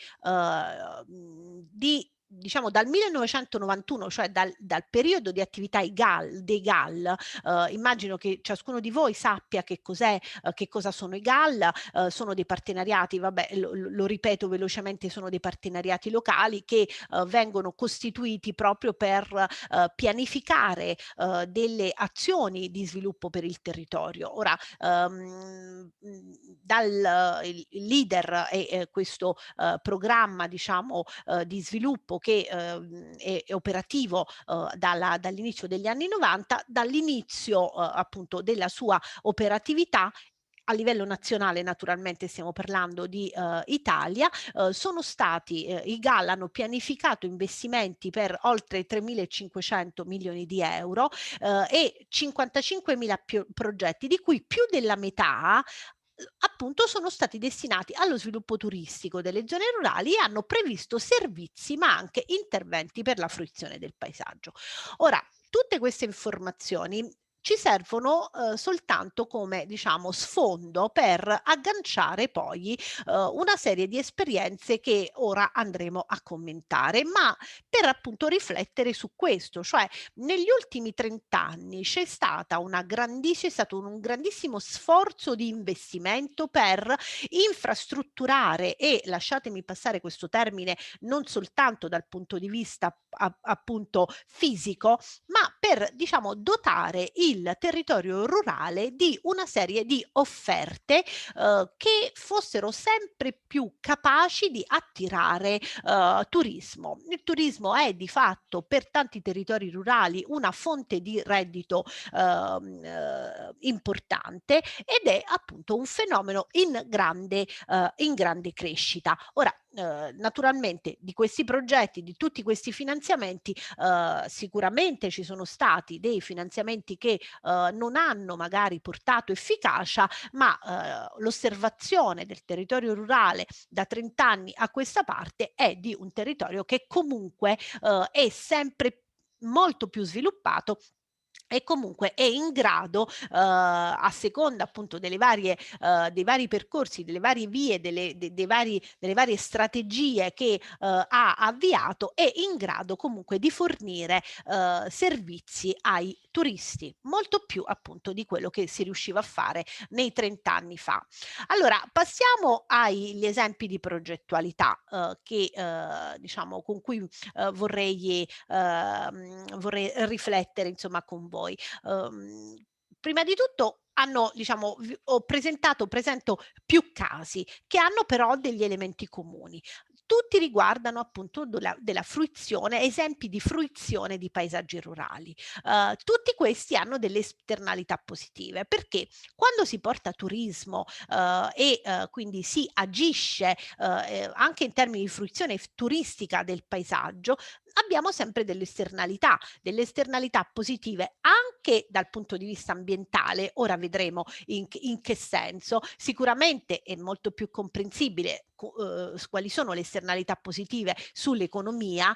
diciamo dal 1991, cioè dal periodo di attività dei GAL, immagino che ciascuno di voi sappia che cosa sono i GAL, sono dei partenariati, vabbè, lo ripeto velocemente, sono dei partenariati locali che vengono costituiti proprio per pianificare delle azioni di sviluppo per il territorio. Ora, il leader è questo programma, diciamo, di sviluppo che è operativo dall'inizio degli anni 90, dall'inizio appunto della sua operatività a livello nazionale naturalmente stiamo parlando di Italia, sono stati, i GAL hanno pianificato investimenti per oltre 3.500 milioni di euro e 55.000 progetti, di cui più della metà appunto sono stati destinati allo sviluppo turistico delle zone rurali e hanno previsto servizi ma anche interventi per la fruizione del paesaggio. Ora, tutte queste informazioni ci servono soltanto come, diciamo, sfondo per agganciare poi una serie di esperienze che ora andremo a commentare, ma per appunto riflettere su questo, cioè negli ultimi 30 anni c'è stato un grandissimo sforzo di investimento per infrastrutturare e, lasciatemi passare questo termine, non soltanto dal punto di vista appunto fisico, ma per, diciamo, dotare il territorio rurale di una serie di offerte che fossero sempre più capaci di attirare turismo. Il turismo è di fatto per tanti territori rurali una fonte di reddito importante ed è appunto un fenomeno in grande crescita. Ora, naturalmente di questi progetti, di tutti questi finanziamenti, sicuramente ci sono stati dei finanziamenti che non hanno magari portato efficacia, ma l'osservazione del territorio rurale da 30 anni a questa parte è di un territorio che comunque è sempre molto più sviluppato e comunque è in grado, a seconda appunto dei vari percorsi, delle varie vie, delle varie strategie che ha avviato, è in grado comunque di fornire servizi ai turisti, molto più appunto di quello che si riusciva a fare nei 30 anni fa. Allora, passiamo agli esempi di progettualità che diciamo con cui vorrei riflettere insomma con voi. Prima di tutto diciamo, presento più casi che hanno però degli elementi comuni. Tutti riguardano appunto della fruizione, esempi di fruizione di paesaggi rurali. Tutti questi hanno delle esternalità positive, perché quando si porta turismo e quindi si agisce anche in termini di fruizione turistica del paesaggio, abbiamo sempre delle esternalità positive anche dal punto di vista ambientale. Ora vedremo in che senso. Sicuramente è molto più comprensibile quali sono le esternalità positive sull'economia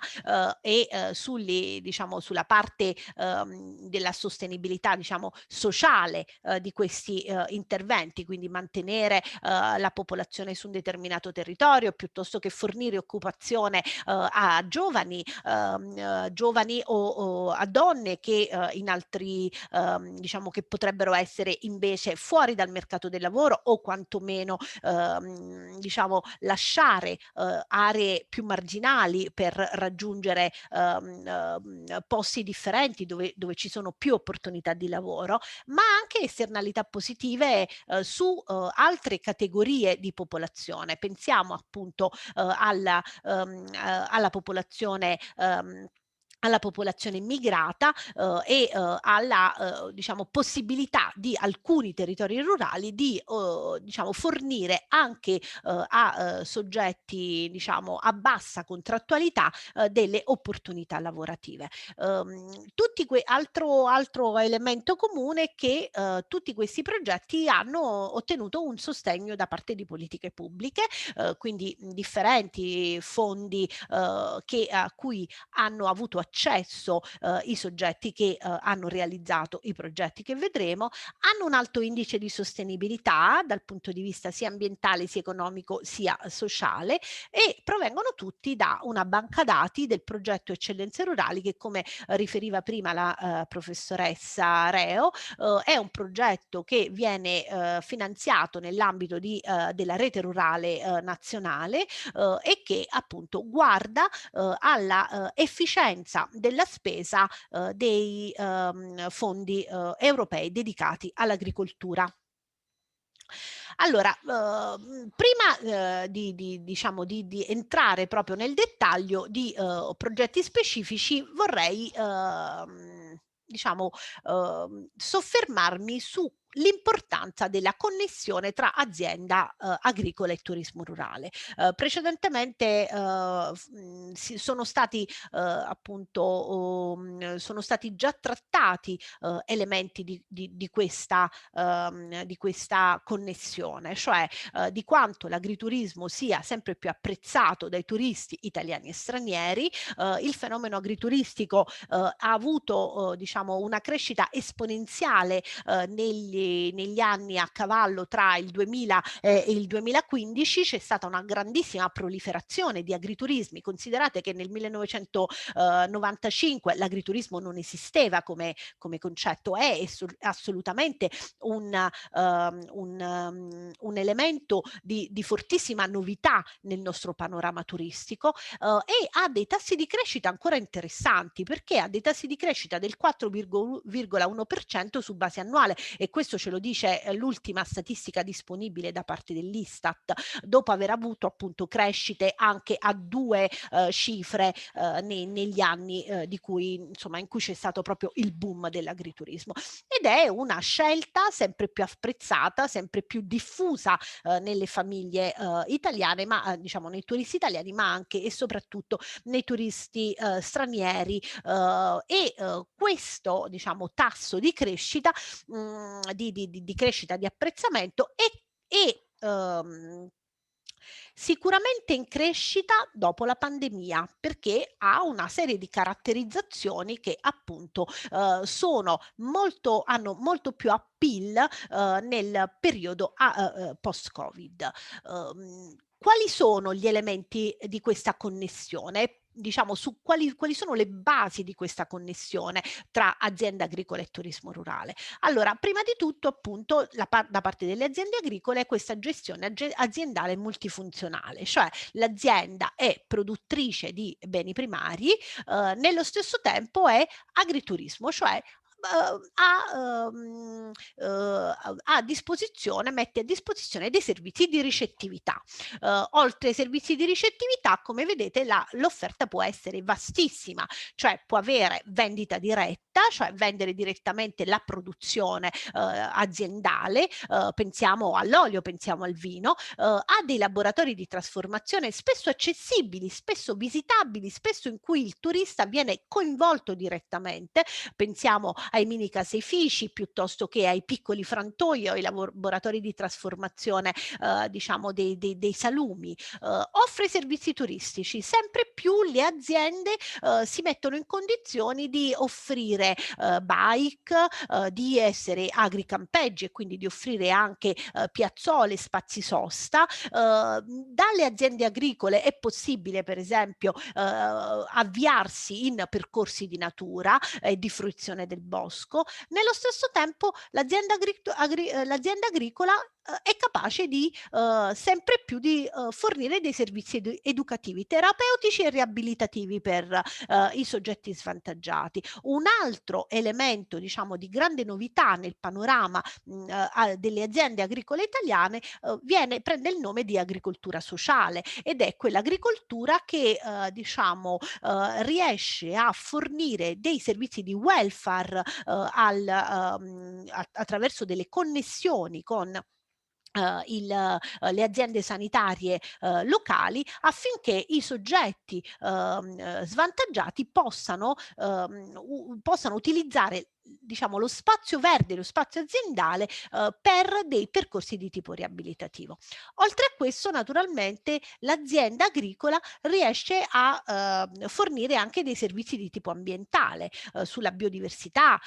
diciamo, sulla parte della sostenibilità, diciamo, sociale di questi interventi, quindi mantenere la popolazione su un determinato territorio piuttosto che fornire occupazione a giovani o a donne che in altri diciamo che potrebbero essere invece fuori dal mercato del lavoro o quantomeno diciamo lasciare aree più marginali per raggiungere posti differenti dove ci sono più opportunità di lavoro, ma anche esternalità positive su altre categorie di popolazione. Pensiamo appunto alla popolazione immigrata alla diciamo possibilità di alcuni territori rurali di diciamo fornire anche a soggetti diciamo a bassa contrattualità delle opportunità lavorative. Altro elemento comune è che tutti questi progetti hanno ottenuto un sostegno da parte di politiche pubbliche, quindi differenti fondi a cui hanno avuto accesso i soggetti che hanno realizzato i progetti che vedremo, hanno un alto indice di sostenibilità dal punto di vista sia ambientale, sia economico, sia sociale, e provengono tutti da una banca dati del progetto Eccellenze Rurali che, come riferiva prima la professoressa Reo, è un progetto che viene finanziato nell'ambito della rete rurale nazionale e che appunto guarda alla efficienza della spesa dei fondi europei dedicati all'agricoltura. Allora, prima diciamo di entrare proprio nel dettaglio di progetti specifici, vorrei diciamo soffermarmi su l'importanza della connessione tra azienda agricola e turismo rurale. Precedentemente sono stati appunto sono stati già trattati elementi di questa connessione, cioè di quanto l'agriturismo sia sempre più apprezzato dai turisti italiani e stranieri. Il fenomeno agrituristico ha avuto diciamo una crescita esponenziale negli anni a cavallo tra il 2000 e il 2015. C'è stata una grandissima proliferazione di agriturismi. Considerate che nel 1995 l'agriturismo non esisteva come concetto, è assolutamente un elemento di fortissima novità nel nostro panorama turistico, e ha dei tassi di crescita ancora interessanti, perché ha dei tassi di crescita del 4,1% su base annuale, e questo ce lo dice l'ultima statistica disponibile da parte dell'Istat, dopo aver avuto appunto crescite anche a 2 cifre negli anni in cui c'è stato proprio il boom dell'agriturismo, ed è una scelta sempre più apprezzata, sempre più diffusa nelle famiglie italiane, ma diciamo nei turisti italiani, ma anche e soprattutto nei turisti stranieri, e questo diciamo tasso di crescita, di crescita di apprezzamento e sicuramente in crescita dopo la pandemia, perché ha una serie di caratterizzazioni che appunto hanno molto più appeal nel periodo post-Covid. Quali sono gli elementi di questa connessione? Diciamo su quali sono le basi di questa connessione tra azienda agricola e turismo rurale. Allora, prima di tutto appunto da parte delle aziende agricole questa gestione aziendale multifunzionale, cioè l'azienda è produttrice di beni primari, nello stesso tempo è agriturismo, cioè mette a disposizione dei servizi di ricettività. Oltre ai servizi di ricettività, come vedete, l'offerta può essere vastissima, cioè può avere vendita diretta, cioè vendere direttamente la produzione aziendale, pensiamo all'olio, pensiamo al vino, ha dei laboratori di trasformazione spesso accessibili, spesso visitabili, spesso in cui il turista viene coinvolto direttamente, pensiamo ai mini caseifici piuttosto che ai piccoli frantoi o ai laboratori di trasformazione diciamo dei salumi. Offre servizi turistici, sempre più le aziende si mettono in condizioni di offrire bike, di essere agricampeggi e quindi di offrire anche piazzole, spazi sosta. Dalle aziende agricole è possibile per esempio avviarsi in percorsi di natura e di fruizione del bosco. Nello stesso tempo l'azienda agricola è capace di sempre più di fornire dei servizi educativi, terapeutici e riabilitativi per i soggetti svantaggiati. Un altro elemento diciamo di grande novità nel panorama delle aziende agricole italiane prende il nome di agricoltura sociale, ed è quell'agricoltura che diciamo riesce a fornire dei servizi di welfare attraverso delle connessioni con le aziende sanitarie locali, affinché i soggetti svantaggiati possano utilizzare diciamo lo spazio verde, lo spazio aziendale per dei percorsi di tipo riabilitativo. Oltre a questo, naturalmente, l'azienda agricola riesce a fornire anche dei servizi di tipo ambientale, sulla biodiversità,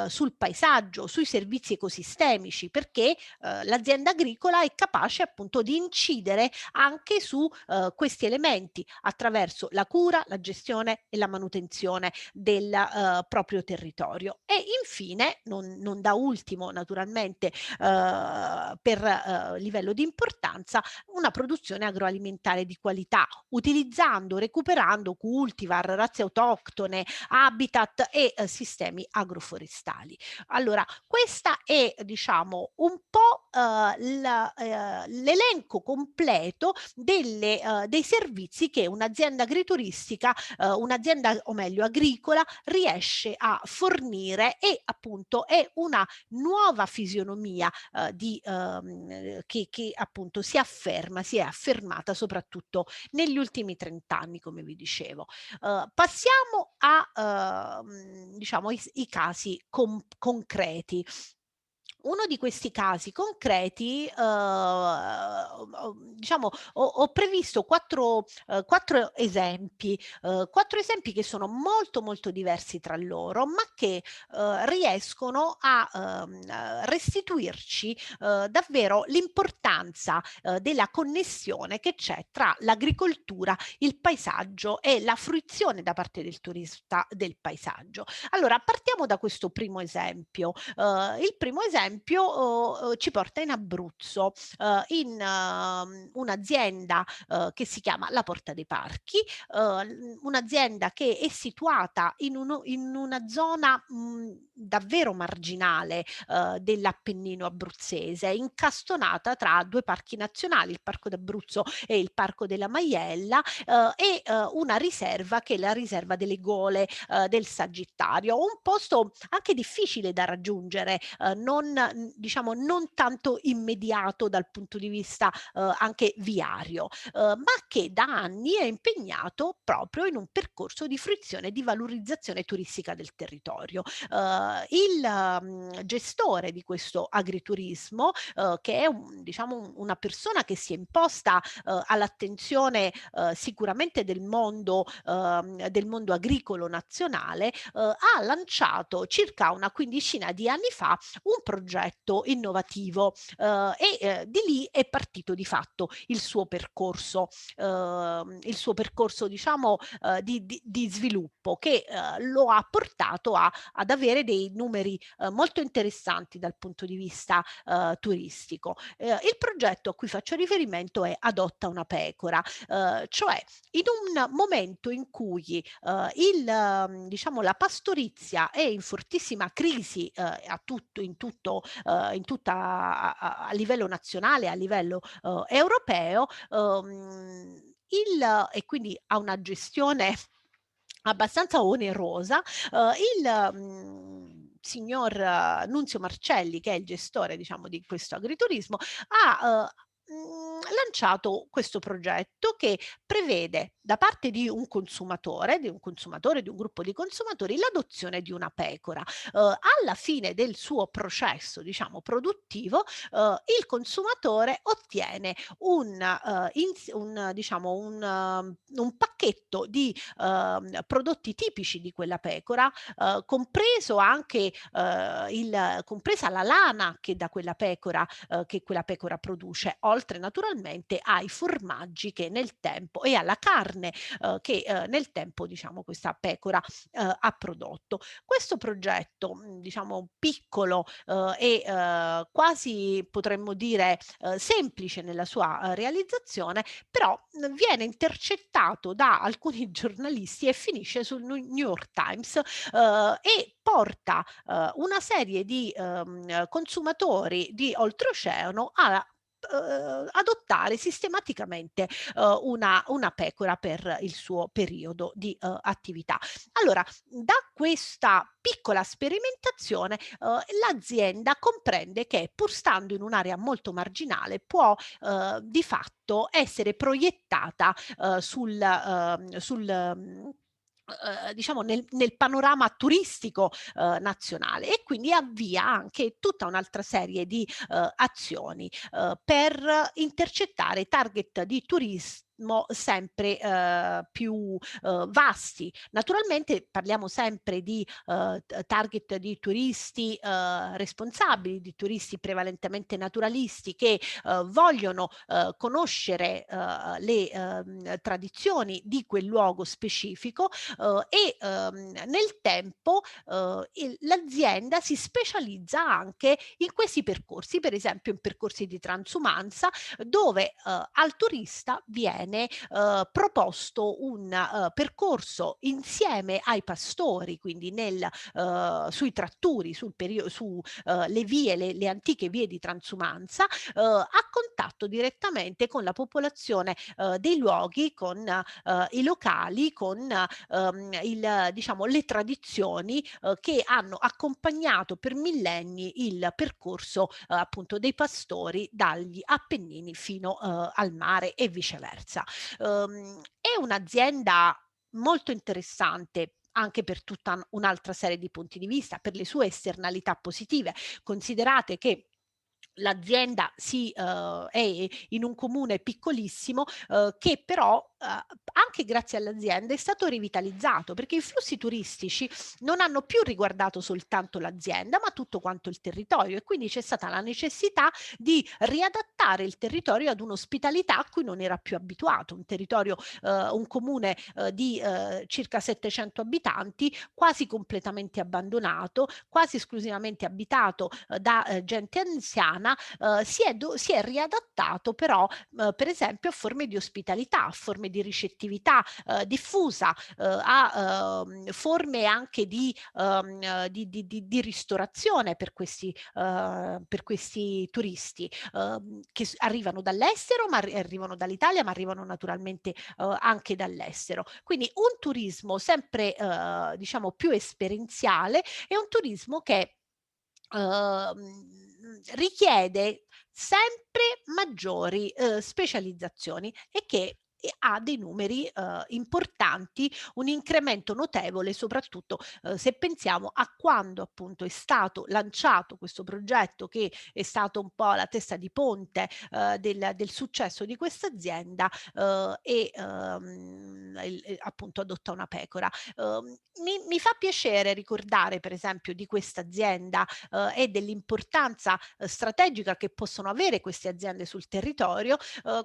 sul paesaggio, sui servizi ecosistemici, perché l'azienda agricola è capace appunto di incidere anche su questi elementi attraverso la cura, la gestione e la manutenzione del proprio territorio. E infine, non da ultimo naturalmente per livello di importanza, una produzione agroalimentare di qualità, utilizzando, recuperando cultivar, razze autoctone, habitat e sistemi agroforestali. Allora, questa è diciamo un po' l'elenco completo dei servizi che un'azienda agrituristica, un'azienda o meglio agricola, riesce a fornire dire e appunto è una nuova fisionomia che appunto si è affermata soprattutto negli ultimi 30 anni, come vi dicevo. Passiamo a diciamo i casi concreti. Uno di questi casi concreti, diciamo, ho previsto quattro esempi, che sono molto molto diversi tra loro, ma che riescono a restituirci davvero l'importanza della connessione che c'è tra l'agricoltura, il paesaggio e la fruizione da parte del turista del paesaggio. Allora, partiamo da questo primo esempio. Il primo esempio ci porta in Abruzzo, in un'azienda che si chiama La Porta dei Parchi, un'azienda che è situata in una zona davvero marginale dell'Appennino abruzzese, incastonata tra due parchi nazionali, il Parco d'Abruzzo e il Parco della Maiella, e una riserva che è la riserva delle Gole del Sagittario, un posto anche difficile da raggiungere, diciamo non tanto immediato dal punto di vista anche viario, ma che da anni è impegnato proprio in un percorso di fruizione e di valorizzazione turistica del territorio. Il gestore di questo agriturismo, che è diciamo una persona che si è imposta all'attenzione sicuramente del mondo agricolo nazionale, ha lanciato circa una quindicina di anni fa un progetto innovativo e di lì è partito di fatto il suo percorso diciamo di sviluppo, che lo ha portato ad avere dei numeri molto interessanti dal punto di vista turistico. Il progetto a cui faccio riferimento è Adotta una pecora, cioè in un momento in cui diciamo la pastorizia è in fortissima crisi a livello nazionale, a livello europeo, e quindi ha una gestione abbastanza onerosa, signor Nunzio Marcelli, che è il gestore diciamo di questo agriturismo, ha lanciato questo progetto che prevede da parte di un consumatore, di un gruppo di consumatori, l'adozione di una pecora. Alla fine del suo processo, diciamo, produttivo, il consumatore ottiene un pacchetto di prodotti tipici di quella pecora, compresa la lana che quella pecora produce, oltre naturalmente ai formaggi che nel tempo e alla carne che nel tempo diciamo questa pecora ha prodotto. Questo progetto diciamo piccolo e quasi potremmo dire semplice nella sua realizzazione, però viene intercettato da alcuni giornalisti e finisce sul New York Times e porta una serie di consumatori di oltreoceano a adottare sistematicamente una pecora per il suo periodo di attività. Allora, da questa piccola sperimentazione l'azienda comprende che, pur stando in un'area molto marginale, può di fatto essere proiettata diciamo nel panorama turistico nazionale, e quindi avvia anche tutta un'altra serie di azioni per intercettare target di turismo sempre più vasti. Naturalmente parliamo sempre di target di turisti responsabili, di turisti prevalentemente naturalisti che vogliono conoscere le tradizioni di quel luogo specifico, e nel tempo l'azienda si specializza anche in questi percorsi, per esempio in percorsi di transumanza, dove al turista viene viene proposto un percorso insieme ai pastori, quindi sui tratturi, su le vie, le antiche vie di transumanza, a contatto direttamente con la popolazione dei luoghi, con i locali, con diciamo, le tradizioni che hanno accompagnato per millenni il percorso appunto dei pastori dagli Appennini fino al mare e viceversa. È un'azienda molto interessante anche per tutta un'altra serie di punti di vista, per le sue esternalità positive. Considerate che l'azienda è in un comune piccolissimo che però anche grazie all'azienda è stato rivitalizzato, perché i flussi turistici non hanno più riguardato soltanto l'azienda ma tutto quanto il territorio, e quindi c'è stata la necessità di riadattare il territorio ad un'ospitalità a cui non era più abituato, un comune di circa 700 abitanti, quasi completamente abbandonato, quasi esclusivamente abitato da gente anziana. Si è riadattato però per esempio a forme di ospitalità, a forme di ricettività diffusa, a forme anche di ristorazione per questi turisti che arrivano dall'estero, ma arrivano dall'Italia, ma arrivano naturalmente anche dall'estero. Quindi un turismo sempre diciamo più esperienziale, e un turismo che richiede sempre maggiori specializzazioni e che ha dei numeri importanti, un incremento notevole, soprattutto se pensiamo a quando appunto è stato lanciato questo progetto, che è stato un po' la testa di ponte del successo di questa azienda, e appunto adotta una pecora. Mi fa piacere ricordare per esempio di questa azienda e dell'importanza strategica che possono avere queste aziende sul territorio.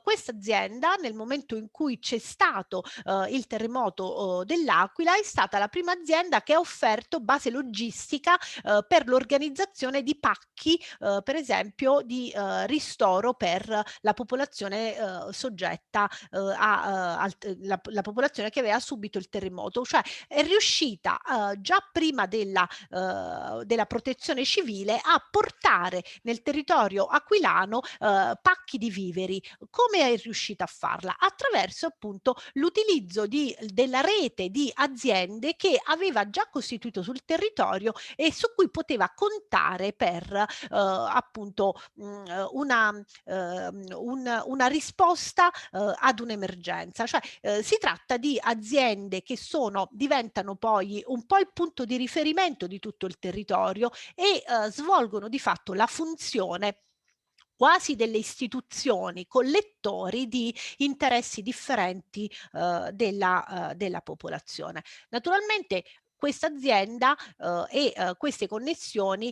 Questa azienda, nel momento in cui c'è stato il terremoto dell'Aquila, è stata la prima azienda che ha offerto base logistica per l'organizzazione di pacchi, per esempio di ristoro per la popolazione soggetta la popolazione che aveva subito il terremoto. Cioè è riuscita già prima della protezione civile a portare nel territorio aquilano pacchi di viveri. Come è riuscita a farla? Attraverso appunto l'utilizzo della rete di aziende che aveva già costituito sul territorio e su cui poteva contare per appunto una risposta ad un'emergenza. Cioè si tratta di aziende che diventano poi un po' il punto di riferimento di tutto il territorio e svolgono di fatto la funzione quasi delle istituzioni collettori di interessi differenti della popolazione. Naturalmente questa azienda e queste connessioni,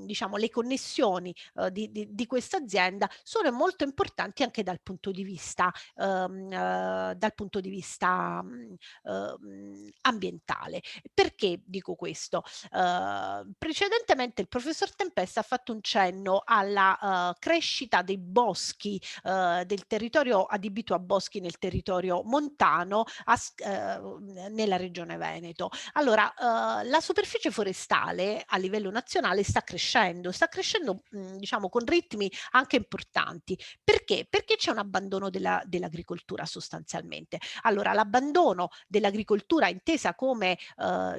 diciamo le connessioni di questa azienda sono molto importanti anche dal punto di vista ambientale. Perché dico questo? Precedentemente il professor Tempesta ha fatto un cenno alla crescita dei boschi del territorio adibito a boschi nel territorio montano nella regione Veneto. Allora, la superficie forestale a livello nazionale sta crescendo diciamo con ritmi anche importanti. Perché? Perché c'è un abbandono dell'agricoltura sostanzialmente. Allora, l'abbandono dell'agricoltura intesa come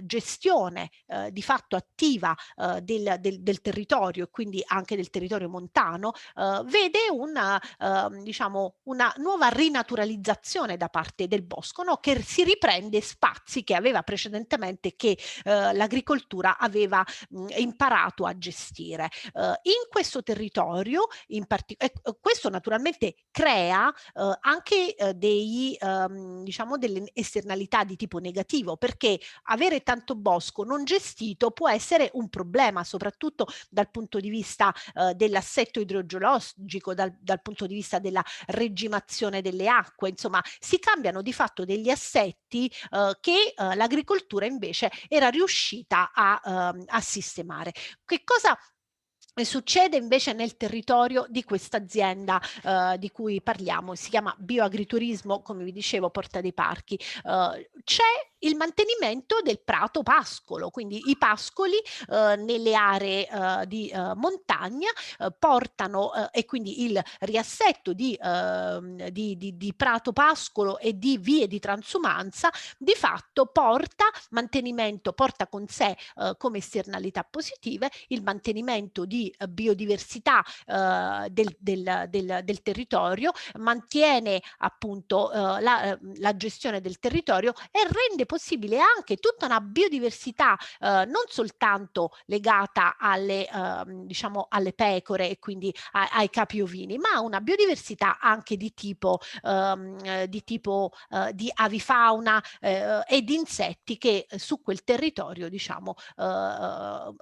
gestione di fatto attiva del territorio, e quindi anche del territorio montano, vede diciamo una nuova rinaturalizzazione da parte del bosco, no? Che si riprende spazi che aveva precedentemente, che l'agricoltura aveva imparato a gestire. In questo territorio, questo naturalmente crea anche diciamo delle esternalità di tipo negativo, perché avere tanto bosco non gestito può essere un problema, soprattutto dal punto di vista dell'assetto idrogeologico, dal punto di vista della regimazione delle acque. Insomma, si cambiano di fatto degli assetti che l'agricoltura invece era riuscita a sistemare. Che cosa succede invece nel territorio di questa azienda di cui parliamo. Si chiama Bioagriturismo, come vi dicevo, Porta dei Parchi. C'è il mantenimento del prato pascolo, quindi i pascoli nelle aree di montagna portano e quindi il riassetto di prato pascolo e di vie di transumanza di fatto porta con sé come esternalità positive il mantenimento di biodiversità del territorio, mantiene appunto la gestione del territorio e rende possibile anche tutta una biodiversità non soltanto legata diciamo alle pecore e quindi ai capi ovini, ma una biodiversità anche di tipo di avifauna e di insetti che su quel territorio diciamo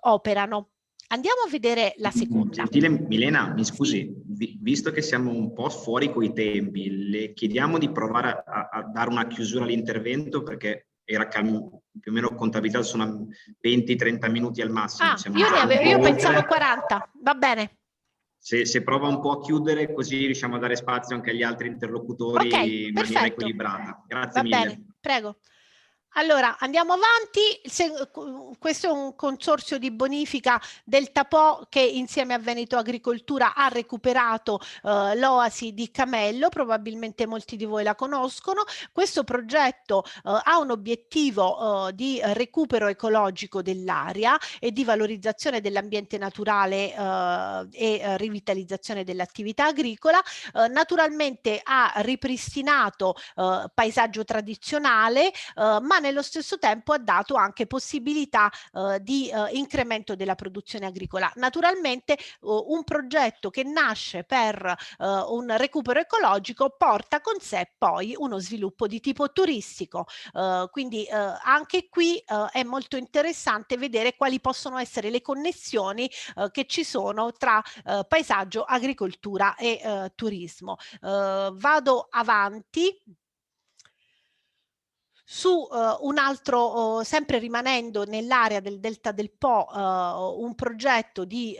operano. Andiamo a vedere la seconda. Gentile Milena, mi scusi, visto che siamo un po' fuori coi tempi, le chiediamo di provare a dare una chiusura all'intervento, perché era più o meno contabilizzato, sono 20-30 minuti al massimo. Io pensavo 40, va bene. Se prova un po' a chiudere, così riusciamo a dare spazio anche agli altri interlocutori in maniera equilibrata. Grazie mille. Bene, prego. Allora, andiamo avanti. Questo è un consorzio di bonifica del Tapò che insieme a Veneto Agricoltura ha recuperato l'oasi di Camello, probabilmente molti di voi la conoscono. Questo progetto ha un obiettivo di recupero ecologico dell'area e di valorizzazione dell'ambiente naturale e rivitalizzazione dell'attività agricola. Naturalmente ha ripristinato paesaggio tradizionale, ma nello stesso tempo ha dato anche possibilità di incremento della produzione agricola. Naturalmente un progetto che nasce per un recupero ecologico porta con sé poi uno sviluppo di tipo turistico, quindi anche qui è molto interessante vedere quali possono essere le connessioni che ci sono tra paesaggio, agricoltura e turismo. Vado avanti. Su un altro, sempre rimanendo nell'area del Delta del Po, un progetto di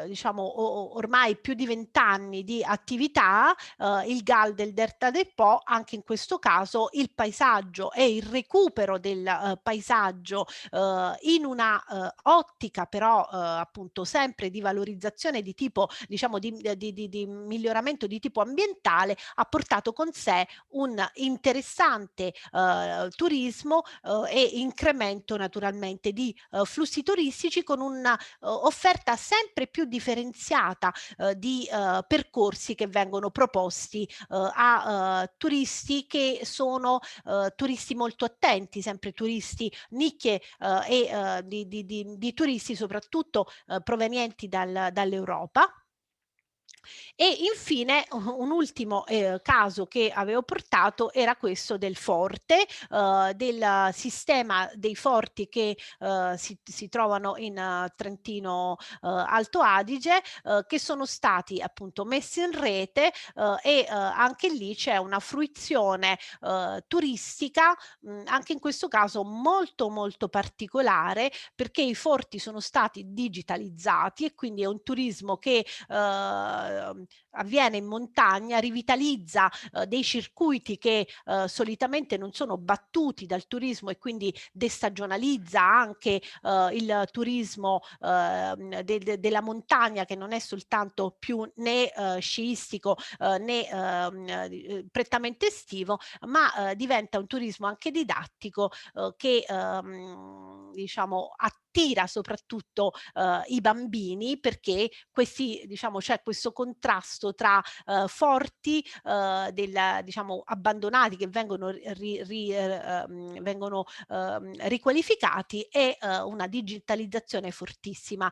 diciamo ormai più di 20 anni di attività, il GAL del Delta del Po. Anche in questo caso il paesaggio e il recupero del paesaggio in una ottica però appunto sempre di valorizzazione di tipo diciamo di miglioramento di tipo ambientale ha portato con sé un interessante turismo e incremento naturalmente di flussi turistici con una offerta sempre più differenziata di percorsi che vengono proposti a turisti che sono turisti molto attenti, sempre turisti nicchie e di turisti soprattutto provenienti dall'Europa. E infine un ultimo caso che avevo portato era questo del forte, del sistema dei forti che si trovano in Trentino Alto Adige, che sono stati appunto messi in rete e anche lì c'è una fruizione turistica, anche in questo caso molto molto particolare, perché i forti sono stati digitalizzati e quindi è un turismo che avviene in montagna, rivitalizza dei circuiti che solitamente non sono battuti dal turismo e quindi destagionalizza anche il turismo della montagna, che non è soltanto più né sciistico né prettamente estivo, ma diventa un turismo anche didattico che diciamo attira soprattutto i bambini, perché questi diciamo c'è questo contrasto tra forti diciamo abbandonati che vengono riqualificati e una digitalizzazione fortissima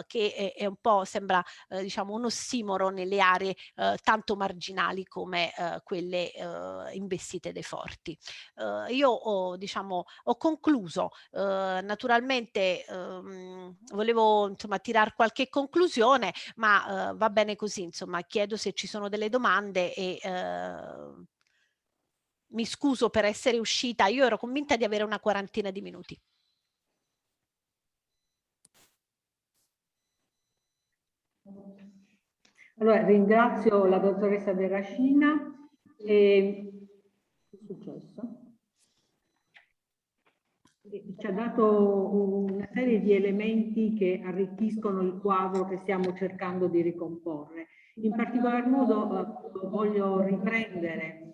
che è un po' sembra diciamo un ossimoro nelle aree tanto marginali come quelle investite dai forti. Io ho concluso. Naturalmente volevo insomma tirar qualche conclusione, ma va bene così, insomma. Chiedo se ci sono delle domande e mi scuso per essere uscita. Io ero convinta di avere una quarantina di minuti. Allora, ringrazio la dottoressa Verracina. Che è successo? Ci ha dato una serie di elementi che arricchiscono il quadro che stiamo cercando di ricomporre. In particolar modo voglio riprendere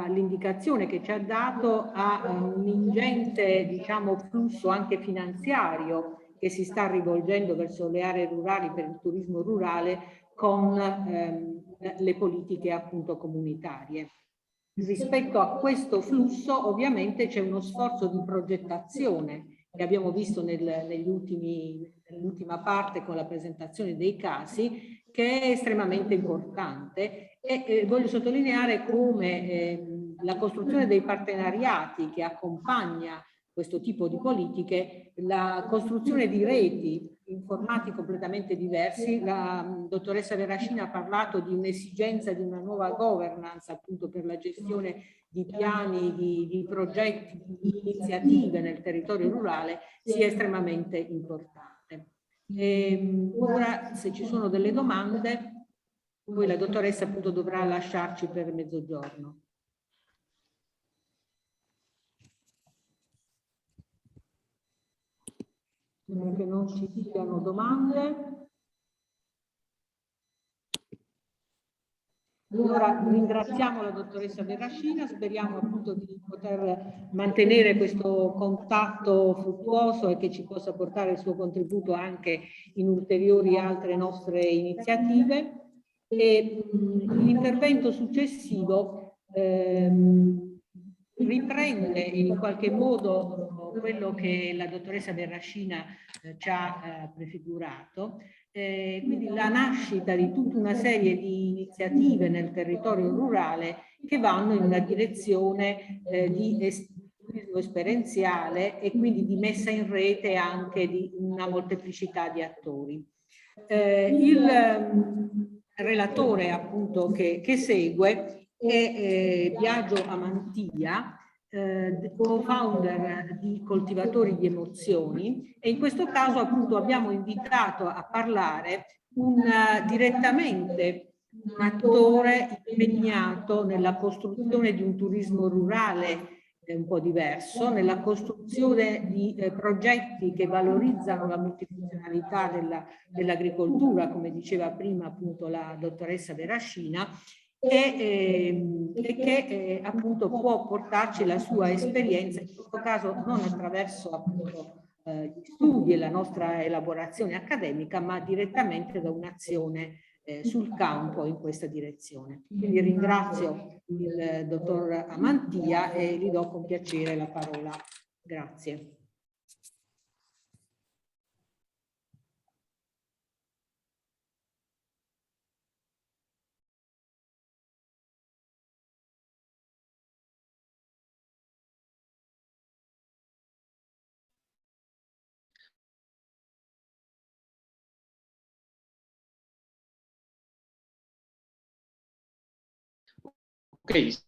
l'indicazione che ci ha dato a un ingente, diciamo, flusso anche finanziario che si sta rivolgendo verso le aree rurali per il turismo rurale con le politiche appunto comunitarie. Rispetto a questo flusso ovviamente c'è uno sforzo di progettazione che abbiamo visto nell'ultima parte con la presentazione dei casi, che è estremamente importante e voglio sottolineare come la costruzione dei partenariati che accompagna questo tipo di politiche, la costruzione di reti in formati completamente diversi. La dottoressa Verracina ha parlato di un'esigenza di una nuova governance appunto per la gestione di piani, di progetti, di iniziative nel territorio rurale sia estremamente importante. Ora, se ci sono delle domande, poi la dottoressa appunto dovrà lasciarci per mezzogiorno. Che non ci siano domande. Allora ringraziamo la dottoressa Verracina, speriamo appunto di poter mantenere questo contatto fruttuoso e che ci possa portare il suo contributo anche in ulteriori altre nostre iniziative. E l'intervento successivo riprende in qualche modo quello che la dottoressa Verracina ci ha prefigurato, quindi la nascita di tutta una serie di iniziative nel territorio rurale che vanno in una direzione di turismo esperienziale e quindi di messa in rete anche di una molteplicità di attori. Il relatore appunto che segue è Biagio Amantia, co-founder di Coltivatori di Emozioni, e in questo caso appunto abbiamo invitato a parlare direttamente un attore impegnato nella costruzione di un turismo rurale un po' diverso, nella costruzione di progetti che valorizzano la multifunzionalità dell'agricoltura, come diceva prima appunto la dottoressa Verracina, e che appunto può portarci la sua esperienza, in questo caso non attraverso appunto gli studi e la nostra elaborazione accademica, ma direttamente da un'azione sul campo in questa direzione. Quindi ringrazio il dottor Amantia e gli do con piacere la parola. Grazie. Ok.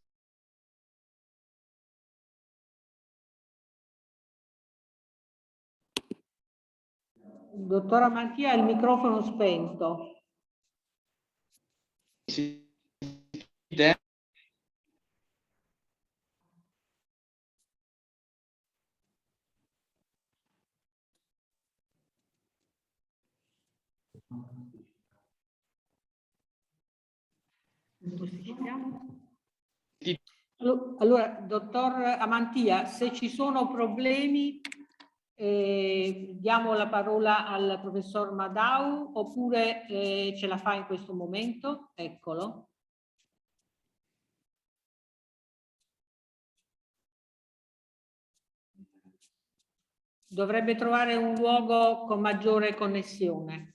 Dottora Amantia, il microfono spento. Allora, dottor Amantia, se ci sono problemi diamo la parola al professor Madau oppure ce la fa in questo momento? Eccolo. Dovrebbe trovare un luogo con maggiore connessione.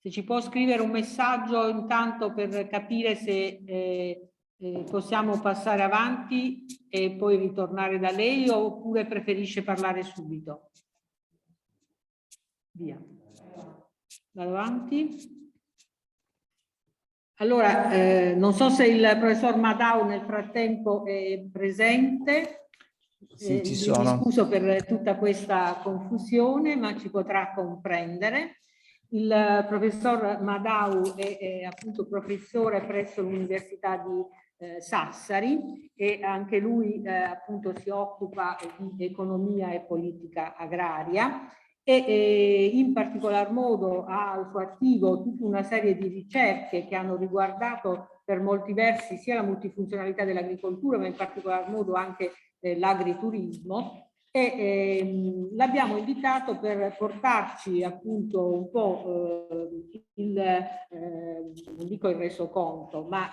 Se ci può scrivere un messaggio intanto per capire se possiamo passare avanti e poi ritornare da lei oppure preferisce parlare subito. Via. Vado avanti. Allora, non so se il professor Madau nel frattempo è presente. Sì, ci Mi sono. scuso per tutta questa confusione, ma ci potrà comprendere. Il professor Madau è appunto professore presso l'Università di Sassari e anche lui appunto si occupa di economia e politica agraria e in particolar modo ha al suo attivo tutta una serie di ricerche che hanno riguardato per molti versi sia la multifunzionalità dell'agricoltura, ma in particolar modo anche l'agriturismo. E l'abbiamo invitato per portarci appunto un po' non dico il resoconto, ma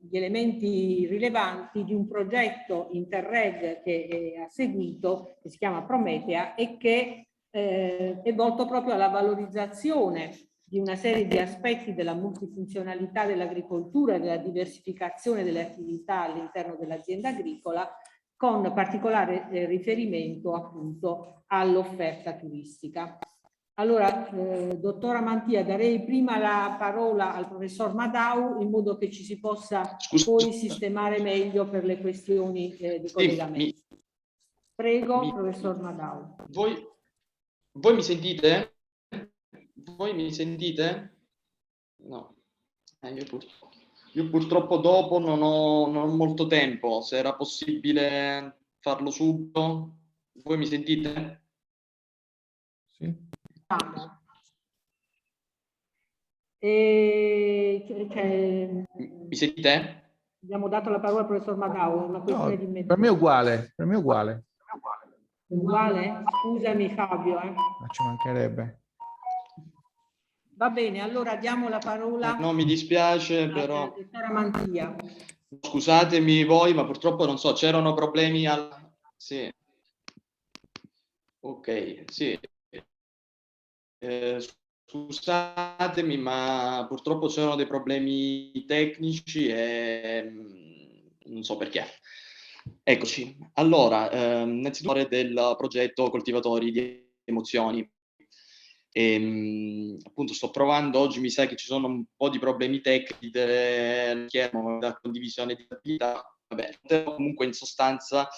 gli elementi rilevanti di un progetto Interreg che ha seguito, che si chiama Prometea e che è volto proprio alla valorizzazione di una serie di aspetti della multifunzionalità dell'agricoltura e della diversificazione delle attività all'interno dell'azienda agricola, con particolare riferimento appunto all'offerta turistica. Allora, dottora Mantia, darei prima la parola al professor Madau in modo che ci si possa poi sistemare meglio per le questioni di collegamento. Prego, professor Madau. Voi mi sentite? Voi mi sentite? No. Io purtroppo dopo non ho molto tempo. Se era possibile farlo subito. Voi mi sentite? Sì. Mi sentite? Abbiamo dato la parola al professor Madau, una questione di mezz'ora. Per me è uguale, per me è uguale. Uguale? Scusami Fabio. Ma ci mancherebbe. Va bene, allora diamo la parola. No, mi dispiace, però. Dottora Mantia. Scusatemi voi, ma purtroppo non so, c'erano problemi al. Sì. Ok, sì. Scusatemi, ma purtroppo c'erano dei problemi tecnici e non so perché. Eccoci. Allora, innanzitutto del progetto Coltivatori di Emozioni. Appunto sto provando, oggi mi sa che ci sono un po' di problemi tecnici del schermo, da condivisione di attività. Vabbè, comunque in sostanza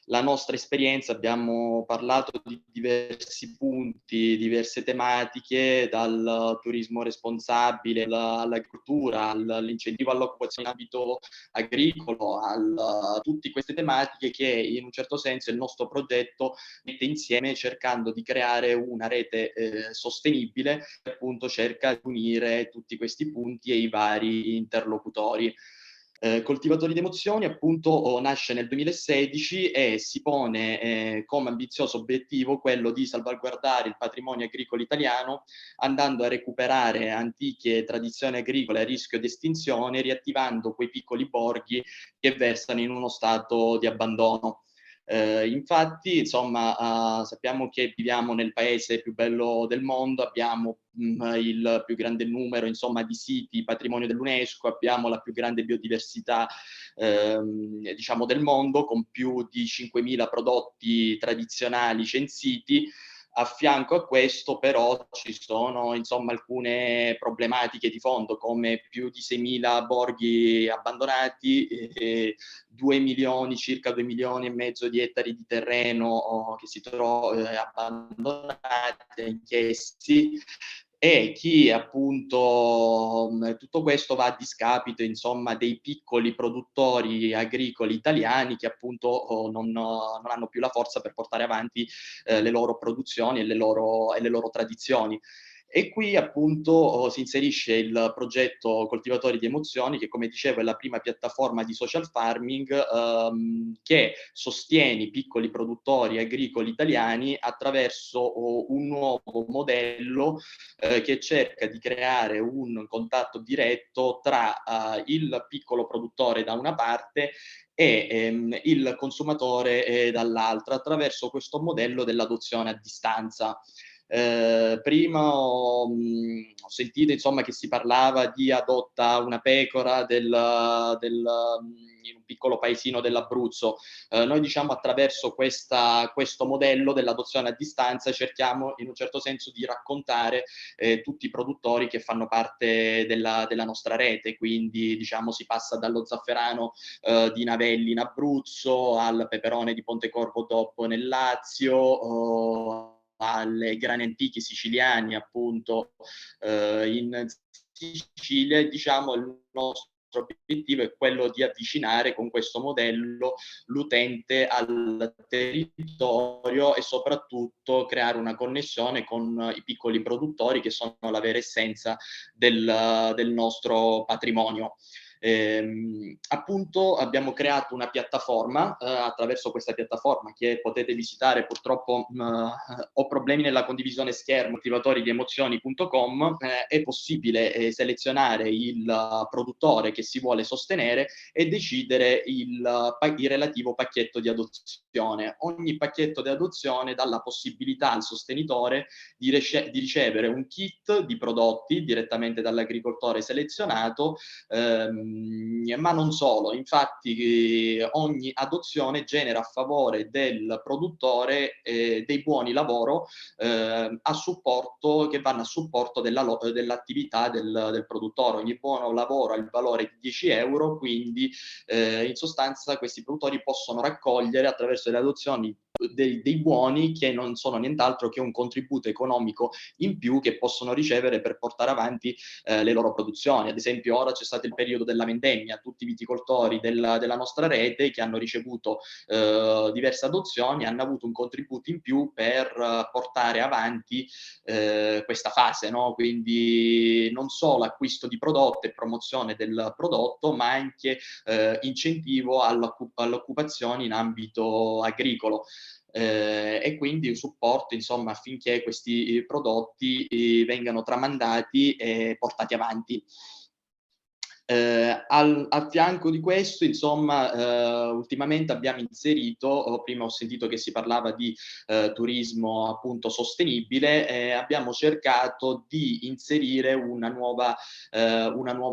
la nostra esperienza, abbiamo parlato di diversi punti, diverse tematiche, dal turismo responsabile all'agricoltura, all'incentivo all'occupazione in ambito agricolo, a tutte queste tematiche che in un certo senso il nostro progetto mette insieme cercando di creare una rete sostenibile che appunto cerca di unire tutti questi punti e i vari interlocutori. Coltivatori di Emozioni appunto nasce nel 2016 e si pone come ambizioso obiettivo quello di salvaguardare il patrimonio agricolo italiano andando a recuperare antiche tradizioni agricole a rischio di estinzione, riattivando quei piccoli borghi che versano in uno stato di abbandono. Infatti, insomma, sappiamo che viviamo nel paese più bello del mondo, abbiamo il più grande numero, insomma, di siti patrimonio dell'UNESCO, abbiamo la più grande biodiversità, diciamo, del mondo, con più di 5.000 prodotti tradizionali censiti. A fianco a questo però ci sono insomma alcune problematiche di fondo come più di 6.000 borghi abbandonati, 2 milioni, circa 2 milioni e mezzo di ettari di terreno che si trovano abbandonati, inchiesti, e chi appunto tutto questo va a discapito insomma dei piccoli produttori agricoli italiani che appunto non hanno più la forza per portare avanti le loro produzioni e le loro tradizioni. E qui appunto si inserisce il progetto Coltivatori di Emozioni, che come dicevo è la prima piattaforma di social farming che sostiene i piccoli produttori agricoli italiani attraverso un nuovo modello che cerca di creare un contatto diretto tra il piccolo produttore da una parte e il consumatore dall'altra, attraverso questo modello dell'adozione a distanza. Prima ho sentito insomma che si parlava di adotta una pecora in un piccolo paesino dell'Abruzzo. Noi diciamo attraverso questo modello dell'adozione a distanza cerchiamo in un certo senso di raccontare tutti i produttori che fanno parte della nostra rete, quindi diciamo si passa dallo zafferano di Navelli in Abruzzo al peperone di Pontecorvo DOP nel Lazio, alle grani antichi siciliani appunto in Sicilia. Diciamo il nostro obiettivo è quello di avvicinare con questo modello l'utente al territorio e soprattutto creare una connessione con i piccoli produttori che sono la vera essenza del nostro patrimonio. Appunto abbiamo creato una piattaforma, attraverso questa piattaforma che potete visitare, purtroppo ho problemi nella condivisione schermo, motivatoridiemozionI.com, è possibile selezionare il produttore che si vuole sostenere e decidere il relativo pacchetto di adozione. Ogni pacchetto di adozione dà la possibilità al sostenitore di ricevere un kit di prodotti direttamente dall'agricoltore selezionato, ma non solo. Infatti ogni adozione genera a favore del produttore dei buoni lavoro a supporto, che vanno a supporto dell'attività del produttore. Ogni buono lavoro ha il valore di 10 euro, quindi in sostanza questi produttori possono raccogliere attraverso le adozioni dei buoni che non sono nient'altro che un contributo economico in più che possono ricevere per portare avanti le loro produzioni. Ad esempio ora c'è stato il periodo della vendemmia, tutti i viticoltori della nostra rete che hanno ricevuto diverse adozioni hanno avuto un contributo in più per portare avanti questa fase, no? Quindi non solo acquisto di prodotto e promozione del prodotto, ma anche incentivo all'occupazione in ambito agricolo. E quindi un supporto insomma affinché questi prodotti vengano tramandati e portati avanti. Al fianco di questo, insomma, ultimamente abbiamo inserito, prima ho sentito che si parlava di turismo appunto sostenibile, abbiamo cercato di inserire una nuova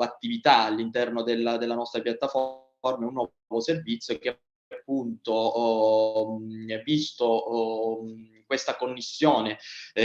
attività all'interno della nostra piattaforma, un nuovo servizio che appunto visto questa connessione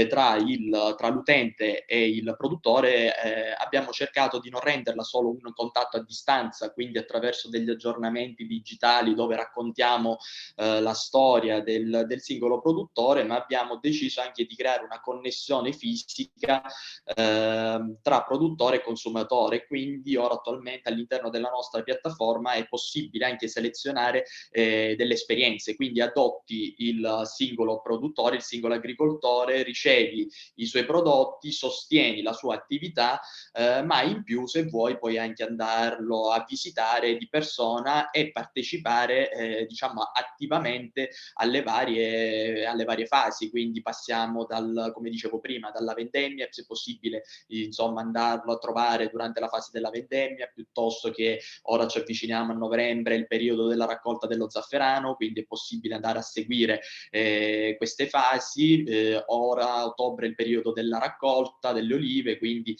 tra l'utente e il produttore, abbiamo cercato di non renderla solo un contatto a distanza, quindi attraverso degli aggiornamenti digitali dove raccontiamo la storia del singolo produttore, ma abbiamo deciso anche di creare una connessione fisica tra produttore e consumatore. Quindi ora attualmente all'interno della nostra piattaforma è possibile anche selezionare delle esperienze, quindi adotti il singolo produttore, il singolo agricoltore, ricevi i suoi prodotti, sostieni la sua attività, ma in più se vuoi puoi anche andarlo a visitare di persona e partecipare diciamo attivamente alle varie fasi. Quindi passiamo come dicevo prima, dalla vendemmia, se possibile insomma andarlo a trovare durante la fase della vendemmia, piuttosto che ora ci avviciniamo a novembre, il periodo della raccolta dello zafferano, quindi è possibile andare a seguire queste fasi. Ora a ottobre è il periodo della raccolta delle olive, quindi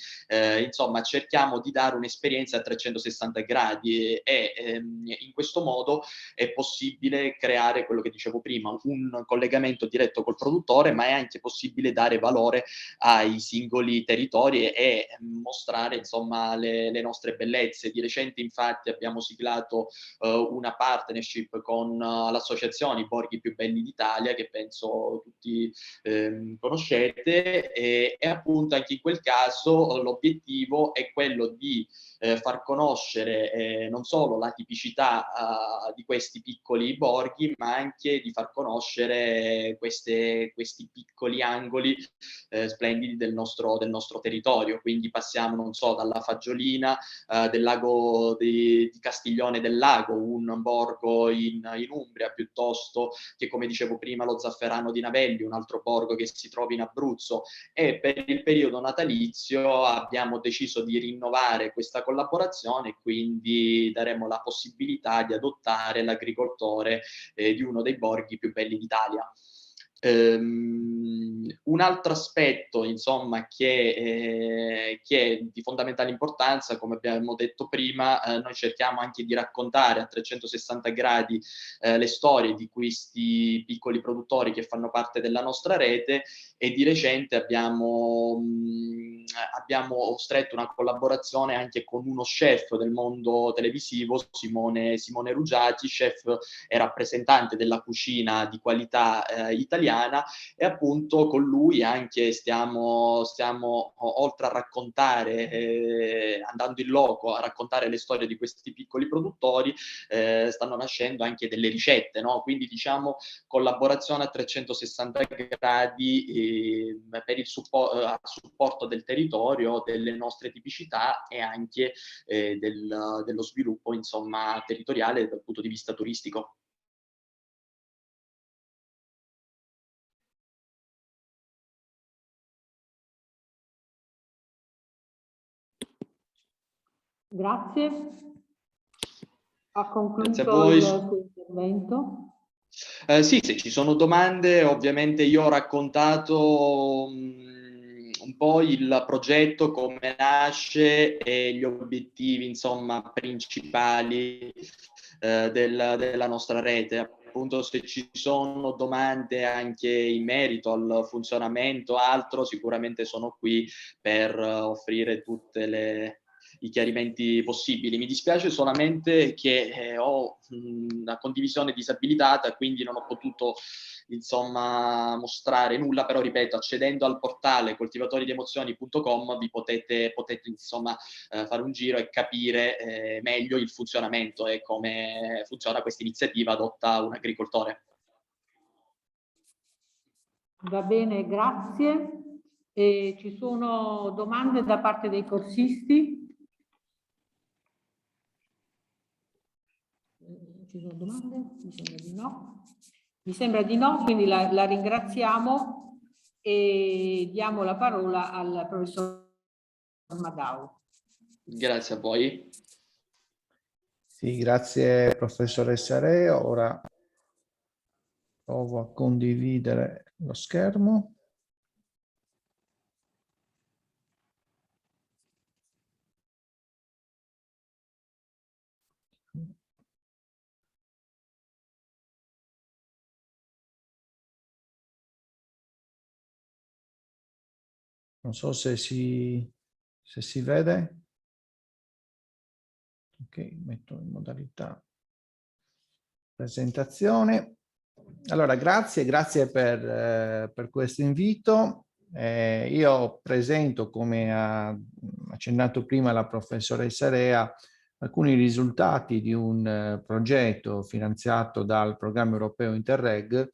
insomma cerchiamo di dare un'esperienza a 360 gradi e in questo modo è possibile creare quello che dicevo prima, un collegamento diretto col produttore, ma è anche possibile dare valore ai singoli territori e mostrare insomma le nostre bellezze. Di recente infatti abbiamo siglato una partnership con l'associazione I Borghi Più Belli d'Italia, che penso tutti conoscete, e appunto anche in quel caso l'obiettivo è quello di far conoscere non solo la tipicità di questi piccoli borghi, ma anche di far conoscere questi piccoli angoli splendidi del nostro territorio. Quindi passiamo, non so, dalla Fagiolina del lago di Castiglione del Lago, un borgo in Umbria, piuttosto che, come dicevo prima, lo Zafferano di Navelli, un altro borgo che si trova in Abruzzo. E per il periodo natalizio abbiamo deciso di rinnovare questa collaborazione, quindi daremo la possibilità di adottare l'agricoltore di uno dei borghi più belli d'Italia. Un altro aspetto, insomma, che è di fondamentale importanza, come abbiamo detto prima, noi cerchiamo anche di raccontare a 360 gradi le storie di questi piccoli produttori che fanno parte della nostra rete, e di recente abbiamo stretto una collaborazione anche con uno chef del mondo televisivo, Simone Ruggiati, chef e rappresentante della cucina di qualità italiana, e appunto con lui anche stiamo oltre a raccontare, andando in loco a raccontare le storie di questi piccoli produttori, stanno nascendo anche delle ricette, no? Quindi diciamo collaborazione a 360 gradi per il supporto del territorio, delle nostre tipicità e anche dello sviluppo, insomma, territoriale dal punto di vista turistico. Grazie. Ha concluso Grazie a voi. il suo intervento. Sì, se ci sono domande, ovviamente io ho raccontato un po' il progetto, come nasce e gli obiettivi, insomma, principali della nostra rete. Appunto, se ci sono domande anche in merito al funzionamento, altro, sicuramente sono qui per offrire tutte i chiarimenti possibili. Mi dispiace solamente che ho una condivisione disabilitata, quindi non ho potuto, insomma, mostrare nulla, però ripeto, accedendo al portale coltivatoridemozioni.com vi potete insomma fare un giro e capire meglio il funzionamento e come funziona questa iniziativa adotta un agricoltore. Va bene, grazie. E ci sono domande da parte dei corsisti? Ci sono domande? Mi sembra di no. Mi sembra di no, quindi la ringraziamo e diamo la parola al professor Madau. Grazie a voi. Sì, grazie professoressa Re. Ora provo a condividere lo schermo. Non so se si vede. Ok, metto in modalità presentazione. Allora, grazie per questo invito. Io presento, come ha accennato prima la professoressa Rea, alcuni risultati di un progetto finanziato dal programma europeo Interreg,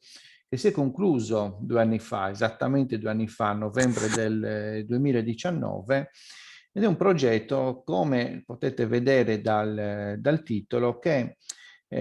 che si è concluso 2 anni fa, esattamente 2 anni fa, a novembre del 2019, ed è un progetto, come potete vedere dal titolo, che si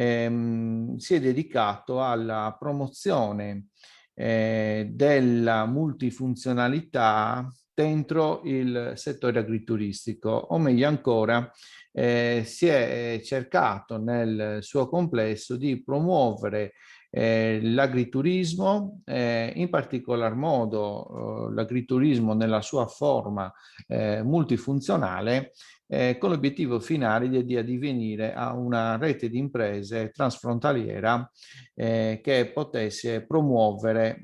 è dedicato alla promozione della multifunzionalità dentro il settore agrituristico, o meglio ancora si è cercato nel suo complesso di promuovere l'agriturismo, in particolar modo l'agriturismo nella sua forma multifunzionale, con l'obiettivo finale di addivenire a una rete di imprese transfrontaliera che potesse promuovere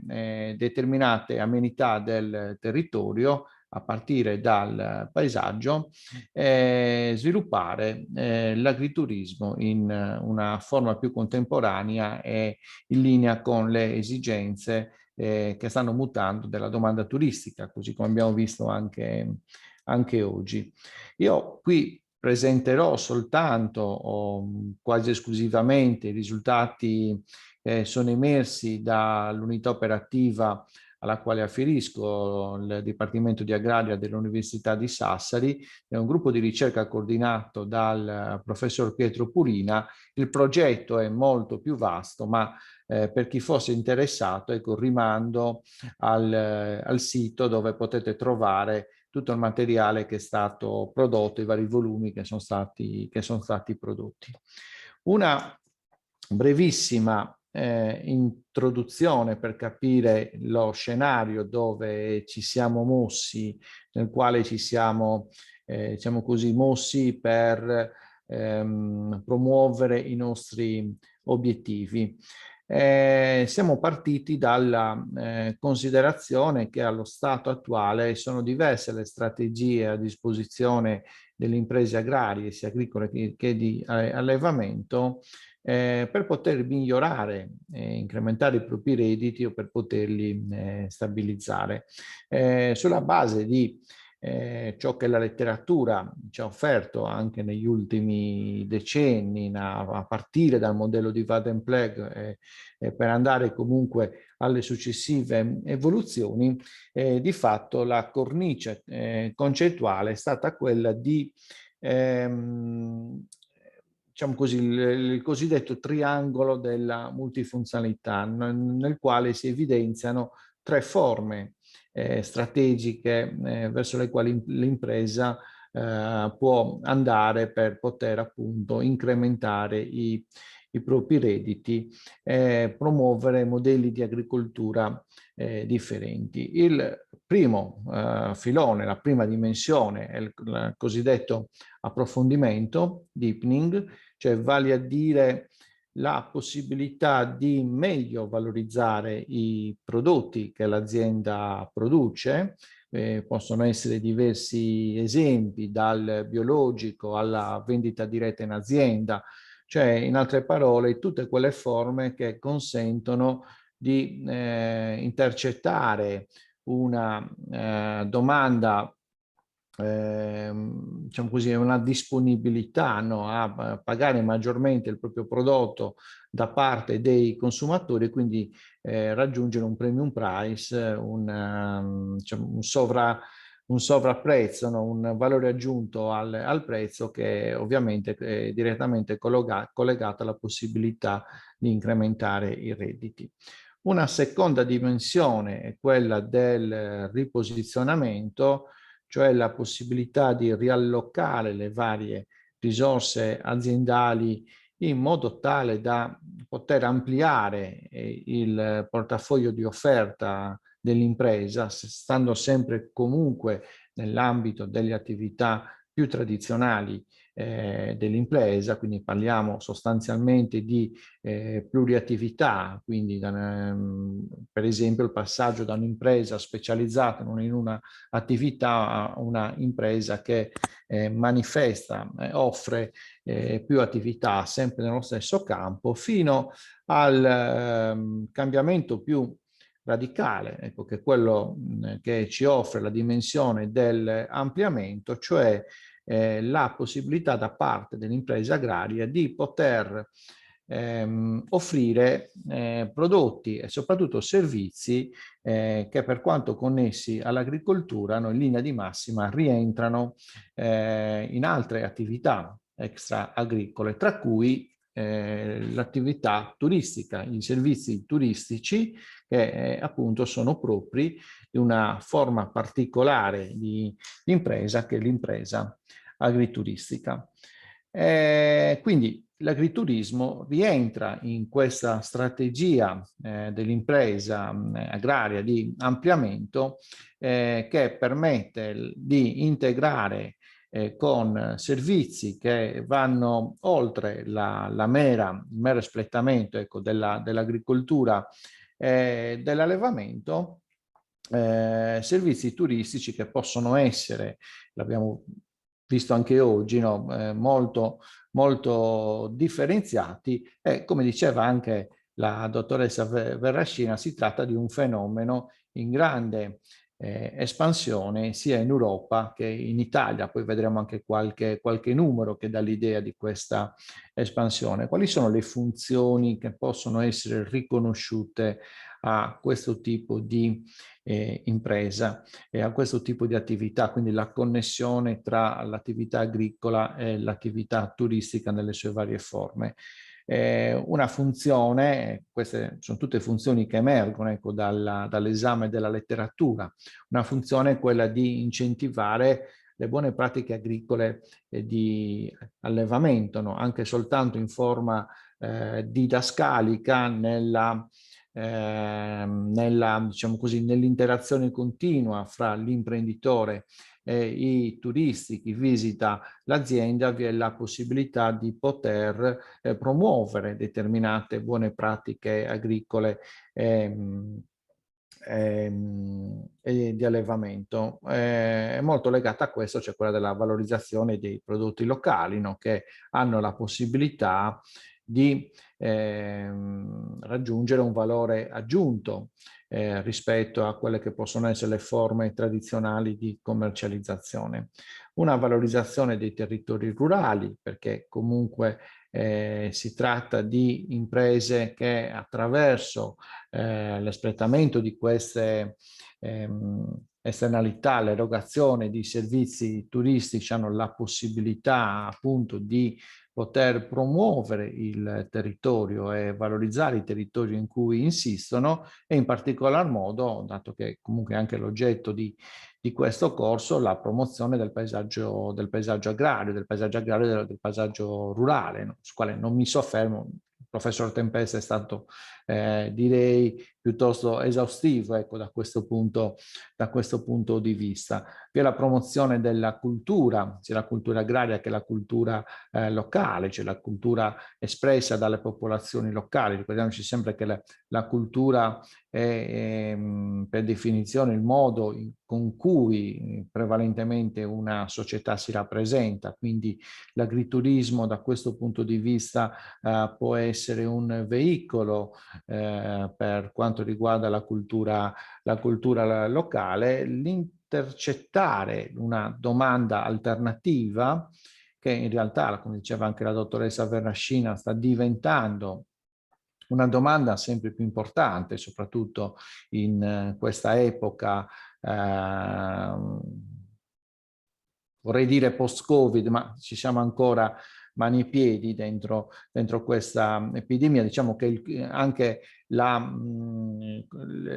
determinate amenità del territorio a partire dal paesaggio, sviluppare l'agriturismo in una forma più contemporanea e in linea con le esigenze che stanno mutando della domanda turistica, così come abbiamo visto anche oggi. Io qui presenterò soltanto o quasi esclusivamente i risultati che sono emersi dall'unità operativa alla quale afferisco, il Dipartimento di Agraria dell'Università di Sassari. È un gruppo di ricerca coordinato dal professor Pietro Purina. Il progetto è molto più vasto, ma per chi fosse interessato, ecco, rimando al sito dove potete trovare tutto il materiale che è stato prodotto, i vari volumi che sono stati prodotti. Una brevissima introduzione per capire lo scenario dove ci siamo mossi, nel quale ci siamo, diciamo così, mossi per promuovere i nostri obiettivi. Siamo partiti dalla considerazione che allo stato attuale sono diverse le strategie a disposizione delle imprese agrarie, sia agricole che di allevamento, per poter migliorare e incrementare i propri redditi o per poterli stabilizzare. Sulla base di ciò che la letteratura ci ha offerto anche negli ultimi decenni, a partire dal modello di Waden-Plague, per andare comunque alle successive evoluzioni, di fatto la cornice concettuale è stata quella di diciamo così, il cosiddetto triangolo della multifunzionalità, nel quale si evidenziano 3 forme strategiche verso le quali l'impresa può andare per poter appunto incrementare i propri redditi, promuovere modelli di agricoltura differenti. Il primo filone, la prima dimensione è il cosiddetto approfondimento, deepening, cioè vale a dire la possibilità di meglio valorizzare i prodotti che l'azienda produce. Possono essere diversi esempi, dal biologico alla vendita diretta in azienda, cioè in altre parole tutte quelle forme che consentono di intercettare una domanda, diciamo così, una disponibilità, no, a pagare maggiormente il proprio prodotto da parte dei consumatori, quindi raggiungere un premium price, diciamo, un sovrapprezzo, no? Un valore aggiunto al prezzo che ovviamente è direttamente collegato alla possibilità di incrementare i redditi. Una seconda dimensione è quella del riposizionamento, cioè la possibilità di riallocare le varie risorse aziendali in modo tale da poter ampliare il portafoglio di offerta dell'impresa, stando sempre comunque nell'ambito delle attività più tradizionali dell'impresa, quindi parliamo sostanzialmente di pluriattività, quindi per esempio il passaggio da un'impresa specializzata in una attività a una impresa che manifesta, offre più attività sempre nello stesso campo, fino al cambiamento più radicale, ecco, che è quello che ci offre la dimensione dell'ampliamento, cioè la possibilità da parte dell'impresa agraria di poter offrire prodotti e soprattutto servizi che, per quanto connessi all'agricoltura, in linea di massima rientrano in altre attività extra agricole, tra cui l'attività turistica, i servizi turistici che appunto sono propri di una forma particolare di impresa, che è l'impresa agrituristica. Quindi l'agriturismo rientra in questa strategia dell'impresa agraria di ampliamento che permette di integrare con servizi che vanno oltre il mero espletamento, ecco, dell'agricoltura e dell'allevamento, servizi turistici che possono essere, l'abbiamo visto anche oggi, no? Molto differenziati, e come diceva anche la dottoressa Verrascina, si tratta di un fenomeno in grande espansione sia in Europa che in Italia. Poi vedremo anche qualche numero che dà l'idea di questa espansione. Quali sono le funzioni che possono essere riconosciute a questo tipo di impresa e a questo tipo di attività, quindi la connessione tra l'attività agricola e l'attività turistica nelle sue varie forme? Una funzione, queste sono tutte funzioni che emergono, ecco, dall'esame della letteratura. Una funzione è quella di incentivare le buone pratiche agricole e di allevamento, no? Anche soltanto in forma didascalica diciamo così, nell'interazione continua fra l'imprenditore e i turisti, chi visita l'azienda, vi è la possibilità di poter promuovere determinate buone pratiche agricole e di allevamento. Molto legata a questo c'è quella della valorizzazione dei prodotti locali, no? Che hanno la possibilità di raggiungere un valore aggiunto rispetto a quelle che possono essere le forme tradizionali di commercializzazione. Una valorizzazione dei territori rurali, perché comunque si tratta di imprese che attraverso l'espletamento di queste esternalità, l'erogazione di servizi turistici hanno la possibilità appunto di poter promuovere il territorio e valorizzare i territori in cui insistono e in particolar modo, dato che comunque è anche l'oggetto di questo corso, la promozione del paesaggio agrario, del paesaggio rurale, no? Su quale non mi soffermo. Il professor Tempesta è stato, direi, piuttosto esaustivo, ecco, da questo punto di vista. Vi è la promozione della cultura, sia la cultura agraria che la cultura locale, cioè la cultura espressa dalle popolazioni locali. Ricordiamoci sempre che la cultura è per definizione il modo con cui prevalentemente una società si rappresenta, quindi l'agriturismo da questo punto di vista può essere un veicolo per quanto riguarda la cultura locale, l'intercettare una domanda alternativa che in realtà, come diceva anche la dottoressa Verrascina, sta diventando una domanda sempre più importante, soprattutto in questa epoca, vorrei dire post-Covid, ma ci siamo ancora mani e piedi dentro questa epidemia. Diciamo che anche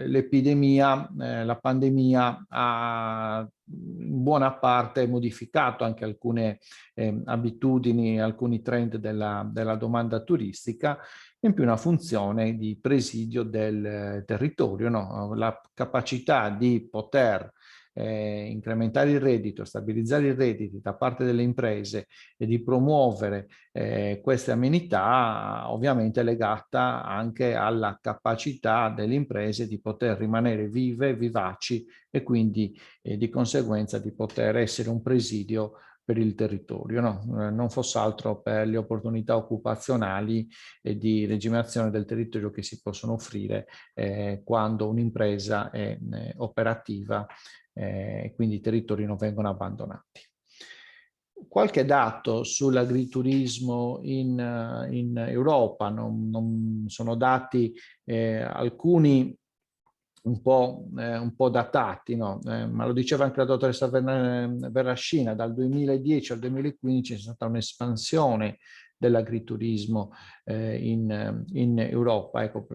l'epidemia, la pandemia ha in buona parte modificato anche alcune abitudini, alcuni trend della domanda turistica, in più una funzione di presidio del territorio, no? La capacità di poter incrementare il reddito, stabilizzare i redditi da parte delle imprese e di promuovere queste amenità, ovviamente legata anche alla capacità delle imprese di poter rimanere vive, vivaci e quindi di conseguenza di poter essere un presidio per il territorio, no? Non fosse altro per le opportunità occupazionali e di regimazione del territorio che si possono offrire quando un'impresa è operativa e quindi i territori non vengono abbandonati. Qualche dato sull'agriturismo in Europa, non sono dati alcuni un po' datati, no? Ma lo diceva anche la dottoressa Verrascina, dal 2010 al 2015 c'è stata un'espansione dell'agriturismo in Europa. Ecco,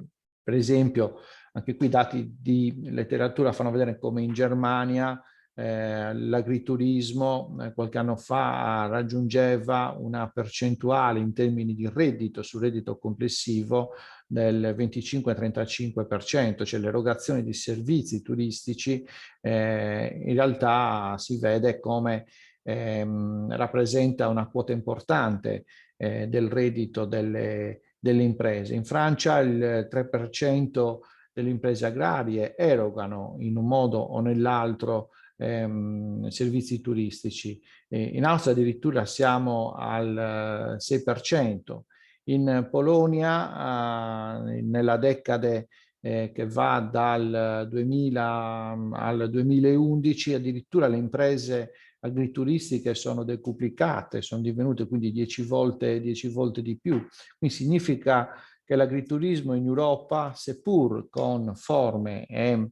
per esempio, anche qui dati di letteratura fanno vedere come in Germania l'agriturismo qualche anno fa raggiungeva una percentuale in termini di reddito sul reddito complessivo del 25-35%, cioè l'erogazione di servizi turistici in realtà si vede come rappresenta una quota importante del reddito delle imprese. In Francia il 3% delle imprese agrarie erogano in un modo o nell'altro servizi turistici. In Austria addirittura siamo al 6%. In Polonia nella decade che va dal 2000 al 2011 addirittura le imprese agrituristiche sono decuplicate, sono divenute quindi 10 volte di più. Quindi significa che l'agriturismo in Europa, seppur con forme e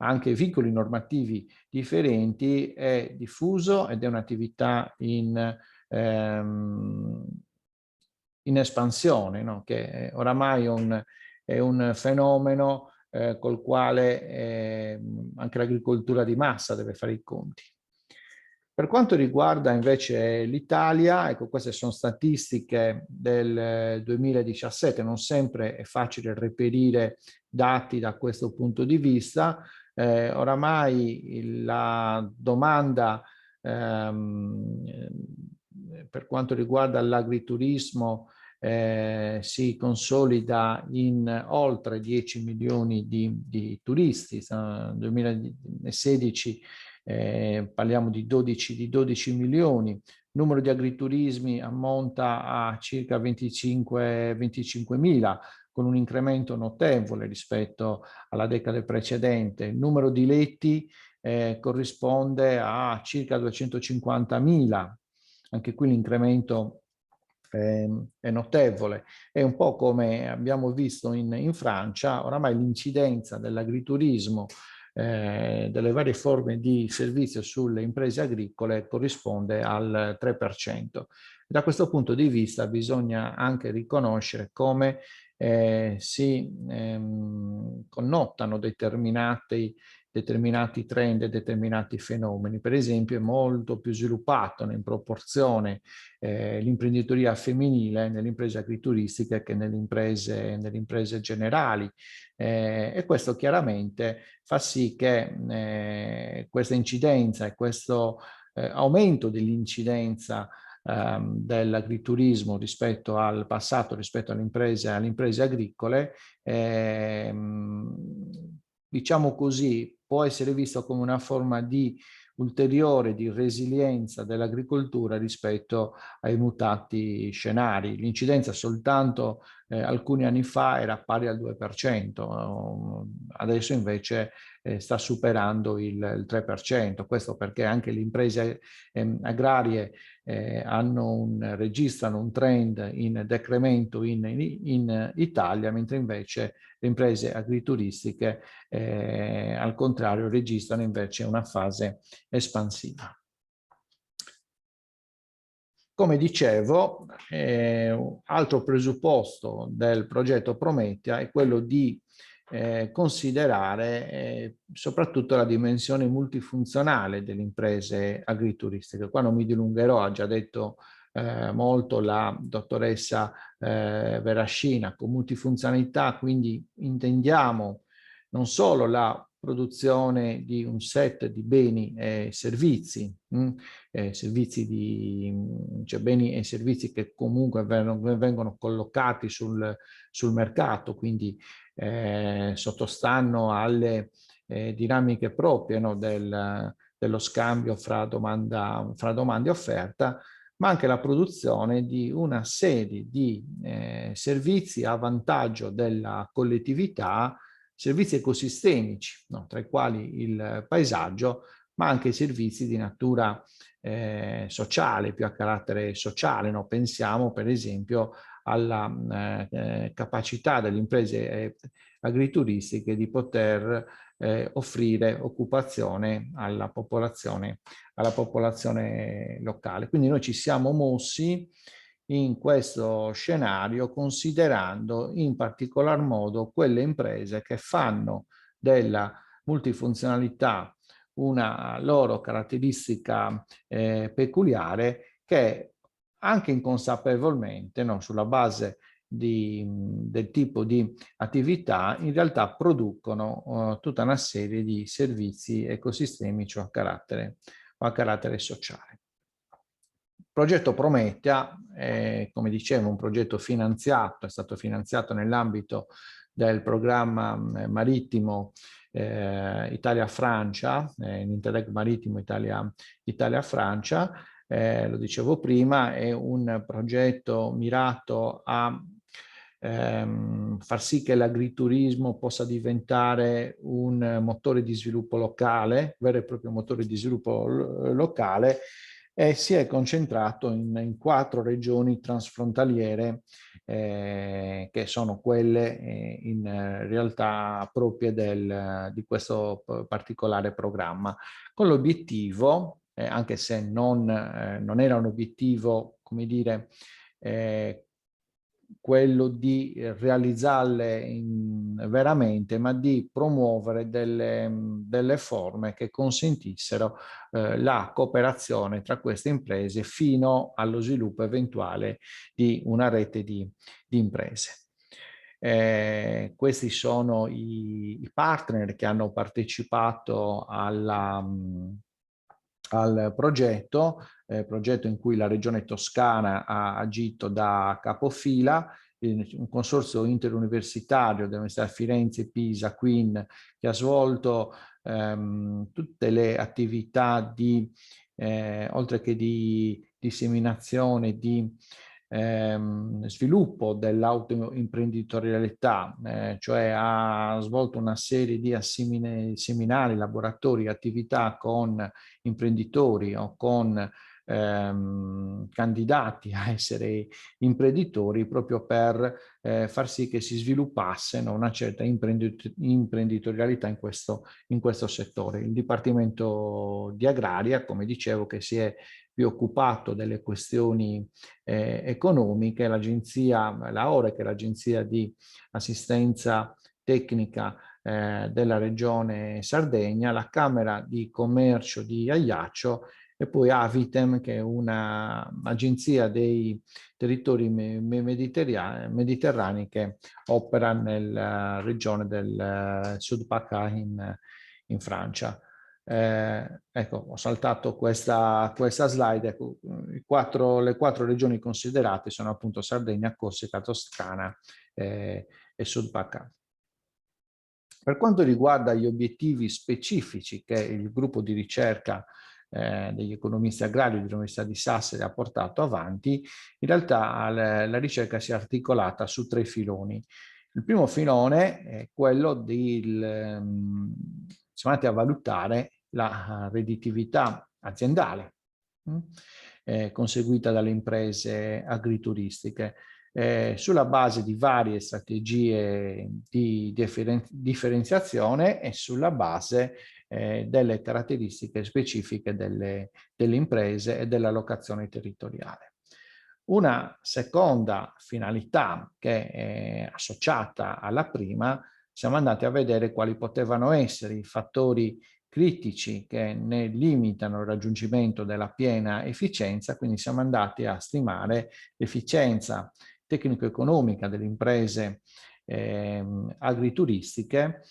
anche vincoli normativi differenti, è diffuso ed è un'attività in espansione, no? Che oramai è un fenomeno col quale anche l'agricoltura di massa deve fare i conti. Per quanto riguarda invece l'Italia, ecco, queste sono statistiche del 2017, non sempre è facile reperire dati da questo punto di vista. Oramai la domanda per quanto riguarda l'agriturismo si consolida in oltre 10 milioni di turisti. Nel 2016 parliamo di 12 milioni. Il numero di agriturismi ammonta a circa 25.000, con un incremento notevole rispetto alla decade precedente. Il numero di letti corrisponde a circa 250.000. Anche qui l'incremento è notevole. È un po' come abbiamo visto in Francia, oramai l'incidenza dell'agriturismo, delle varie forme di servizio sulle imprese agricole corrisponde al 3%. Da questo punto di vista bisogna anche riconoscere come si connotano determinati trend e determinati fenomeni. Per esempio è molto più sviluppato in proporzione l'imprenditoria femminile nelle imprese agrituristiche che nelle imprese generali, e questo chiaramente fa sì che questa incidenza e questo aumento dell'incidenza dell'agriturismo rispetto al passato, rispetto alle imprese agricole, diciamo così, può essere visto come una forma di ulteriore di resilienza dell'agricoltura rispetto ai mutati scenari. L'incidenza soltanto alcuni anni fa era pari al 2%, adesso invece sta superando il 3%, questo perché anche le imprese agrarie registrano un trend in decremento in Italia, mentre invece le imprese agrituristiche al contrario registrano invece una fase espansiva. Come dicevo, altro presupposto del progetto Prometea è quello di considerare soprattutto la dimensione multifunzionale delle imprese agrituristiche. Qua non mi dilungherò, ha già detto molto la dottoressa Verascina. Con multifunzionalità quindi intendiamo non solo la produzione di un set di beni e servizi, cioè beni e servizi che comunque vengono collocati sul mercato, quindi sottostanno alle dinamiche proprie, no, dello scambio fra domanda e offerta, ma anche la produzione di una serie di servizi a vantaggio della collettività, servizi ecosistemici, no, tra i quali il paesaggio, ma anche servizi di natura sociale, più a carattere sociale. No? Pensiamo per esempio alla capacità delle imprese agrituristiche di poter offrire occupazione alla popolazione locale. Quindi noi ci siamo mossi in questo scenario considerando in particolar modo quelle imprese che fanno della multifunzionalità una loro caratteristica peculiare, che anche inconsapevolmente, no, sulla base del tipo di attività, in realtà producono tutta una serie di servizi ecosistemici o a carattere sociale. Il progetto Prometea è, come dicevo, un progetto finanziato, è stato finanziato nell'ambito del programma marittimo Italia-Francia, l'Interreg marittimo Italia-Francia. Lo dicevo prima, è un progetto mirato a far sì che l'agriturismo possa diventare un motore di sviluppo locale, vero e proprio motore di sviluppo locale, e si è concentrato in 4 regioni transfrontaliere che sono quelle in realtà proprie di questo particolare programma, con l'obiettivo, anche se non era un obiettivo, come dire, quello di realizzarle veramente, ma di promuovere delle forme che consentissero la cooperazione tra queste imprese fino allo sviluppo eventuale di una rete di imprese. Questi sono i partner che hanno partecipato al progetto in cui la Regione Toscana ha agito da capofila, un consorzio interuniversitario dell'Università di Firenze, Pisa, Queen, che ha svolto tutte le attività oltre che di disseminazione, di sviluppo dell'autoimprenditorialità, cioè ha svolto una serie di seminari, laboratori, attività con imprenditori o con candidati a essere imprenditori, proprio per far sì che si sviluppasse una certa imprenditorialità in questo settore. Il Dipartimento di Agraria, come dicevo, che si è più occupato delle questioni economiche, l'AORE, che è l'Agenzia di Assistenza Tecnica della Regione Sardegna, la Camera di Commercio di Ajaccio e poi Avitem, che è un'agenzia dei territori mediterranei che opera nella regione del Sud PACA in Francia. Ecco, ho saltato questa slide. Ecco, le quattro regioni considerate sono appunto Sardegna, Corsica, Toscana e Sud PACA. Per quanto riguarda gli obiettivi specifici che il gruppo di ricerca degli economisti agrari dell'Università di Sassari ha portato avanti, in realtà la ricerca si è articolata su 3 filoni. Il primo filone è quello siamo andati a valutare la redditività aziendale conseguita dalle imprese agrituristiche sulla base di varie strategie di differenziazione e sulla base delle caratteristiche specifiche delle imprese e della locazione territoriale. Una seconda finalità che è associata alla prima, siamo andati a vedere quali potevano essere i fattori critici che ne limitano il raggiungimento della piena efficienza, quindi siamo andati a stimare l'efficienza tecnico-economica delle imprese agrituristiche,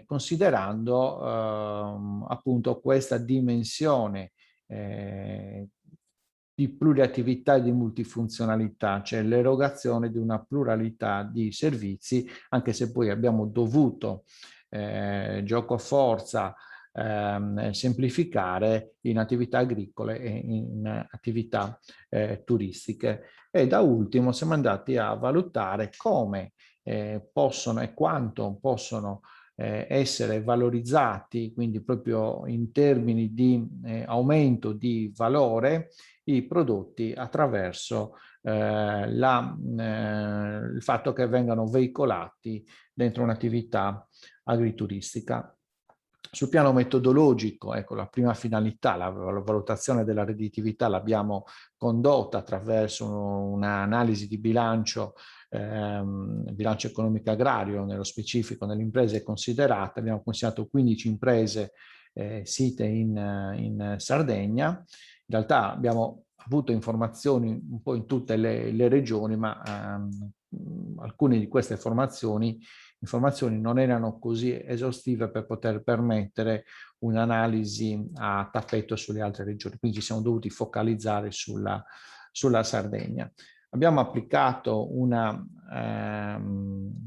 considerando appunto questa dimensione di pluriattività e di multifunzionalità, cioè l'erogazione di una pluralità di servizi, anche se poi abbiamo dovuto gioco forza semplificare in attività agricole e in attività turistiche. E da ultimo siamo andati a valutare come possono e quanto possono essere valorizzati, quindi proprio in termini di aumento di valore, i prodotti attraverso il fatto che vengano veicolati dentro un'attività agrituristica. Sul piano metodologico, ecco, la prima finalità, la valutazione della redditività, l'abbiamo condotta attraverso un'analisi di bilancio economico agrario, nello specifico nelle imprese considerate. Abbiamo considerato 15 imprese site in Sardegna. In realtà abbiamo avuto informazioni un po' in tutte le regioni, ma alcune di queste informazioni non erano così esaustive per poter permettere un'analisi a tappeto sulle altre regioni, quindi ci siamo dovuti focalizzare sulla Sardegna. Abbiamo applicato una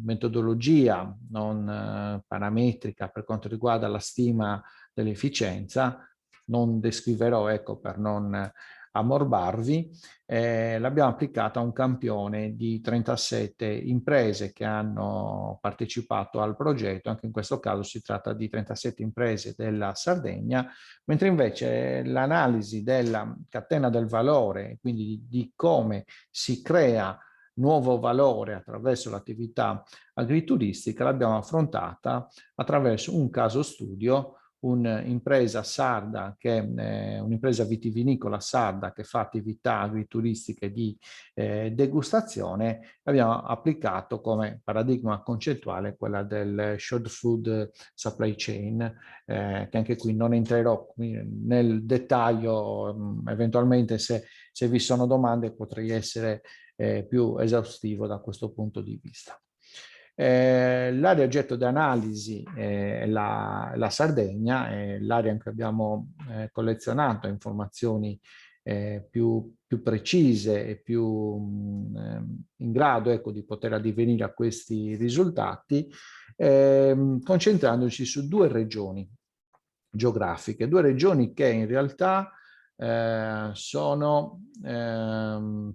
metodologia non parametrica per quanto riguarda la stima dell'efficienza, non descriverò, ecco, per non ammorbarvi, l'abbiamo applicata a un campione di 37 imprese che hanno partecipato al progetto. Anche in questo caso si tratta di 37 imprese della Sardegna, mentre invece l'analisi della catena del valore, quindi di come si crea nuovo valore attraverso l'attività agrituristica, l'abbiamo affrontata attraverso un caso studio un'impresa sarda, un'impresa vitivinicola sarda che fa attività agrituristiche di degustazione. Abbiamo applicato come paradigma concettuale quella del Shared Food Supply Chain, che anche qui non entrerò nel dettaglio, eventualmente se vi sono domande potrei essere più esaustivo da questo punto di vista. L'area oggetto di analisi è la Sardegna, è l'area in cui abbiamo collezionato informazioni più precise e più in grado, ecco, di poter addivenire a questi risultati, concentrandoci su 2 regioni geografiche, 2 regioni che in realtà sono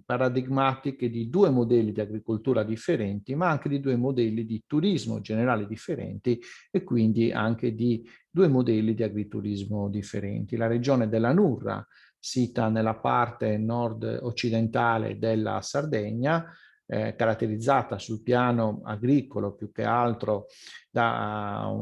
paradigmatiche di 2 modelli di agricoltura differenti, ma anche di 2 modelli di turismo generale differenti e quindi anche di 2 modelli di agriturismo differenti. La regione della Nurra, sita nella parte nord-occidentale della Sardegna, caratterizzata sul piano agricolo più che altro da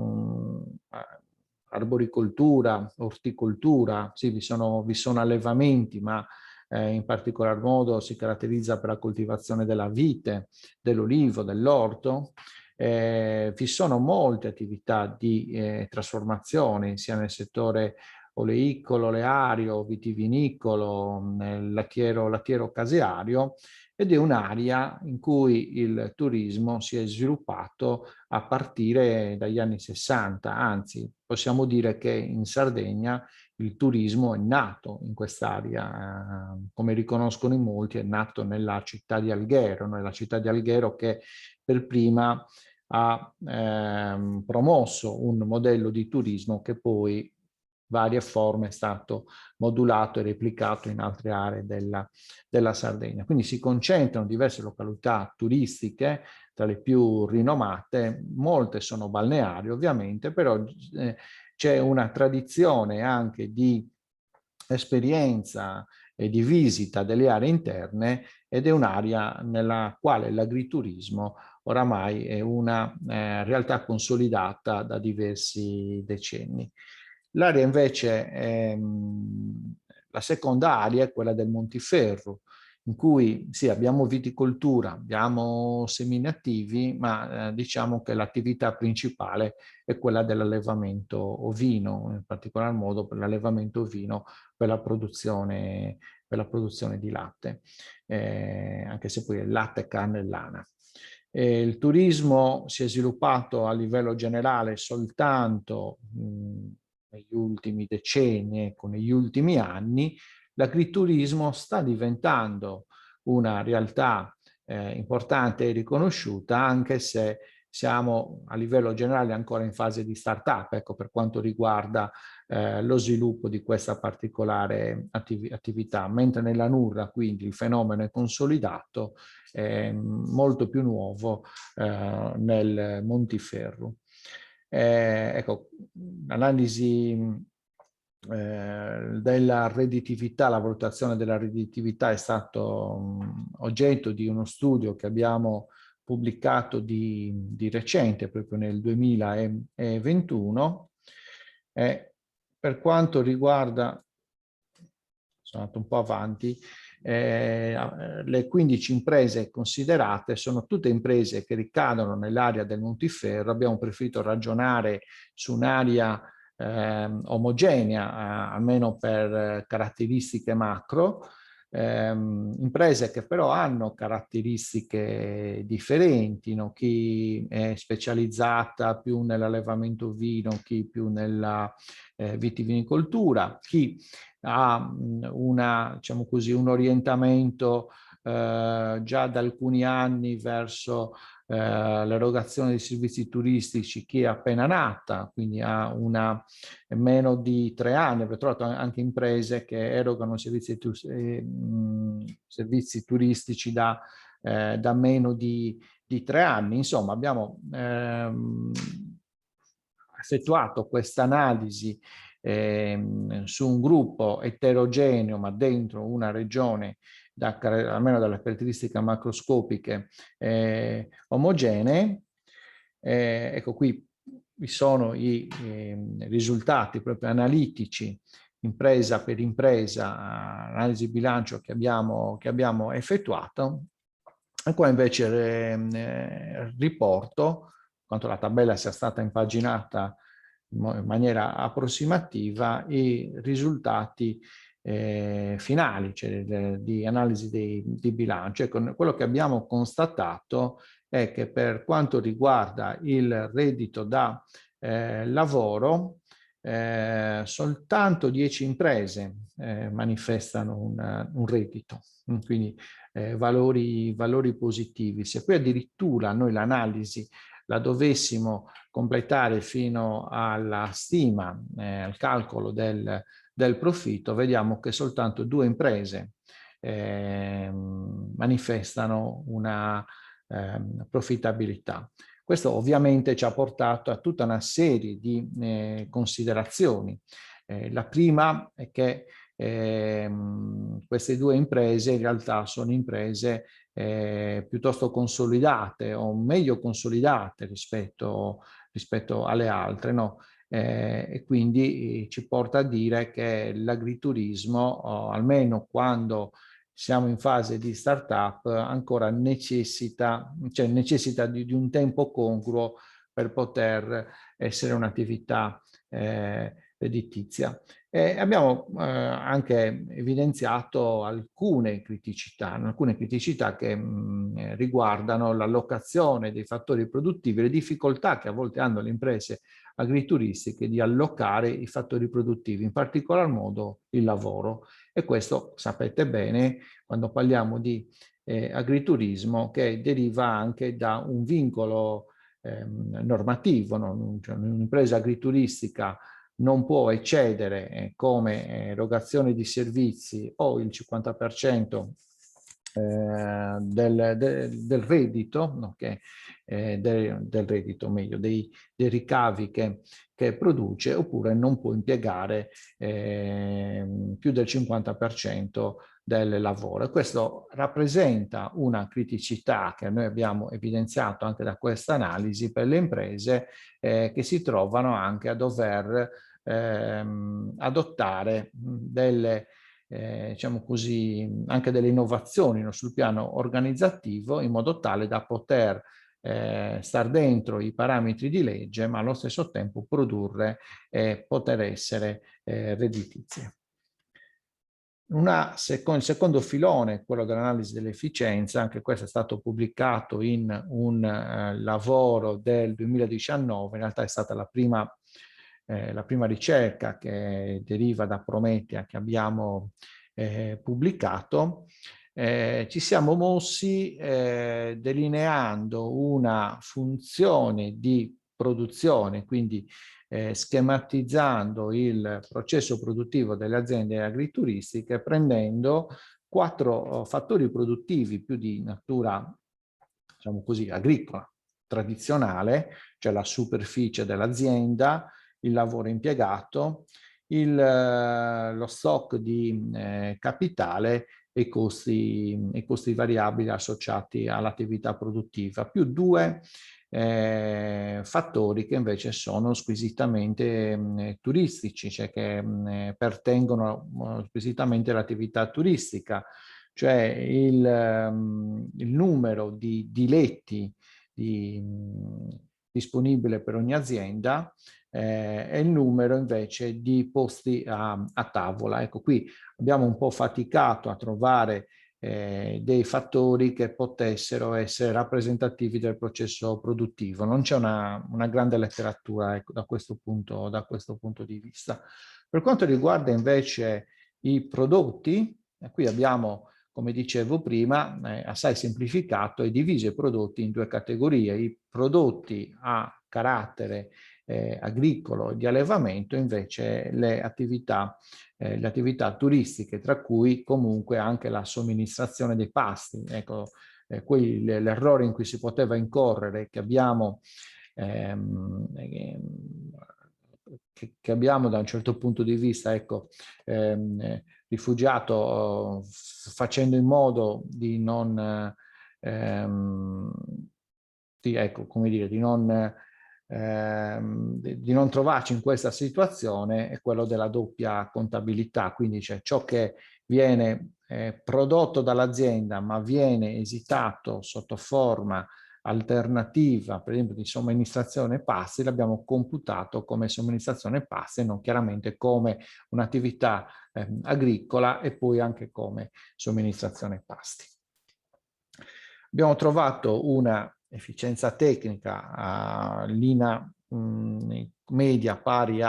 arboricoltura, orticoltura, sì, vi sono allevamenti, ma in particolar modo si caratterizza per la coltivazione della vite, dell'olivo, dell'orto. Vi sono molte attività di trasformazione sia nel settore oleicolo, oleario, vitivinicolo, lattiero caseario, ed è un'area in cui il turismo si è sviluppato a partire dagli anni 60, anzi possiamo dire che in Sardegna il turismo è nato in quest'area, come riconoscono in molti, è nato nella città di Alghero, nella città di Alghero che per prima ha promosso un modello di turismo che poi varie forme è stato modulato e replicato in altre aree della Sardegna. Quindi si concentrano diverse località turistiche, tra le più rinomate, molte sono balneari ovviamente, però c'è una tradizione anche di esperienza e di visita delle aree interne ed è un'area nella quale l'agriturismo oramai è una realtà consolidata da diversi decenni. L'area invece, la seconda area è quella del Montiferru, in cui sì, abbiamo viticoltura, abbiamo semini attivi, ma diciamo che l'attività principale è quella dell'allevamento ovino, in particolar modo per l'allevamento ovino per la produzione di latte, anche se poi è latte, carne e lana. Il turismo si è sviluppato a livello generale soltanto negli ultimi decenni, ecco, negli ultimi anni. L'agriturismo sta diventando una realtà importante e riconosciuta, anche se siamo a livello generale ancora in fase di start-up, ecco, per quanto riguarda lo sviluppo di questa particolare attività, mentre nella Nurra quindi il fenomeno è consolidato, molto più nuovo nel Montiferru. Ecco, l'analisi della redditività, la valutazione della redditività è stato oggetto di uno studio che abbiamo pubblicato di recente, proprio nel 2021. Per quanto riguarda, sono andato un po' avanti, le 15 imprese considerate sono tutte imprese che ricadono nell'area del Montiferru. Abbiamo preferito ragionare su un'area omogenea, almeno per caratteristiche macro, imprese che però hanno caratteristiche differenti, no? Chi è specializzata più nell'allevamento vino, chi più nella vitivinicoltura, chi ha diciamo così, un orientamento già da alcuni anni verso l'erogazione di servizi turistici, chi è appena nata, quindi ha meno di 3 anni. Abbiamo trovato anche imprese che erogano servizi turistici da meno di 3 anni. Insomma, abbiamo effettuato questa analisi su un gruppo eterogeneo, ma dentro una regione almeno dalle caratteristiche macroscopiche omogenee. Ecco qui vi sono i risultati proprio analitici, impresa per impresa, analisi bilancio che abbiamo effettuato. E qua invece riporto, quanto la tabella sia stata impaginata in maniera approssimativa, i risultati finali, cioè di analisi di bilancio. Ecco, quello che abbiamo constatato è che per quanto riguarda il reddito da lavoro, soltanto 10 imprese manifestano un reddito, quindi valori positivi. Se poi addirittura noi l'analisi la dovessimo completare fino alla stima, al calcolo del profitto, vediamo che soltanto 2 imprese manifestano una profittabilità. Questo ovviamente ci ha portato a tutta una serie di considerazioni. La prima è che queste 2 imprese in realtà sono imprese piuttosto consolidate o meglio consolidate rispetto alle altre, no? E quindi ci porta a dire che l'agriturismo, almeno quando siamo in fase di startup, ancora necessita di un tempo congruo per poter essere un'attività redditizia. Abbiamo anche evidenziato alcune criticità che riguardano l'allocazione dei fattori produttivi, le difficoltà che a volte hanno le imprese agrituristiche di allocare i fattori produttivi, in particolar modo il lavoro. E questo sapete bene quando parliamo di agriturismo, che deriva anche da un vincolo normativo, no? Cioè, un'impresa agrituristica non può eccedere come erogazione di servizi o il 50% del reddito, no? Del reddito, meglio, dei ricavi che produce, oppure non può impiegare più del 50% del lavoro. E questo rappresenta una criticità che noi abbiamo evidenziato anche da questa analisi per le imprese che si trovano anche a dover adottare delle diciamo così, anche delle innovazioni, no, sul piano organizzativo, in modo tale da poter star dentro i parametri di legge, ma allo stesso tempo produrre e poter essere redditizie. Il secondo filone, quello dell'analisi dell'efficienza, anche questo è stato pubblicato in un lavoro del 2019, in realtà è stata la prima ricerca che deriva da Prometea che abbiamo pubblicato. Ci siamo mossi delineando una funzione di produzione, quindi schematizzando il processo produttivo delle aziende agrituristiche, prendendo 4 fattori produttivi più di natura, diciamo così, agricola, tradizionale, cioè la superficie dell'azienda, il lavoro impiegato, lo stock di capitale e i costi variabili associati all'attività produttiva, più 2 fattori che invece sono squisitamente turistici, cioè che pertengono squisitamente all'attività turistica, cioè il numero di letti disponibile per ogni azienda e il numero invece di posti a tavola. Ecco, qui abbiamo un po' faticato a trovare dei fattori che potessero essere rappresentativi del processo produttivo. Non c'è una grande letteratura, ecco, da questo punto di vista. Per quanto riguarda invece i prodotti, qui abbiamo, come dicevo prima, assai semplificato e diviso i prodotti in 2 categorie: i prodotti a carattere agricolo e di allevamento, invece le attività turistiche, tra cui comunque anche la somministrazione dei pasti. Ecco, l'errore in cui si poteva incorrere, che abbiamo da un certo punto di vista, ecco, rifugiato facendo in modo di non ecco, come dire, di non di non trovarci in questa situazione è quello della doppia contabilità, quindi c'è ciò che viene prodotto dall'azienda ma viene esitato sotto forma alternativa, per esempio di somministrazione pasti, l'abbiamo computato come somministrazione pasti e non chiaramente come un'attività agricola e poi anche come somministrazione pasti. Abbiamo trovato una efficienza tecnica linea media pari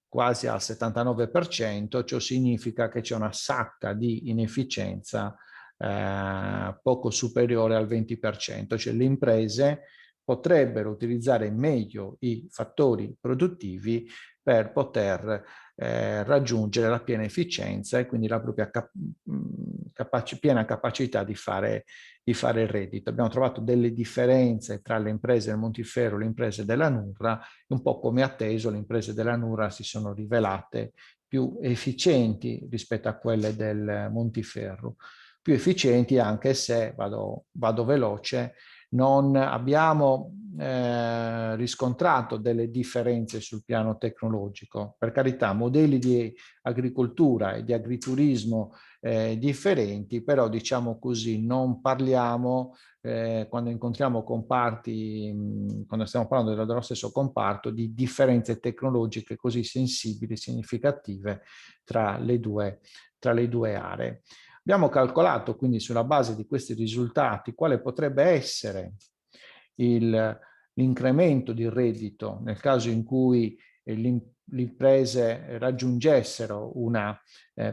quasi al 79%, ciò significa che c'è una sacca di inefficienza poco superiore al 20%, cioè le imprese potrebbero utilizzare meglio i fattori produttivi per poter raggiungere la piena efficienza e quindi la propria piena capacità di fare il reddito. Abbiamo trovato delle differenze tra le imprese del Montiferru e le imprese della Nurra, un po' come atteso le imprese della Nurra si sono rivelate più efficienti rispetto a quelle del Montiferru. Più efficienti anche se, vado veloce, non abbiamo riscontrato delle differenze sul piano tecnologico. Per carità, modelli di agricoltura e di agriturismo differenti, però diciamo così non parliamo, quando incontriamo comparti, quando stiamo parlando dello stesso comparto, di differenze tecnologiche così sensibili e significative tra le due aree. Abbiamo calcolato quindi sulla base di questi risultati quale potrebbe essere l'incremento di reddito nel caso in cui le imprese raggiungessero una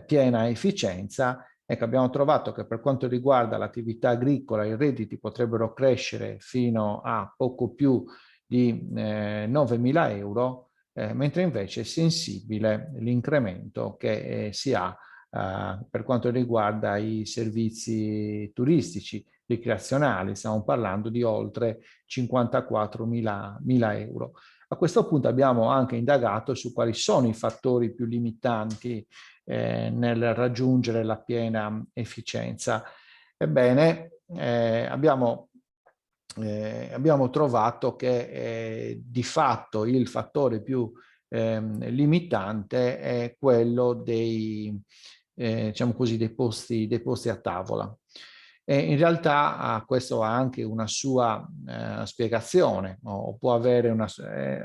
piena efficienza. Ecco, abbiamo trovato che per quanto riguarda l'attività agricola i redditi potrebbero crescere fino a poco più di 9.000 euro, mentre invece è sensibile l'incremento che si ha per quanto riguarda i servizi turistici ricreazionali. Stiamo parlando di oltre 54.000 euro. A questo punto abbiamo anche indagato su quali sono i fattori più limitanti nel raggiungere la piena efficienza. Ebbene, abbiamo trovato che di fatto il fattore più limitante è quello diciamo così, dei posti a tavola. E in realtà questo ha anche una sua spiegazione, o può avere una...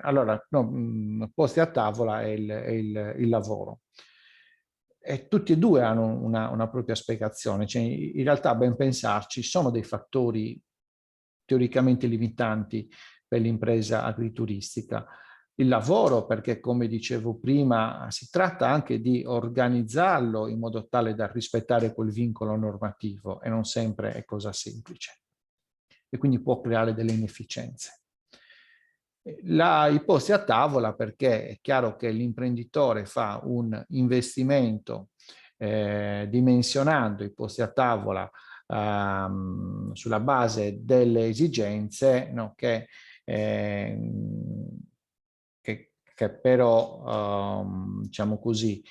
allora, no, posti a tavola è il lavoro. E tutti e due hanno una propria spiegazione, cioè in realtà, a ben pensarci, sono dei fattori teoricamente limitanti per l'impresa agrituristica. Il lavoro, perché come dicevo prima, si tratta anche di organizzarlo in modo tale da rispettare quel vincolo normativo e non sempre è cosa semplice e quindi può creare delle inefficienze. I posti a tavola, perché è chiaro che l'imprenditore fa un investimento dimensionando i posti a tavola sulla base delle esigenze, no, che però, diciamo così,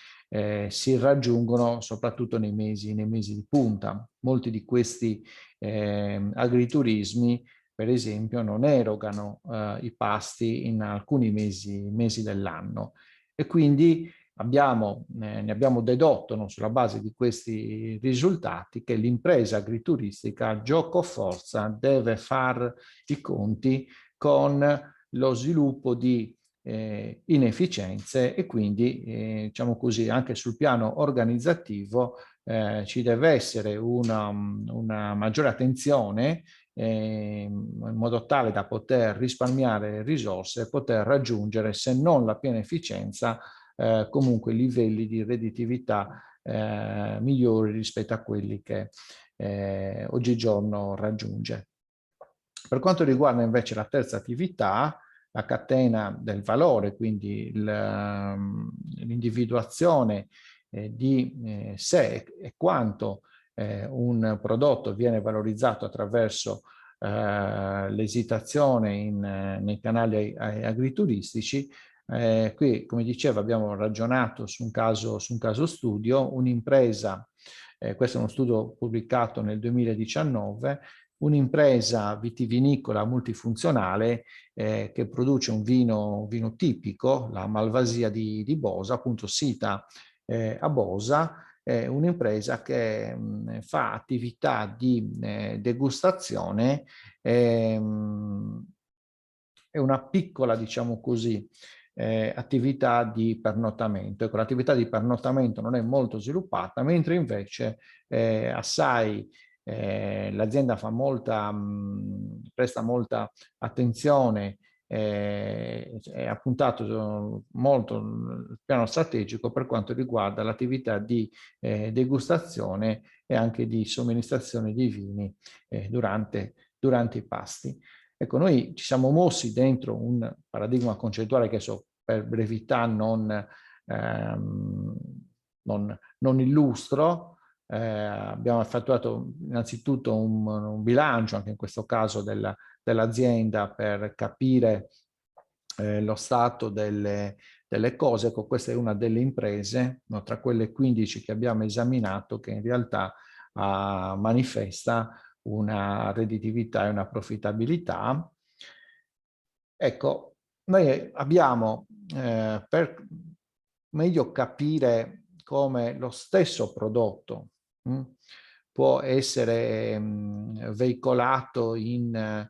si raggiungono soprattutto nei mesi di punta. Molti di questi agriturismi, per esempio, non erogano i pasti in alcuni mesi dell'anno e quindi ne abbiamo dedotto, no, sulla base di questi risultati, che l'impresa agrituristica gioco forza deve far i conti con lo sviluppo di inefficienze e quindi diciamo così anche sul piano organizzativo ci deve essere una maggiore attenzione in modo tale da poter risparmiare risorse e poter raggiungere, se non la piena efficienza, comunque livelli di redditività migliori rispetto a quelli che oggigiorno raggiunge. Per quanto riguarda invece la terza attività, la catena del valore, quindi l'individuazione di se e quanto un prodotto viene valorizzato attraverso l'esitazione nei canali agrituristici. Qui, come dicevo, abbiamo ragionato su un caso studio, un'impresa, questo è uno studio pubblicato nel 2019, un'impresa vitivinicola multifunzionale che produce un vino tipico, la Malvasia di Bosa, appunto sita a Bosa. È un'impresa che fa attività di degustazione e una piccola, diciamo così, attività di pernottamento. Ecco, l'attività di pernottamento non è molto sviluppata, mentre invece l'azienda fa presta molta attenzione e ha puntato molto il piano strategico per quanto riguarda l'attività di degustazione e anche di somministrazione di vini durante i pasti. Ecco, noi ci siamo mossi dentro un paradigma concettuale che per brevità non illustro. Abbiamo effettuato innanzitutto un bilancio, anche in questo caso dell'azienda, per capire lo stato delle cose. Ecco, questa è una delle imprese, no, tra quelle 15 che abbiamo esaminato, che in realtà manifesta una redditività e una profittabilità. Ecco, noi abbiamo, per meglio capire come lo stesso prodotto può essere veicolato in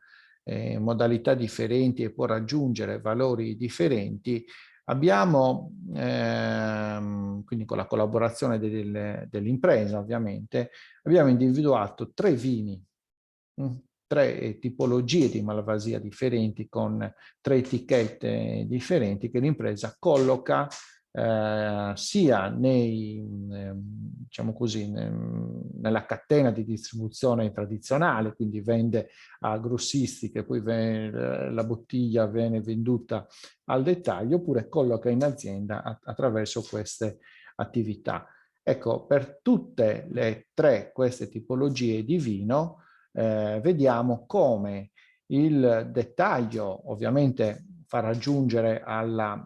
modalità differenti e può raggiungere valori differenti, abbiamo, quindi con la collaborazione dell'impresa ovviamente, abbiamo individuato 3 vini, 3 tipologie di Malvasia differenti con 3 etichette differenti che l'impresa colloca sia diciamo così, nella catena di distribuzione tradizionale, quindi vende a grossisti che poi la bottiglia viene venduta al dettaglio, oppure colloca in azienda attraverso queste attività. Ecco, per tutte le 3 queste tipologie di vino vediamo come il dettaglio ovviamente fa raggiungere alla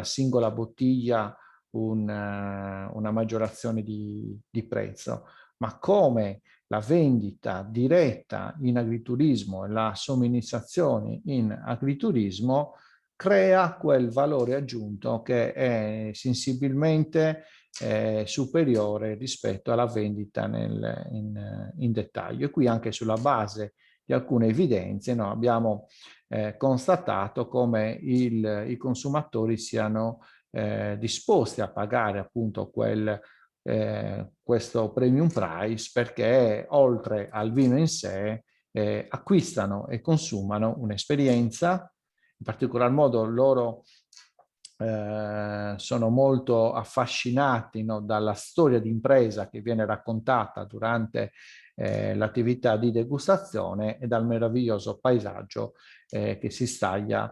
singola bottiglia una maggiorazione di prezzo, ma come la vendita diretta in agriturismo e la somministrazione in agriturismo crea quel valore aggiunto che è sensibilmente superiore rispetto alla vendita in dettaglio. E qui, anche sulla base di alcune evidenze, no, abbiamo constatato come i consumatori siano disposti a pagare appunto questo premium price, perché oltre al vino in sé acquistano e consumano un'esperienza. In particolar modo loro sono molto affascinati, no, dalla storia di impresa che viene raccontata durante l'attività di degustazione e dal meraviglioso paesaggio che si staglia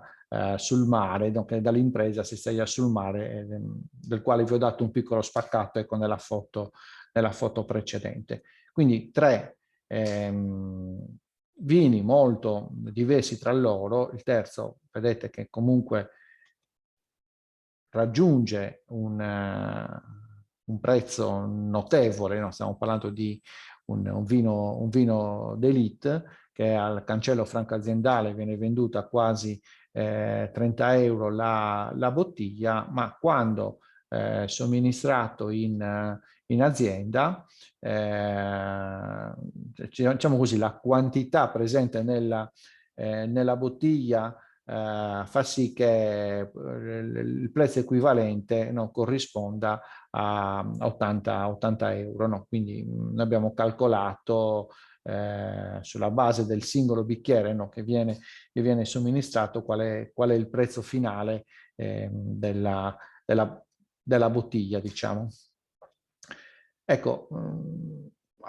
sul mare, che dall'impresa si staglia sul mare, del quale vi ho dato un piccolo spaccato, ecco, nella foto precedente. Quindi 3 vini molto diversi tra loro. Il terzo, vedete che comunque raggiunge un prezzo notevole, no? Stiamo parlando di un vino d'élite che al cancello franco aziendale viene venduto a quasi 30 euro la bottiglia, ma quando somministrato in azienda, diciamo così, la quantità presente nella bottiglia fa sì che il prezzo equivalente, no, corrisponda a 80 euro. No? Quindi noi abbiamo calcolato sulla base del singolo bicchiere, no, che viene somministrato qual è il prezzo finale della bottiglia, diciamo. Ecco,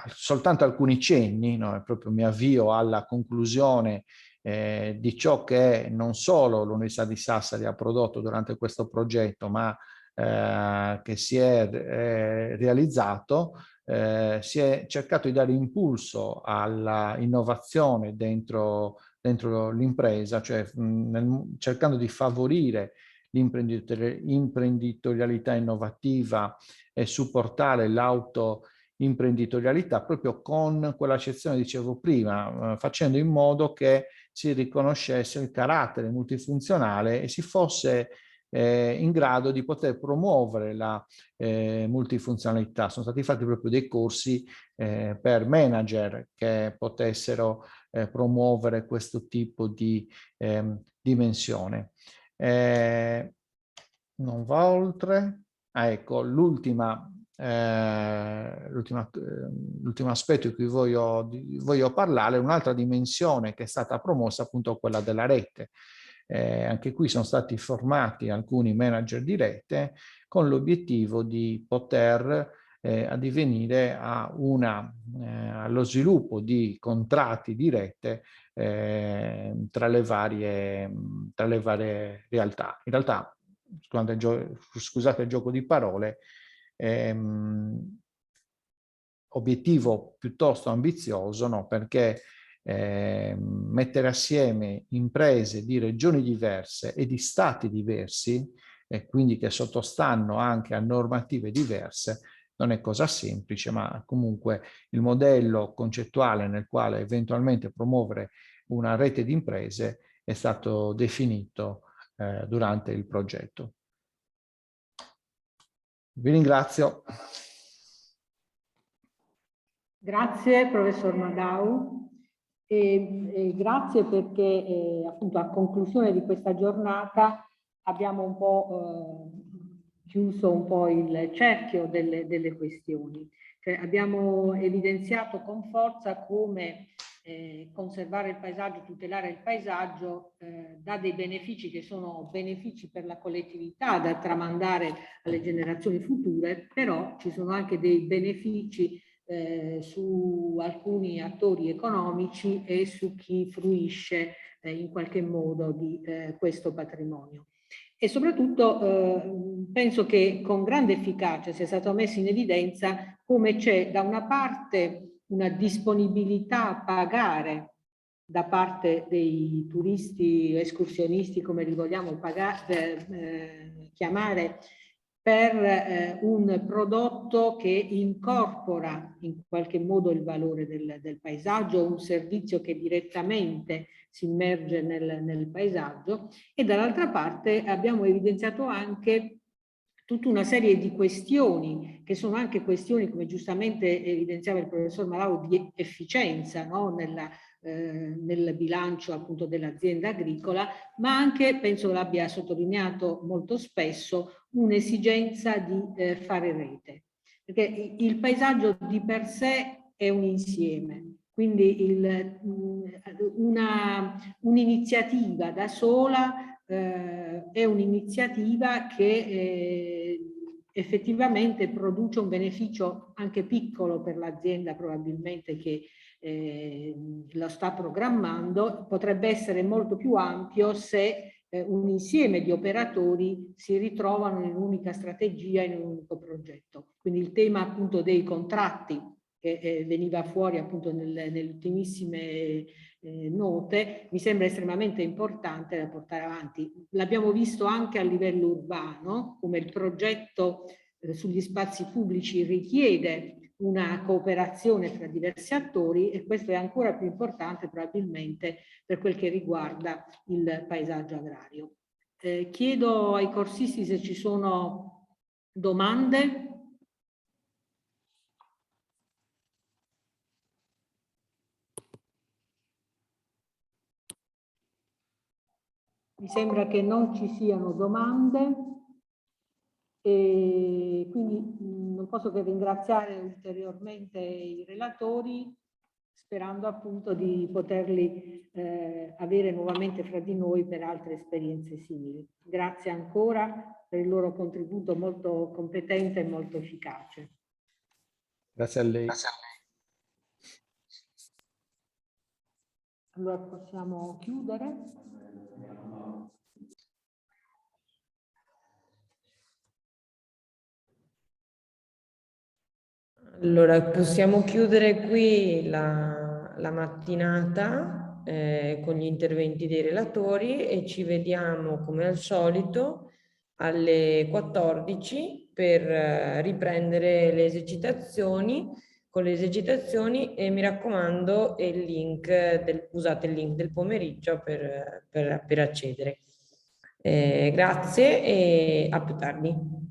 soltanto alcuni cenni, no? Proprio mi avvio alla conclusione di ciò che non solo l'Università di Sassari ha prodotto durante questo progetto, ma che si è realizzato. Si è cercato di dare impulso alla innovazione dentro l'impresa, cioè cercando di favorire l'imprenditorialità innovativa e supportare imprenditorialità, proprio con quell'accezione, dicevo prima, facendo in modo che si riconoscesse il carattere multifunzionale e si fosse in grado di poter promuovere la multifunzionalità. Sono stati fatti proprio dei corsi per manager che potessero promuovere questo tipo di dimensione. Non va oltre. Ecco, l'ultimo aspetto di cui voglio parlare è un'altra dimensione che è stata promossa, appunto quella della rete. Anche qui sono stati formati alcuni manager di rete con l'obiettivo di poter addivenire allo sviluppo di contratti di rete tra le varie realtà. In realtà, scusate il gioco di parole, obiettivo piuttosto ambizioso, no? Perché mettere assieme imprese di regioni diverse e di stati diversi, e quindi che sottostanno anche a normative diverse, non è cosa semplice, ma comunque il modello concettuale nel quale eventualmente promuovere una rete di imprese è stato definito durante il progetto. Vi ringrazio. Grazie professor Madau e grazie perché appunto a conclusione di questa giornata abbiamo un po' chiuso un po' il cerchio delle questioni. Cioè, abbiamo evidenziato con forza come conservare il paesaggio, tutelare il paesaggio dà dei benefici che sono benefici per la collettività da tramandare alle generazioni future, però ci sono anche dei benefici su alcuni attori economici e su chi fruisce in qualche modo di questo patrimonio. E soprattutto penso che con grande efficacia sia stato messo in evidenza come c'è da una parte una disponibilità a pagare da parte dei turisti, escursionisti, come li vogliamo chiamare, per un prodotto che incorpora in qualche modo il valore del paesaggio, un servizio che direttamente si immerge nel paesaggio, e dall'altra parte abbiamo evidenziato anche tutta una serie di questioni che sono anche questioni, come giustamente evidenziava il professor Malau, di efficienza, no? Nel bilancio appunto dell'azienda agricola, ma anche, penso l'abbia sottolineato molto spesso, un'esigenza di fare rete, perché il paesaggio di per sé è un insieme, quindi un'iniziativa da sola è un'iniziativa che effettivamente produce un beneficio anche piccolo per l'azienda probabilmente che lo sta programmando, potrebbe essere molto più ampio se un insieme di operatori si ritrovano in un'unica strategia, in un unico progetto. Quindi il tema appunto dei contratti che veniva fuori appunto nelle ultimissime note, mi sembra estremamente importante da portare avanti. L'abbiamo visto anche a livello urbano, come il progetto sugli spazi pubblici richiede una cooperazione tra diversi attori, e questo è ancora più importante probabilmente per quel che riguarda il paesaggio agrario. Chiedo ai corsisti se ci sono domande. Mi sembra che non ci siano domande e quindi non posso che ringraziare ulteriormente i relatori, sperando appunto di poterli avere nuovamente fra di noi per altre esperienze simili. Grazie ancora per il loro contributo molto competente e molto efficace. Grazie a lei. Grazie a lei. Allora possiamo chiudere. Allora, possiamo chiudere qui la mattinata con gli interventi dei relatori e ci vediamo come al solito alle 14 per riprendere le esercitazioni, con le esercitazioni, e mi raccomando usate il link del pomeriggio per accedere. Grazie e a più tardi.